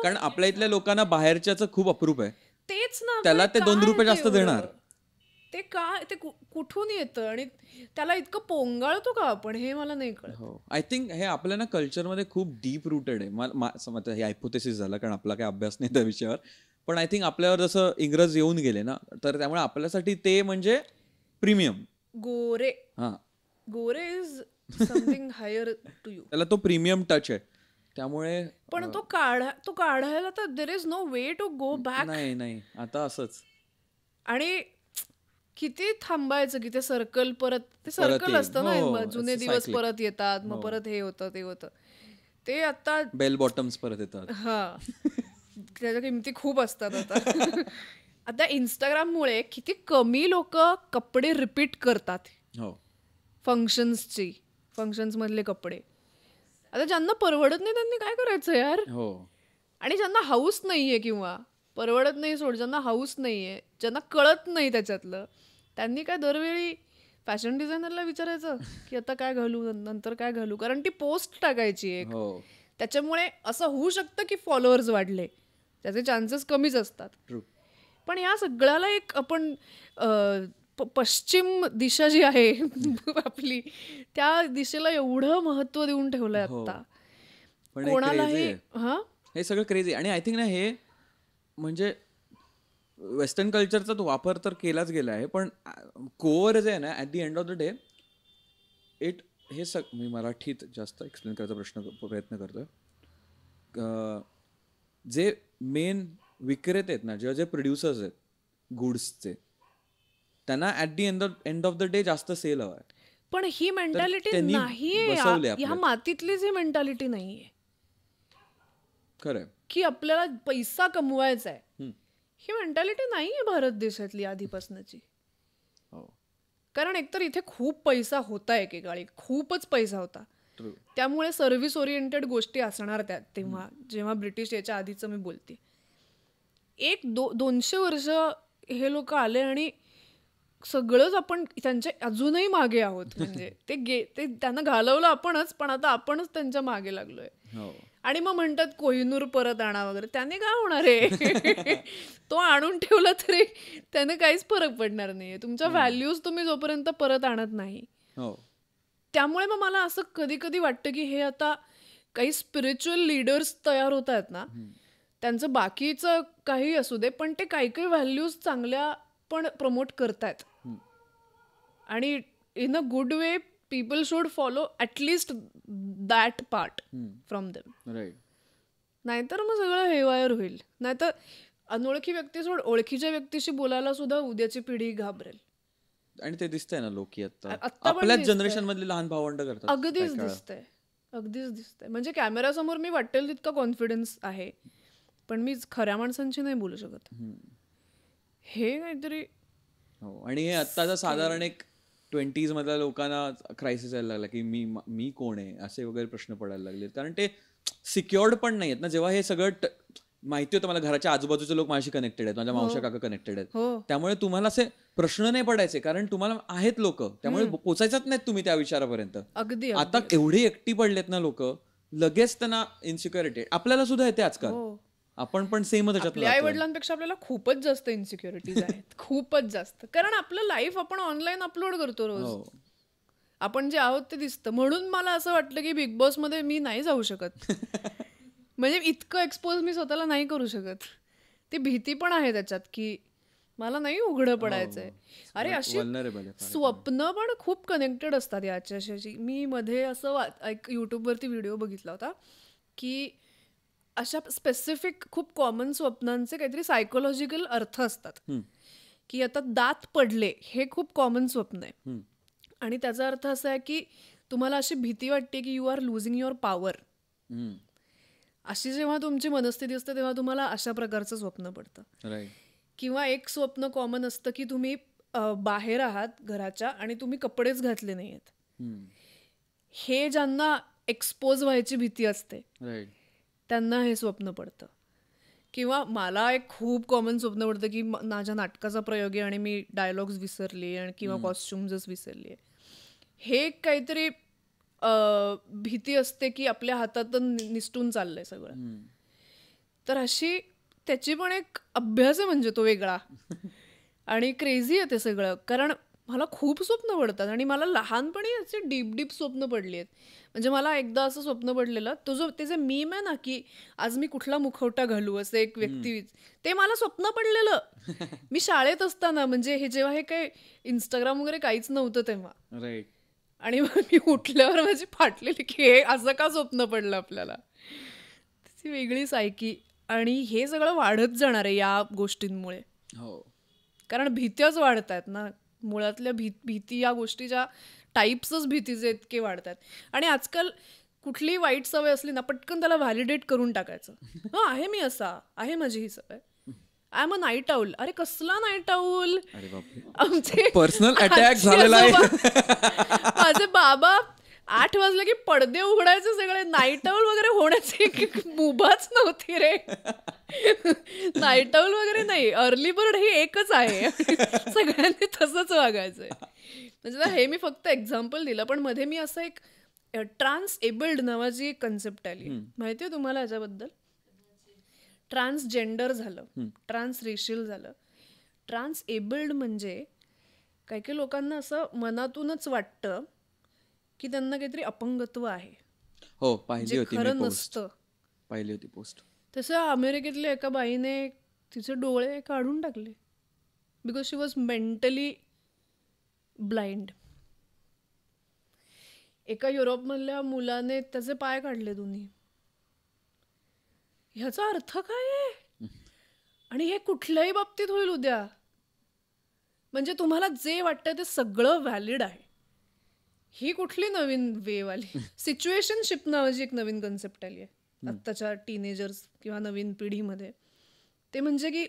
कारण आपल्या इथल्या लोकांना बाहेरच्याच खूप अप्रूप आहे. तेच ना, त्याला ते 2 रुपये जास्त देणार. ते काय, ते कुठून येतं आणि त्याला इतकं पोंगाळतो का आपण, हे मला नाही कळत. आय थिंक हे आपल्या ना कल्चरमध्ये खूप डीप रूटेड आहे. हे हायपोथेसिस झालं कारण आपला काही अभ्यास नाही त्या विषयावर. पण आय थिंक आपल्यावर जसं इंग्रज येऊन गेले ना, तर त्यामुळे आपल्यासाठी ते म्हणजे प्रीमियम. गोरे is something higher to you. त्याला तो प्रीमियम टच आहे. त्यामुळे पण तो काढायला तर there is no way to go back. नाही आता असंच. आणि किती थांबायचं की ते सर्कल असतं ना, जुने दिवस परत येतात, मग परत हे होतं ते होतं. ते आता बेल बॉटम्स परत येतात. हा, त्याच्या किमती खूप असतात आता. आता इंस्टाग्राममुळे किती कमी लोक कपडे रिपीट करतात. फंक्शन्स मधले कपडे. आता ज्यांना परवडत नाही त्यांनी काय करायचं यार. आणि ज्यांना हाऊस नाहीये, किंवा परवडत नाही सोड, ज्यांना हाऊस नाहीये, ज्यांना कळत नाही त्याच्यातलं, त्यांनी काय दरवेळी फॅशन डिझायनरला विचारायचं की आता काय घालू, नंतर काय घालू. कारण ती पोस्ट टाकायची एक. त्याच्यामुळे असं होऊ शकतं की फॉलोअर्स वाढले, त्याचे चान्सेस कमीच असतात. पण या सगळ्याला एक आपण पश्चिम दिशा जी आहे आपली, त्या दिशेला एवढं महत्व देऊन ठेवलंय आता. कोणालाही हे सगळं क्रेझी. आणि आय थिंक ना हे म्हणजे वेस्टर्न कल्चरचा तो वापर तर केलाच गेला आहे, पण कोअर जे आहे ना, at the end of the day हे मी मराठीत जास्त एक्सप्लेन करायचा प्रयत्न करतोय. जे मेन विक्रेते आहेत ना, जे प्रोड्युसर्स आहेत गुड्सचे, त्यांना at the end of the day जास्त सेल हवा आहे. पण ही मेंटॅलिटी नाहीये, ह्या मातीतलीच ही मेंटॅलिटी नाहीये. खरंय की आपल्याला पैसा कमवायचा आहे, ही मेंटॅलिटी नाहीये भारत देशातली आधीपासूनची. कारण एकतर इथे खूप पैसा होता, एकेकाळी खूपच पैसा होता, त्यामुळे सर्व्हिस ओरिएंटेड गोष्टी असणार त्यात. तेव्हा जेव्हा ब्रिटिश याच्या आधीचं मी बोलते, 200 वर्ष हे लोक आले आणि सगळंच आपण त्यांच्या अजूनही मागे आहोत. म्हणजे ते त्यांना घालवलं आपणच, पण आता आपणच त्यांच्या मागे लागलोय. आणि मग म्हणतात कोहिनूर परत आणा वगैरे. त्याने काय होणार आहे? तो आणून ठेवला तरी त्याने काहीच फरक पडणार नाहीये. तुमच्या व्हॅल्यूज तुम्ही जोपर्यंत परत आणत नाही. त्यामुळे मग मला असं कधी कधी वाटतं की हे आता काही स्पिरिच्युअल लीडर्स तयार होत आहेत ना, त्यांचं बाकीचं काही असू दे, पण ते काही काही व्हॅल्यूज चांगल्या पण प्रमोट करतायत. आणि in a good way people should follow at least that part from them. नाहीतर मग सगळं हेवायर होईल. नाहीतर अनोळखी व्यक्ती सोड, ओळखीच्या व्यक्तीशी बोलायला सुद्धा उद्याची पिढी घाबरेल. आणि ते दिसतंय ना, लोक आपल्याच जनरेशन मधले लहान भावंड करतात. अगदीच दिसतंय. म्हणजे कॅमेरासमोर मी वाटेल तितका कॉन्फिडन्स आहे, पण मी खऱ्या माणसांची नाही बोलू शकत. हे काहीतरी. आणि हे आत्ताचा साधारण एक 20s मधल्या लोकांना क्रायसिस यायला लागला की मी कोण आहे असे वगैरे प्रश्न पडायला लागले. कारण ते सिक्युअर्ड पण नाही आहेत ना. जेव्हा हे सगळं माहिती होतं, मला घराच्या आजूबाजूचे लोक माझ्याशी कनेक्टेड आहेत, माझ्या मावशा काका कनेक्टेड आहेत, त्यामुळे तुम्हाला असे प्रश्न नाही पडायचे, कारण तुम्हाला आहेत लोक, त्यामुळे पोचायचंच नाहीत तुम्ही त्या विचारापर्यंत. आता एवढी एकटी पडलेत ना लोक, लगेच त्यांना इन्सिक्युरिटी. आपल्याला सुद्धा येते आजकाल. आपण पण सेमच त्याच्यात. आई वडिलांपेक्षा आपल्याला खूपच जास्त इन्सिक्युरिटीज आहेत. खूपच जास्त. कारण आपलं लाईफ आपण ऑनलाईन अपलोड करतो रोज. आपण जे आहोत ते दिसतं. म्हणून मला असं वाटलं की बिग बॉस मध्ये मी नाही जाऊ शकत. म्हणजे इतकं एक्सपोज मी स्वतःला नाही करू शकत. ती भीती पण आहे त्याच्यात की मला नाही उघडं पडायचंय. अरे अशी स्वप्न पण खूप कनेक्टेड असतात याच्याशी. मी मध्ये असं एक युट्यूबवरती व्हिडिओ बघितला होता की अशा स्पेसिफिक खूप कॉमन स्वप्नांचे काहीतरी सायकोलॉजिकल अर्थ असतात. की आता दात पडले हे खूप कॉमन स्वप्न आहे. आणि त्याचा अर्थ असा आहे की तुम्हाला अशी भीती वाटते की you are losing your power. अशी जेव्हा तुमची मनस्थिती असते तेव्हा तुम्हाला अशा प्रकारचं स्वप्न पडतं. किंवा एक स्वप्न कॉमन असतं की तुम्ही बाहेर आहात घराच्या आणि तुम्ही कपडेच घातले नाही आहेत. हे ज्यांना एक्सपोज व्हायची भीती असते त्यांना हे स्वप्न पडतं. किंवा मला एक खूप कॉमन स्वप्न पडतं की माझ्या नाटकाचा प्रयोग आहे आणि मी डायलॉग्स विसरले आणि किंवा कॉस्ट्युम्सच विसरले. हे काहीतरी भीती असते की आपल्या हातातून निसटून चाललंय सगळं. तर अशी त्याची पण एक अभ्यास आहे, म्हणजे तो वेगळा. आणि क्रेझी आहे ते सगळं. कारण मला खूप स्वप्न पडतात आणि मला लहानपणी असे डीप स्वप्न पडली आहेत. म्हणजे मला एकदा असं स्वप्न पडलेलं, तो जो त्याचे मीम आहे ना की आज मी कुठला मुखवटा घालू, असं एक व्यक्ती, ते मला स्वप्न पडलेलं मी शाळेत असताना. म्हणजे हे जेव्हा हे काही इंस्टाग्राम वगैरे काहीच नव्हतं तेव्हा. आणि मग मी उठल्यावर माझी फाटलेली की हे असं का स्वप्न पडलं आपल्याला. त्याची वेगळी सायकी. आणि हे सगळं वाढत जाणार आहे या गोष्टींमुळे. कारण भीत्याच वाढत आहेत ना मुळातल्या. भीती या गोष्टीच्या टाईप्सच भीतीचे इतके वाढतात. आणि आजकाल कुठलीही वाईट सवय असली ना पटकन त्याला व्हॅलिडेट करून टाकायचं. आहे मी असा, आहे माझी ही सवय, I am a night owl. अरे कसला नाईट आऊल? आमचे पर्सनल अटॅक झालेला आहे. माझे बाबा 8 वाजले की पडदे उघडायचे सगळे. नाईट आऊल वगैरे होण्याची मुभाच नव्हती रे. नाईट आऊल वगैरे नाही, अर्ली बर्ड हे एकच आहे. सगळ्यांनी तसंच वागायचंय. म्हणजे हे मी फक्त एक्झाम्पल दिलं. पण मध्ये मी असं एक ट्रान्सएबल्ड नावाची एक कन्सेप्ट आली, माहितीये तुम्हाला याच्याबद्दल? ट्रान्सजेंडर झालं, ट्रान्सरेशियल झालं. ट्रान्सएबल्ड म्हणजे काही काही लोकांना असं मनातूनच वाटतं की त्यांना काहीतरी अपंगत्व आहे. हो, पाहिली होती, खरं नसतं. पाहिली होती पोस्ट. तसं अमेरिकेतल्या एका बाईने तिचे डोळे काढून टाकले because she was mentally blind. एका युरोपमधल्या मुलाने त्याचे पाय काढले दोन्ही. ह्याचा अर्थ काय आहे? आणि हे कुठल्याही बाबतीत होईल उद्या. म्हणजे तुम्हाला जे वाटतं ते सगळं व्हॅलिड आहे. ही कुठली नवीन वेव आली? सिच्युएशनशिप नावाची एक नवीन कन्सेप्ट आली आहे आत्ताच्या टीनेजर्स किंवा नवीन पिढीमध्ये. ते म्हणजे की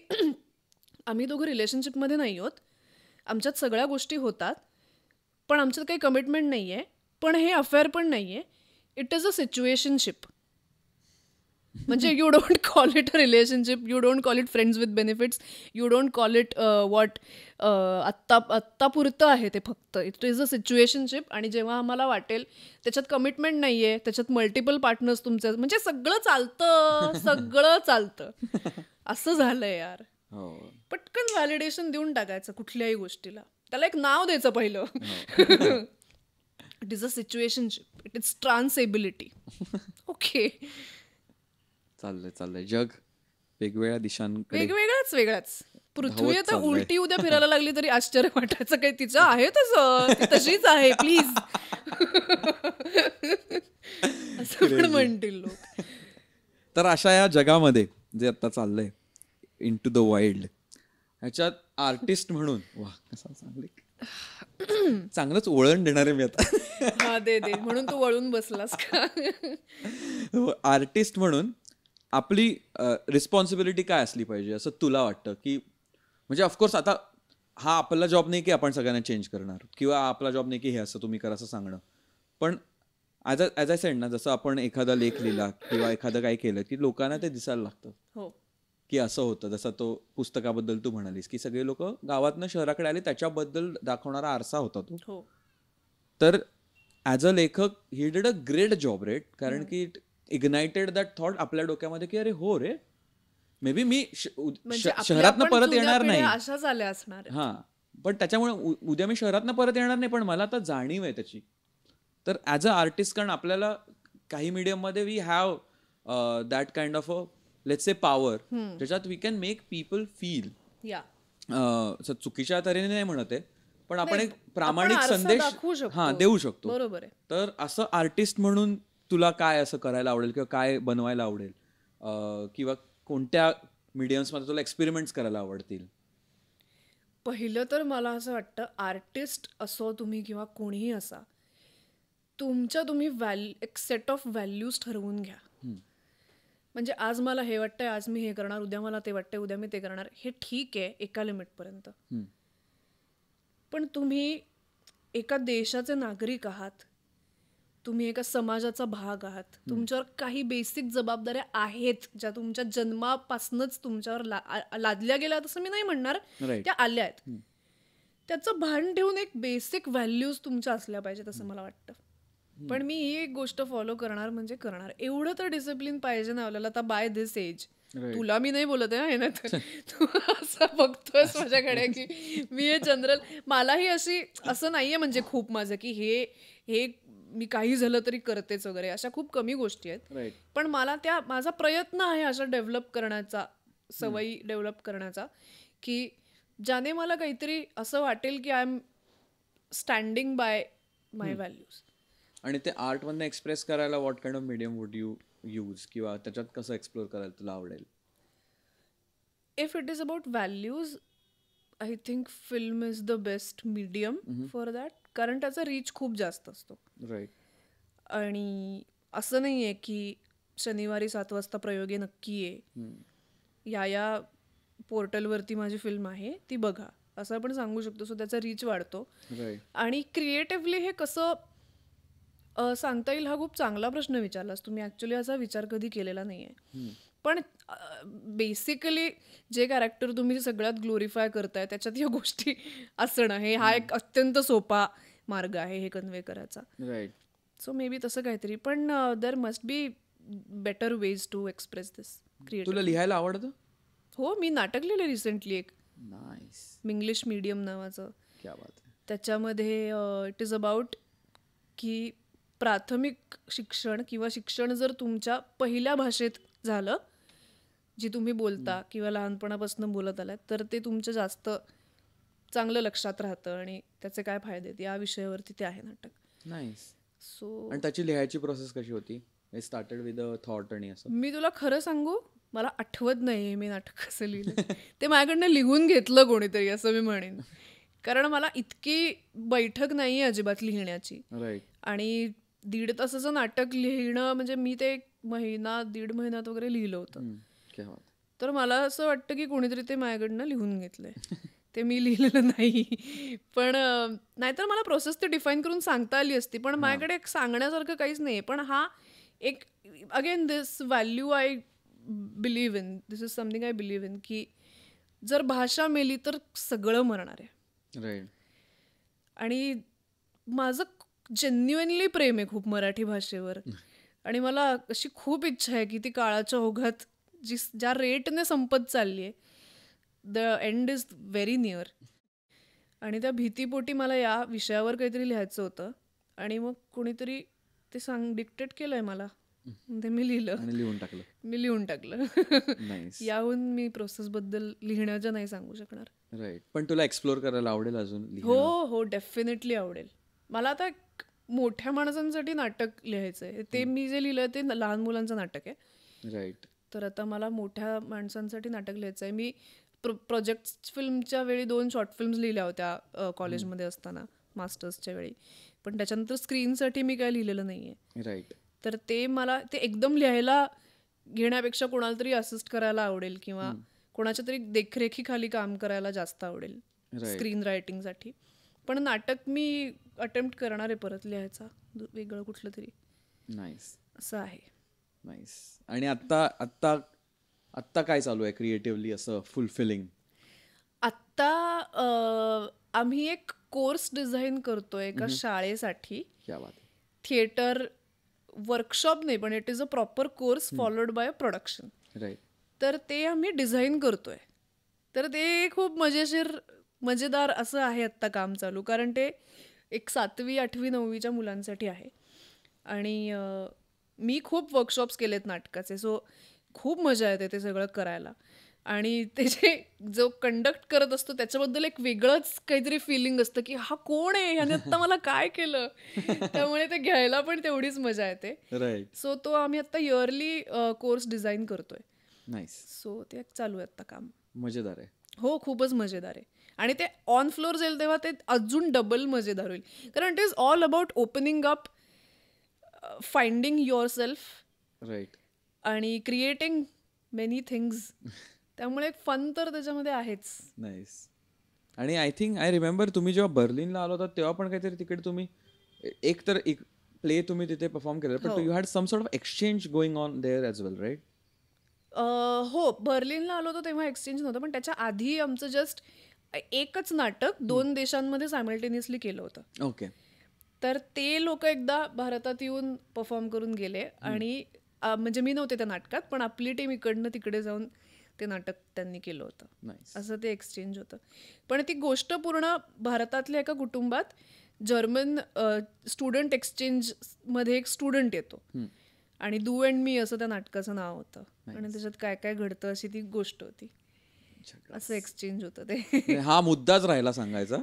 आम्ही दोघं रिलेशनशिपमध्ये नाही आहोत, आमच्यात सगळ्या गोष्टी होतात, पण आमच्यात काही कमिटमेंट नाही आहे, पण हे अफेअर पण नाही आहे. It is a situationship. म्हणजे you don't call it a relationship, you don't call it friends with benefits, you don't call it what आत्तापुरतं आहे ते फक्त. It is a situationship. आणि जेव्हा आम्हाला वाटेल त्याच्यात कमिटमेंट नाही आहे, त्याच्यात मल्टिपल पार्टनर्स तुमचे, म्हणजे सगळं चालतं, सगळं चालतं. असं झालंय यार. पटकन व्हॅलिडेशन देऊन टाकायचं कुठल्याही गोष्टीला, त्याला एक नाव द्यायचं पहिलं. It is a situationship, it is transability. Okay, चाललंय जग वेगवेगळ्या दिशांकडे, वेगळाच. पृथ्वी आता उलटी उद्या फिरायला लागली तरी आश्चर्य वाटायचं काही, तिचं आहे तसं, ती तशीच आहे प्लीज, असं पण म्हणतील लोक. तर अशा या जगामध्ये जे आता चाललंय इन टू द वाईल्ड, ह्याच्यात आर्टिस्ट म्हणून वा कसा चांगलंच वळण देणार आहे मी आता. हा दे म्हणून तू वळून बसलास का? आर्टिस्ट म्हणून आपली रिस्पॉन्सिबिलिटी काय असली पाहिजे असं तुला वाटतं? की म्हणजे ऑफकोर्स आता हा आपला जॉब नाही की आपण सगळ्यांना चेंज करणार, किंवा आपला जॉब नाही की हे असं तुम्ही करा असं सांगणं, पण ॲज आय सेड ना, जसं आपण एखादा लेख लिहिला किंवा एखादं काय केलं की लोकांना ते दिसायला लागतं की असं होतं. जसं तो पुस्तकाबद्दल तू म्हणालीस की सगळे लोक गावातनं शहराकडे आले, त्याच्याबद्दल दाखवणारा आरसा होता तो. तर ॲज अ लेखक he did a great job rate, कारण की इट इग्नायटेड दॅट थॉट आपल्या डोक्यामध्ये की अरे हो रे, मे बी मी शहरातनं परत येणार नाही, अशाच आल्या असणार. हा, पण त्याच्यामुळे उद्या मी शहरातनं परत येणार नाही, पण मला आता जाणीव आहे त्याची. तर ॲज अ आर्टिस्ट, कारण आपल्याला काही मीडियममध्ये we have that kind of a let's say power, ज्याच्यात we can make people feel. चुकीच्या तऱ्हेने नाही म्हणत आहे, पण आपण एक प्रामाणिक संदेश देऊ शकतो. बरोबर आहे. तर असं आर्टिस्ट म्हणून तुला काय असं करायला आवडेल किंवा काय बनवायला आवडेल, किंवा कोणत्या मीडियम्समध्ये तुला एक्सपेरिमेंट्स करायला आवडतील? पहिलं तर मला असं वाटतं, आर्टिस्ट असो तुम्ही किंवा कोणीही असा, तुम्ही एक सेट ऑफ व्हॅल्यूज ठरवून घ्या. म्हणजे आज मला हे वाटतंय, आज मी हे करणार, उद्या मला ते वाटतंय, उद्या मी ते करणार. हे ठीक आहे एका लिमिटपर्यंत, पण तुम्ही एका देशाचे नागरिक आहात, तुम्ही एका समाजाचा भाग आहात, तुमच्यावर काही बेसिक जबाबदाऱ्या आहेत ज्या तुमच्या जन्मापासूनच तुमच्यावर लादल्या गेल्या, तसं मी नाही म्हणणार, त्या आल्या आहेत. त्याचं भान ठेवून एक बेसिक व्हॅल्यूज तुमच्या असल्या पाहिजेत असं मला वाटतं. पण मी ही एक गोष्ट फॉलो करणार म्हणजे करणार, एवढं तर डिसिप्लिन पाहिजे ना आपल्याला आता बाय दिस एज. तुला मी नाही बोलत आहे ना, तर तू असं बघतोयस माझ्याकडे की मी हे जनरल, मलाही असं नाहीये म्हणजे खूप माझं की हे मी काही झालं तरी करतेच वगैरे, अशा खूप कमी गोष्टी आहेत. पण मला माझा प्रयत्न आहे अशा डेव्हलप करण्याचा, सवयी डेव्हलप करण्याचा, की ज्याने मला काहीतरी असं वाटेल की I am standing by my values. आणि ते आर्टमधनं एक्सप्रेस करायला what kind of medium would you use, किंवा त्याच्यात कसं एक्सप्लोर करायला तुला आवडेल? If it is about values, I think film is the best medium for that, कारण त्याचा रीच खूप जास्त असतो. आणि असं नाही आहे की शनिवारी 7 वाजता प्रयोगे नक्की आहे, या पोर्टलवरती माझी फिल्म आहे ती बघा, असं आपण सांगू शकतो. सो त्याचा रीच वाढतो. आणि क्रिएटिव्हली हे कसं सांगता येईल, हा खूप चांगला प्रश्न विचारलास तुम्ही. ॲक्च्युली असा विचार कधी केलेला नाही आहे. पण बेसिकली जे कॅरेक्टर तुम्ही सगळ्यात ग्लोरिफाय करताय त्याच्यात या गोष्टी असणं, हा एक अत्यंत सोपा मार्ग आहे हे कन्वे करायचा. सो मे बी तसं काहीतरी, पण there must be better ways to express this creative. तुला लिहायला आवडतं? हो, मी नाटक लिहिलं रिसेंटली एक, इंग्लिश मीडियम नावाचं. त्याच्यामध्ये इट इज अबाउट की प्राथमिक शिक्षण किंवा शिक्षण जर तुमच्या पहिल्या भाषेत झालं, जी तुम्ही बोलता किंवा लहानपणापासून बोलत आलात, तर ते तुमचं जास्त चांगलं लक्षात राहतं आणि त्याचे काय फायदे आहेत या विषयावरती ते आहे नाटक. सो आणि त्याची लिहायची प्रोसेस कशी होती? स्टार्टेड विथ अ थॉट आणि असं? मी तुला खरं सांगू, मला आठवत नाही मी नाटक कसं लिहिलं. ते माझ्याकडनं लिहून घेतलं कोणीतरी असं मी म्हणेन, कारण मला इतकी बैठक नाही आहे अजिबात लिहिण्याची. आणि 1.5 तासाचं नाटक लिहिणं म्हणजे मी ते 1.5 महिन्यात वगैरे लिहिलं होतं. तर मला असं वाटतं की कोणीतरी ते माझ्याकडनं लिहून घेतलंय, ते मी लिहिलेलं नाही. पण नाहीतर मला प्रोसेस ते डिफाईन करून सांगता आली असती, पण माझ्याकडे सांगण्यासारखं काहीच नाही. पण हा एक again this value I believe in, this is something I believe in, की जर भाषा मेली तर सगळं मरणार आहे. राईट. आणि माझं जेन्युइनली प्रेम आहे खूप मराठी भाषेवर. आणि मला अशी खूप इच्छा आहे की ती काळाच्या ओघात ज्या रेटने संपत चालली आहे, the end is very near. आणि त्या भीतीपोटी मला या विषयावर काहीतरी लिहायचं होतं. आणि मग कोणीतरी ते डिक्टेट केलंय मला, ते मी लिहिलं आणि लिहून टाकलं. नाईस. याहून मी प्रोसेसबद्दल लिहिण्याचं नाही सांगू शकणार. राईट. पण तुला एक्सप्लोर करायला आवडेल अजून? हो, डेफिनेटली आवडेल. मला आता मोठ्या माणसांसाठी नाटक लिहायचंय. ते मी जे लिहिलंय ते लहान मुलांचं नाटक आहे. राईट. तर आता मला मोठ्या माणसांसाठी नाटक लिहायचं आहे. मी प्रोजेक्ट फिल्मच्या वेळी 2 शॉर्ट फिल्म्स लिहिल्या होत्या कॉलेजमध्ये असताना, मास्टर्सच्या वेळी. पण त्याच्यानंतर स्क्रीनसाठी मी काय लिहिलेलं नाहीये. राईट. तर ते मला ते एकदम लिहायला घेण्यापेक्षा कोणाला तरी असिस्ट करायला आवडेल, किंवा कोणाच्या तरी देखरेखीखाली काम करायला जास्त आवडेल स्क्रीन रायटिंगसाठी. पण नाटक मी अटेम्प्ट करणार आहे परत लिहायचा, वेगळं कुठलं तरी. नाईस. असं आहे. नाईस. आणि आत्ता काय चालू आहे क्रिएटिव्हली असं फुलफिलिंग? आत्ता आम्ही एक कोर्स डिझाईन करतोय एका शाळेसाठी. थिएटर वर्कशॉप नाही, पण it is a proper course followed by a production. Right. तर ते आम्ही डिझाईन करतोय. तर ते खूप मजेदार असं आहे आत्ता काम चालू, कारण ते एक 7वी, 8वी, 9वीच्या मुलांसाठी आहे. आणि मी खूप वर्कशॉप्स केलेत नाटकाचे, सो खूप मजा येते ते सगळं करायला. आणि त्याचे जो कंडक्ट करत असतो त्याच्याबद्दल एक वेगळंच काहीतरी फिलिंग असतं की हा कोण आहे, ह्याने आत्ता मला काय केलं. त्यामुळे ते घ्यायला पण तेवढीच मजा येते. राईट. सो तो आम्ही आता इयरली कोर्स डिझाईन करतोय. नाईस. सो ते चालू आहे आता काम. मजेदार आहे. हो, खूपच मजेदार आहे. आणि ते ऑन फ्लोअर जाईल तेव्हा ते अजून डबल मजेदार होईल, कारण it is all about opening up, finding yourself. Right. आणि क्रिएटिंग मेनी थिंग्स. त्यामुळे फन तर त्याच्यामध्ये आहेच. नाईस. आणि आय रिमेंबर तुम्ही जेव्हा बर्लिनला आलो होता तेव्हा पण काहीतरी तिकडे तुम्ही एक प्ले तुम्ही तिथे परफॉर्म केलं, पण you had some sort of exchange going on there as well, right? हो, बर्लिनला आलो होतो तेव्हा एक्सचेंज नव्हतं, पण त्याच्या आधी आमचं जस्ट एकच नाटक 2 देशांमध्ये सायमल्टेनियसली केलं होतं. ओके. तर ते लोक एकदा भारतात येऊन परफॉर्म करून गेले. आणि म्हणजे मी नव्हते त्या नाटकात, पण आपली टीम इकडनं तिकडे जाऊन ते नाटक त्यांनी केलं होतं. असं ते एक्सचेंज होतं. पण ती गोष्ट पूर्ण भारतातल्या एका कुटुंबात जर्मन स्टुडंट एक्सचेंज मध्ये एक स्टुडंट येतो, आणि डू अँड मी असं त्या नाटकाचं नाव होतं. आणि त्याच्यात काय काय घडतं अशी ती गोष्ट होती. असं एक्सचेंज होतं ते. हा मुद्दाच राहिला सांगायचा.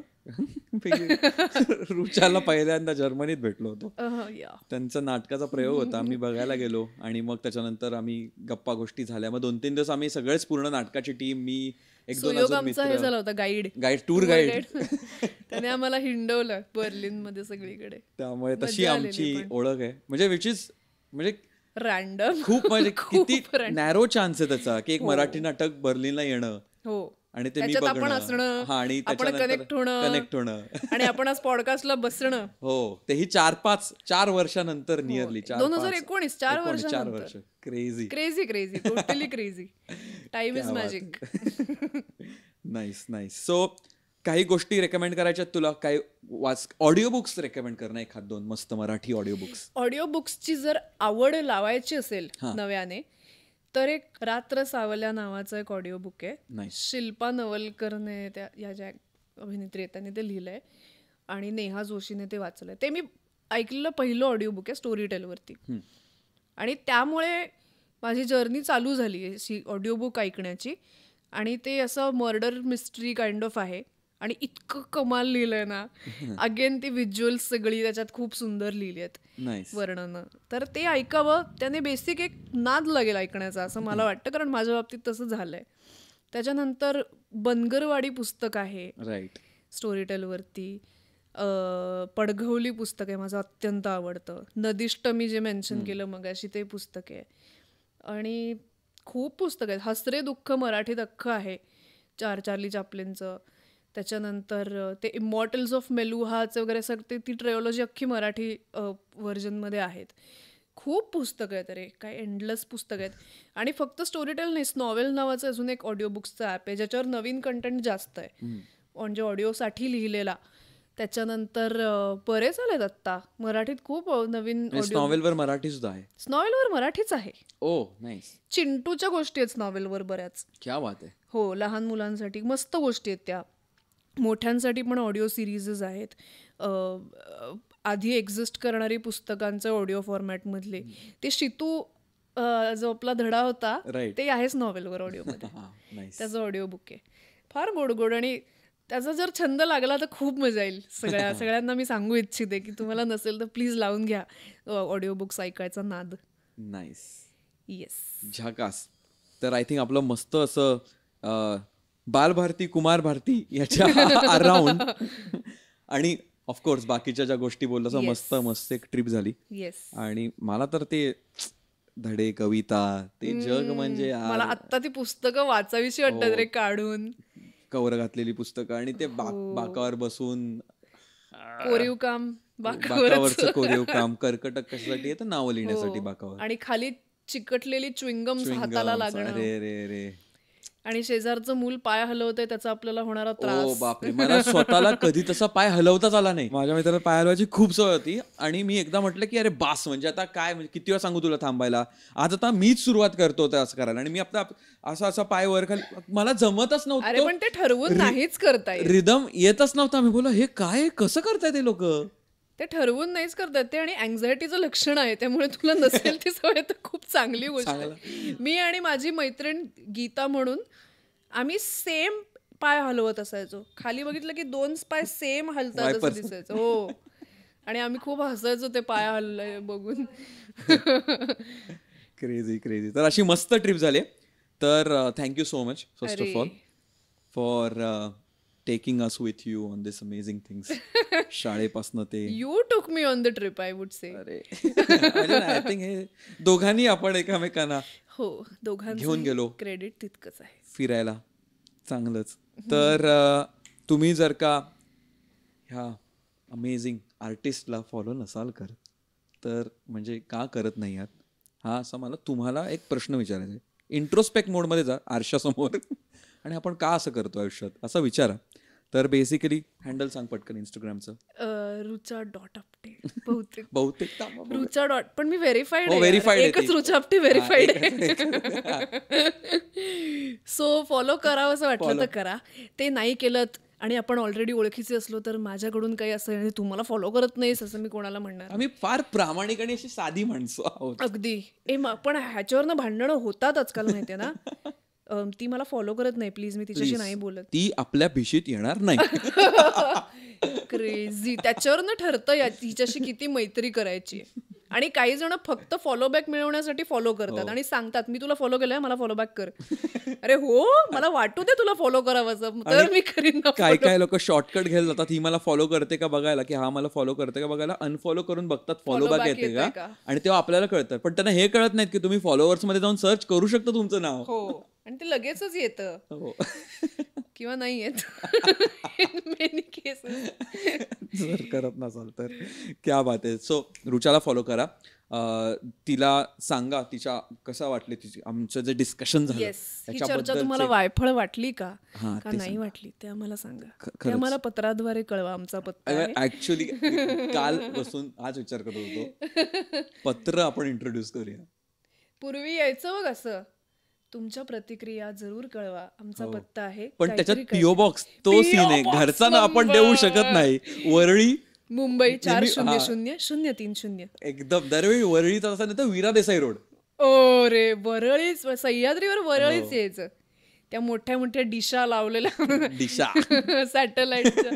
रुचाला पहिल्यांदा जर्मनीत भेटलो होतो, त्यांचा नाटकाचा प्रयोग होता, आम्ही बघायला गेलो. आणि मग त्याच्यानंतर आम्ही गप्पा गोष्टी झाल्या. मग 2-3 दिवस आम्ही सगळेच पूर्ण नाटकाची टीम, मी 1-2 मित्र, हे झालं होतं गाईड, टूर गाईड. त्याने आम्हाला हिंडवलं बर्लिन मध्ये सगळीकडे. त्यामुळे तशी आमची ओळख आहे. म्हणजे रॅन्डम खूप, म्हणजे किती नॅरो चान्स आहे त्याचा की एक मराठी नाटक बर्लिनला येणं. हो. आणि ते मी आपण असणं, आपण कनेक्ट होणं, आणि आपण आज पॉडकास्टला बसणं. हो, तेही 4 वर्षानंतर, नियरली 2019, 4 वर्ष. Crazy. Totally crazy. Time is magic. Nice. So काही गोष्टी रेकमेंड करायच्या तुला? काही ऑडिओ बुक्स रेकमेंड करणं, 1-2 मस्त मराठी ऑडिओ बुक्स. ऑडिओ बुक्सची जर आवड लावायची असेल नव्याने, तर एक रात्र सावल्या नावाचं एक ऑडिओ बुक आहे. शिल्पा नवलकरने, या ज्या अभिनेत्री आहेत त्यांनी ते लिहिलंय, आणि नेहा जोशीने ते वाचलंय. ते मी ऐकलेलं पहिलं ऑडिओ बुक आहे स्टोरी टेलवरती. आणि त्यामुळे माझी जर्नी चालू झाली ऑडिओ बुक ऐकण्याची. आणि ते असं मर्डर मिस्ट्री काइंड ऑफ आहे, आणि इतकं कमाल लिहिलंय ना. अगेन ती व्हिज्युअल्स सगळी त्याच्यात खूप सुंदर लिहिली आहेत, वर्णनं. तर ते ऐकावं, त्याने बेसिक एक नाद लागेल ऐकण्याचा असं मला वाटतं, कारण माझ्या बाबतीत तसं झालंय. त्याच्यानंतर बनगरवाडी पुस्तक आहे स्टोरी टेलवरती. पडघवली पुस्तक आहे, माझं अत्यंत आवडतं. नदिष्ट मी जे मेन्शन केलं मगाशी ते पुस्तक आहे. आणि खूप पुस्तक आहेत. हसरे दुःख मराठीत अख्खं आहे, चार्ली चॅप्लिनचं. त्याच्यानंतर ते इमॉर्टल्स ऑफ मेलुहाचं वगैरे सगळं, ती ट्रायोलॉजी अख्खी मराठी व्हर्जनमध्ये आहेत. खूप पुस्तकं आहेत रे, काय एंडलेस पुस्तकं आहेत. आणि फक्त स्टोरी टेल नाही, नॉवेल नावाचं अजून एक ऑडिओ बुक्सचं ॲप आहे ज्याच्यावर नवीन कंटेंट जास्त आहे, म्हणजे ऑडिओसाठी लिहिलेला. त्याच्यानंतर बरेच आलेत आत्ता मराठीत, खूप नवीन ऑडिओ. नॉवेलवर मराठी सुद्धा आहे? नॉवेलवर मराठीच आहे. ओ नाईस. चिंटूच्या गोष्टी आहेत नॉवेलवर बऱ्याच. क्या बात आहे. हो, लहान मुलांसाठी मस्त गोष्टी आहेत त्या. मोठ्यांसाठी पण ऑडिओ सिरीजेस आहेत. आधी एक्झिस्ट करणारी पुस्तकांचं ऑडिओ फॉर्मॅटमधले. ते शितू जो आपला धडा होता ते आहेच नॉवेलवर ऑडिओमध्ये. त्याचं ऑडिओ बुक आहे, फार गोड गोड. आणि त्याचा जर छंद लागला तर खूप मजा येईल. सगळ्यांना मी सांगू इच्छिते की तुम्हाला नसेल तर प्लीज लावून घ्या ऑडिओ बुक्स ऐकायचा नाद. नाईस. येस, झकास. तर आय थिंक आपलं मस्त असं बालभारती कुमार भारती याच्या अराउंड आणि ऑफकोर्स बाकीच्या ज्या गोष्टी बोलल्या मस्त मस्त एक ट्रिप झाली. येस. आणि मला तर ते धडे, कविता, ते जग म्हणजे मला आत्ता ती पुस्तकं वाचावीशी वाटतात रे, काढून कवर घातलेली पुस्तकं आणि ते बाकावर बसून कोरीव काम, बाकावरचं कोरीव काम. कर्कटक कशासाठी येतं? नावं लिहिण्यासाठी बाकावर. आणि खाली चिकटलेली च्युइंगम्स हाताला लागणं. रे रे रे. आणि शेजारचं मूल पाय हलवतंय त्याचा आपल्याला होणारा त्रास. बापरे, मला स्वतःला कधी तसा पाय हलवताच आला नाही. माझ्या मित्राला पाय हलवायची खूप सवय होती आणि मी एकदा म्हटलं की अरे बास, म्हणजे आता काय, म्हणजे किती वेळा सांगू तुला थांबायला. आज आता मीच सुरुवात करतो असं करायला. आणि मी आपला असा पाय वर खाली, मला जमतच नव्हतं. अरे पण ते ठरवून नाहीच करताय, रिदम येतच नव्हता. मी बोला हे काय, कसं करताय ते लोक? ते ठरवून नाहीच करतात ते. आणि अँझायटीचं लक्षण आहे, त्यामुळे तुला नसेल ती सवय तर खूप चांगली गोष्ट आहे. मी आणि माझी मैत्रीण गीता म्हणून आम्ही सेम पाय हलवत असायचो. खाली बघितलं की 2 पाय सेम हलतात असं दिसायचं. हो, आणि आम्ही खूप हसायचो ते पाय हललंय बघून. Crazy crazy. तर अशी मस्त ट्रिप झाली. तर thank you so much first of all for taking us with you on this amazing things. शाळेपासनं ते you took me on the trip, I would say. अरे आय थिंक हे दोघांनी आपण एकमेकांना दोघांनी घेऊन गेलो. क्रेडिट तितकंच आहे फिरायला. चांगलंच. तर तुम्ही जर का ह्या अमेझिंग आर्टिस्टला फॉलो नसाल करत तर म्हणजे का करत नाही आहात, हा असा मला तुम्हाला एक प्रश्न विचारायचा आहे. इंट्रोस्पेक्ट मोडमध्ये जा आरशासमोर आणि आपण का असं करतो आयुष्यात असं विचारा. तर बेसिकली हँडल सांग पटकन इंस्टाग्रामचं. रुचा.आपटे. बहुतेक रुचा. पण मी व्हेरीफाईड एकच रुचा आपटे व्हेरीफाईड आहे. सो फॉलो करावं असं वाटलं तर करा. ते नाही केलं आणि आपण ऑलरेडी ओळखीचे असलो तर माझ्याकडून काही असं तुम्हाला फॉलो करत नाहीस असं मी कोणाला म्हणणार. आम्ही फार प्रामाणिक आणि अशी साधी माणसं आहोत. अगदी. पण ह्याच्यावरनं भांडणं होतात आजकाल, माहितीये ना. ती मला फॉलो करत नाही, प्लीज मी तिच्याशी नाही बोलत. ती आपल्या भिशीत येणार नाही. क्रेझी. त्याच्यावरनं ठरतं तिच्याशी किती मैत्री करायची. आणि काही जण फक्त फॉलो बॅक मिळवण्यासाठी फॉलो करतात आणि सांगतात मी तुला फॉलो केलंय, मला फॉलो बॅक कर. अरे हो, मला वाटू दे तुला फॉलो करावं तर मी करीन. काय लोक शॉर्टकट घ्यायला जातात, ही मला फॉलो करते का बघायला, की हा मला फॉलो करते का बघायला. अनफॉलो करून बघतात फॉलो बॅक येते का, आणि तेव्हा आपल्याला कळतं. पण त्यांना हे कळत नाहीत की तुम्ही फॉलोअर्स मध्ये जाऊन सर्च करू शकता तुमचं नाव. हो, आणि ते लगेचच येतं किंवा नाही येत. Many cases. जर करत नसाल तर क्या बात आहे. सो रुचाला फॉलो करा. तिला सांगा तिच्या कसं वाटले तिची आमचं जे डिस्कशन झालं. ही चर्चा तुम्हाला वायफळ वाटली का नाही वाटली ते आम्हाला सांगा. ते आम्हाला पत्राद्वारे कळवा. आमचा पत्र ऍक्च्युअली काल बसून आज विचार करत होतो पत्र आपण इंट्रोड्यूस करूया. पूर्वी यायचं बघ असं, तुमच्या प्रतिक्रिया जरूर कळवा, आमचा पत्ता आहे. पण त्याच्यात पीओ बॉक्स तो सीन आहे, घरचा ना आपण देऊ शकत नाही. वरळी, मुंबई 400030. एकदम दरवेळी वरळीच असं नाही तर वीरा देसाई रोड. ओ रे, वरळीच, सह्याद्रीवर वरळीच यायचं. त्या मोठ्या मोठ्या डिशा लावलेल्या, डिशा सॅटेलाइटच्या.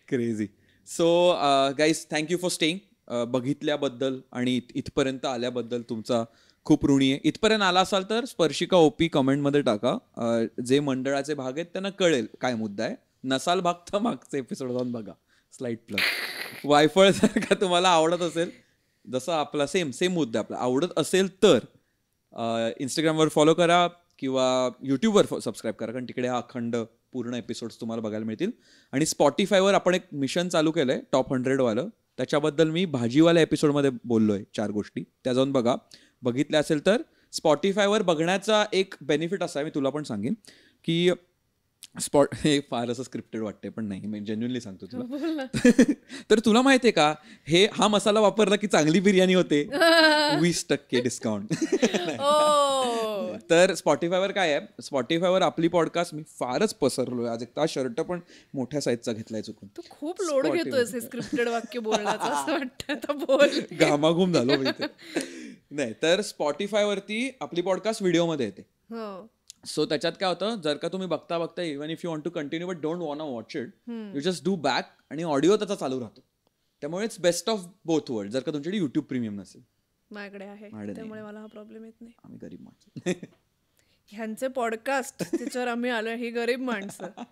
Crazy. So guys, thank you for staying. बघितल्याबद्दल आणि इथपर्यंत आल्याबद्दल तुमचा खूप ऋणी आहे. इथपर्यंत आला असाल तर स्पर्शिका ओपी कमेंटमध्ये टाका. जे मंडळाचे भाग आहेत त्यांना कळेल काय मुद्दा आहे. नसाल भाग तर मागचे एपिसोड जाऊन बघा. Slide plug. वायफळ जर का तुम्हाला आवडत असेल, जसं आपला सेम मुद्दा आपला आवडत असेल तर इंस्टाग्रामवर फॉलो करा किंवा यूट्यूबवर सबस्क्राईब करा, कारण तिकडे हा अखंड पूर्ण एपिसोड्स तुम्हाला बघायला मिळतील. आणि स्पॉटिफायवर आपण एक मिशन चालू केलंय टॉप 100 वालं. त्याच्याबद्दल मी भाजीवाल्या एपिसोडमध्ये बोललोय 4 गोष्टी, त्या जाऊन बघा. बघितल्या असेल तर स्पॉटिफायवर बघण्याचा एक बेनिफिट असा आहे, मी तुला पण सांगेन की हे फार असं स्क्रिप्टेड वाटते पण नाही, मी जेन्युअनली सांगतो तुला. तर तुला माहितीये का, हा मसाला वापरला की चांगली बिर्याणी होते, 20% डिस्काउंट. तर स्पॉटिफायवर काय आहे, स्पॉटिफायवर आपली पॉडकास्ट, मी फारच पसरलोय आज, एक शर्ट पण मोठ्या साईजचा घेतलाय चुकून. तू खूप लोड घेतोय स्क्रिप्टेड वाक्य बोलण्याचं असं वाटतं. बोल, घामाघूम झालो नाही. तर स्पॉटिफायवरती आपली पॉडकास्ट व्हिडिओमध्ये येते. सो त्याच्यात काय होतं, जर का तुम्ही बघता बघता even if you want to continue but don't want watch it, you just do back आणि ऑडिओ त्याचा चालू राहतो. त्यामुळे it's best of both world. जर का तुमच्याकडे युट्यूब प्रीमियम नसेल, माझ्याकडे आहे, त्यामुळे मला हा प्रॉब्लेम येत नाही. आम्ही गरीब माणसं. ह्यांचे पॉडकास्ट त्याच्यावर आम्ही आलो, ही गरीब माणसं.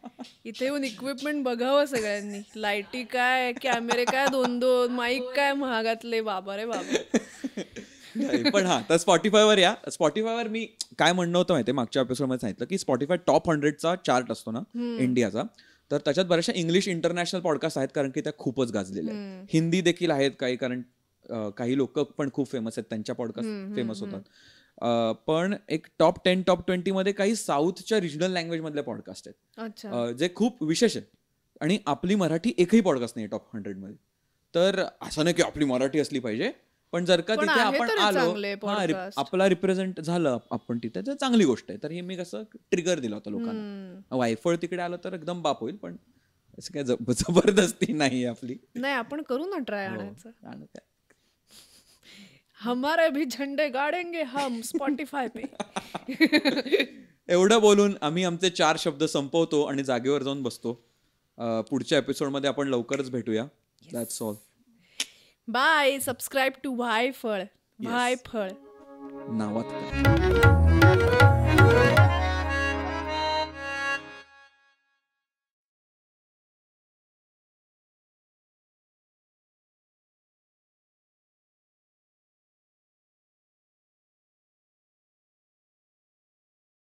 इथे येऊन इक्विपमेंट बघावं सगळ्यांनी, लाईटी काय, कॅमेरे काय 2-2, माईक काय महागातले, बाबा रे बाबा. पण हा, तर स्पॉटिफायवर या. स्पॉटिफायवर मी काय म्हणणं होतं माहिती, मागच्या एपिसोडमध्ये सांगितलं की स्पॉटिफाय टॉप 100चा चार्ट असतो ना इंडियाचा, तर त्याच्यात बऱ्याचशा इंग्लिश इंटरनॅशनल पॉडकास्ट आहेत, कारण की त्या खूपच गाजलेल्या आहेत. हिंदी देखील आहेत काही, कारण काही लोक पण खूप फेमस आहेत, त्यांच्या पॉडकास्ट फेमस होतात. पण एक टॉप 10 टॉप 20 मध्ये काही साऊथच्या रिजनल लँग्वेज मधले पॉडकास्ट आहेत, जे खूप विशेष आहेत. आणि आपली मराठी एकही पॉडकास्ट नाही टॉप 100 मध्ये. तर असं नाही की आपली मराठी असली पाहिजे, पण जर का तिथे आपण आलो, आपला रिप्रेझेंट झालं आपण तिथे, तर चांगली गोष्ट आहे. तर हे मी कसं ट्रिगर दिला होता लोकांना. वायफळ तिकडे आलं तर एकदम बाप होईल, पण असं काय जबरदस्ती नाही आपली. नाही, आपण करू ना ट्राय आणायचं. हमारे भी झंडे गाडेंगे हम स्पॉटिफाय पे. एवढं बोलून आम्ही आमचे 4 शब्द संपवतो आणि जागेवर जाऊन बसतो. पुढच्या एपिसोडमध्ये आपण लवकरच भेटूया. That's all. Bye. Subscribe to Vayphal. Vayphal नावात.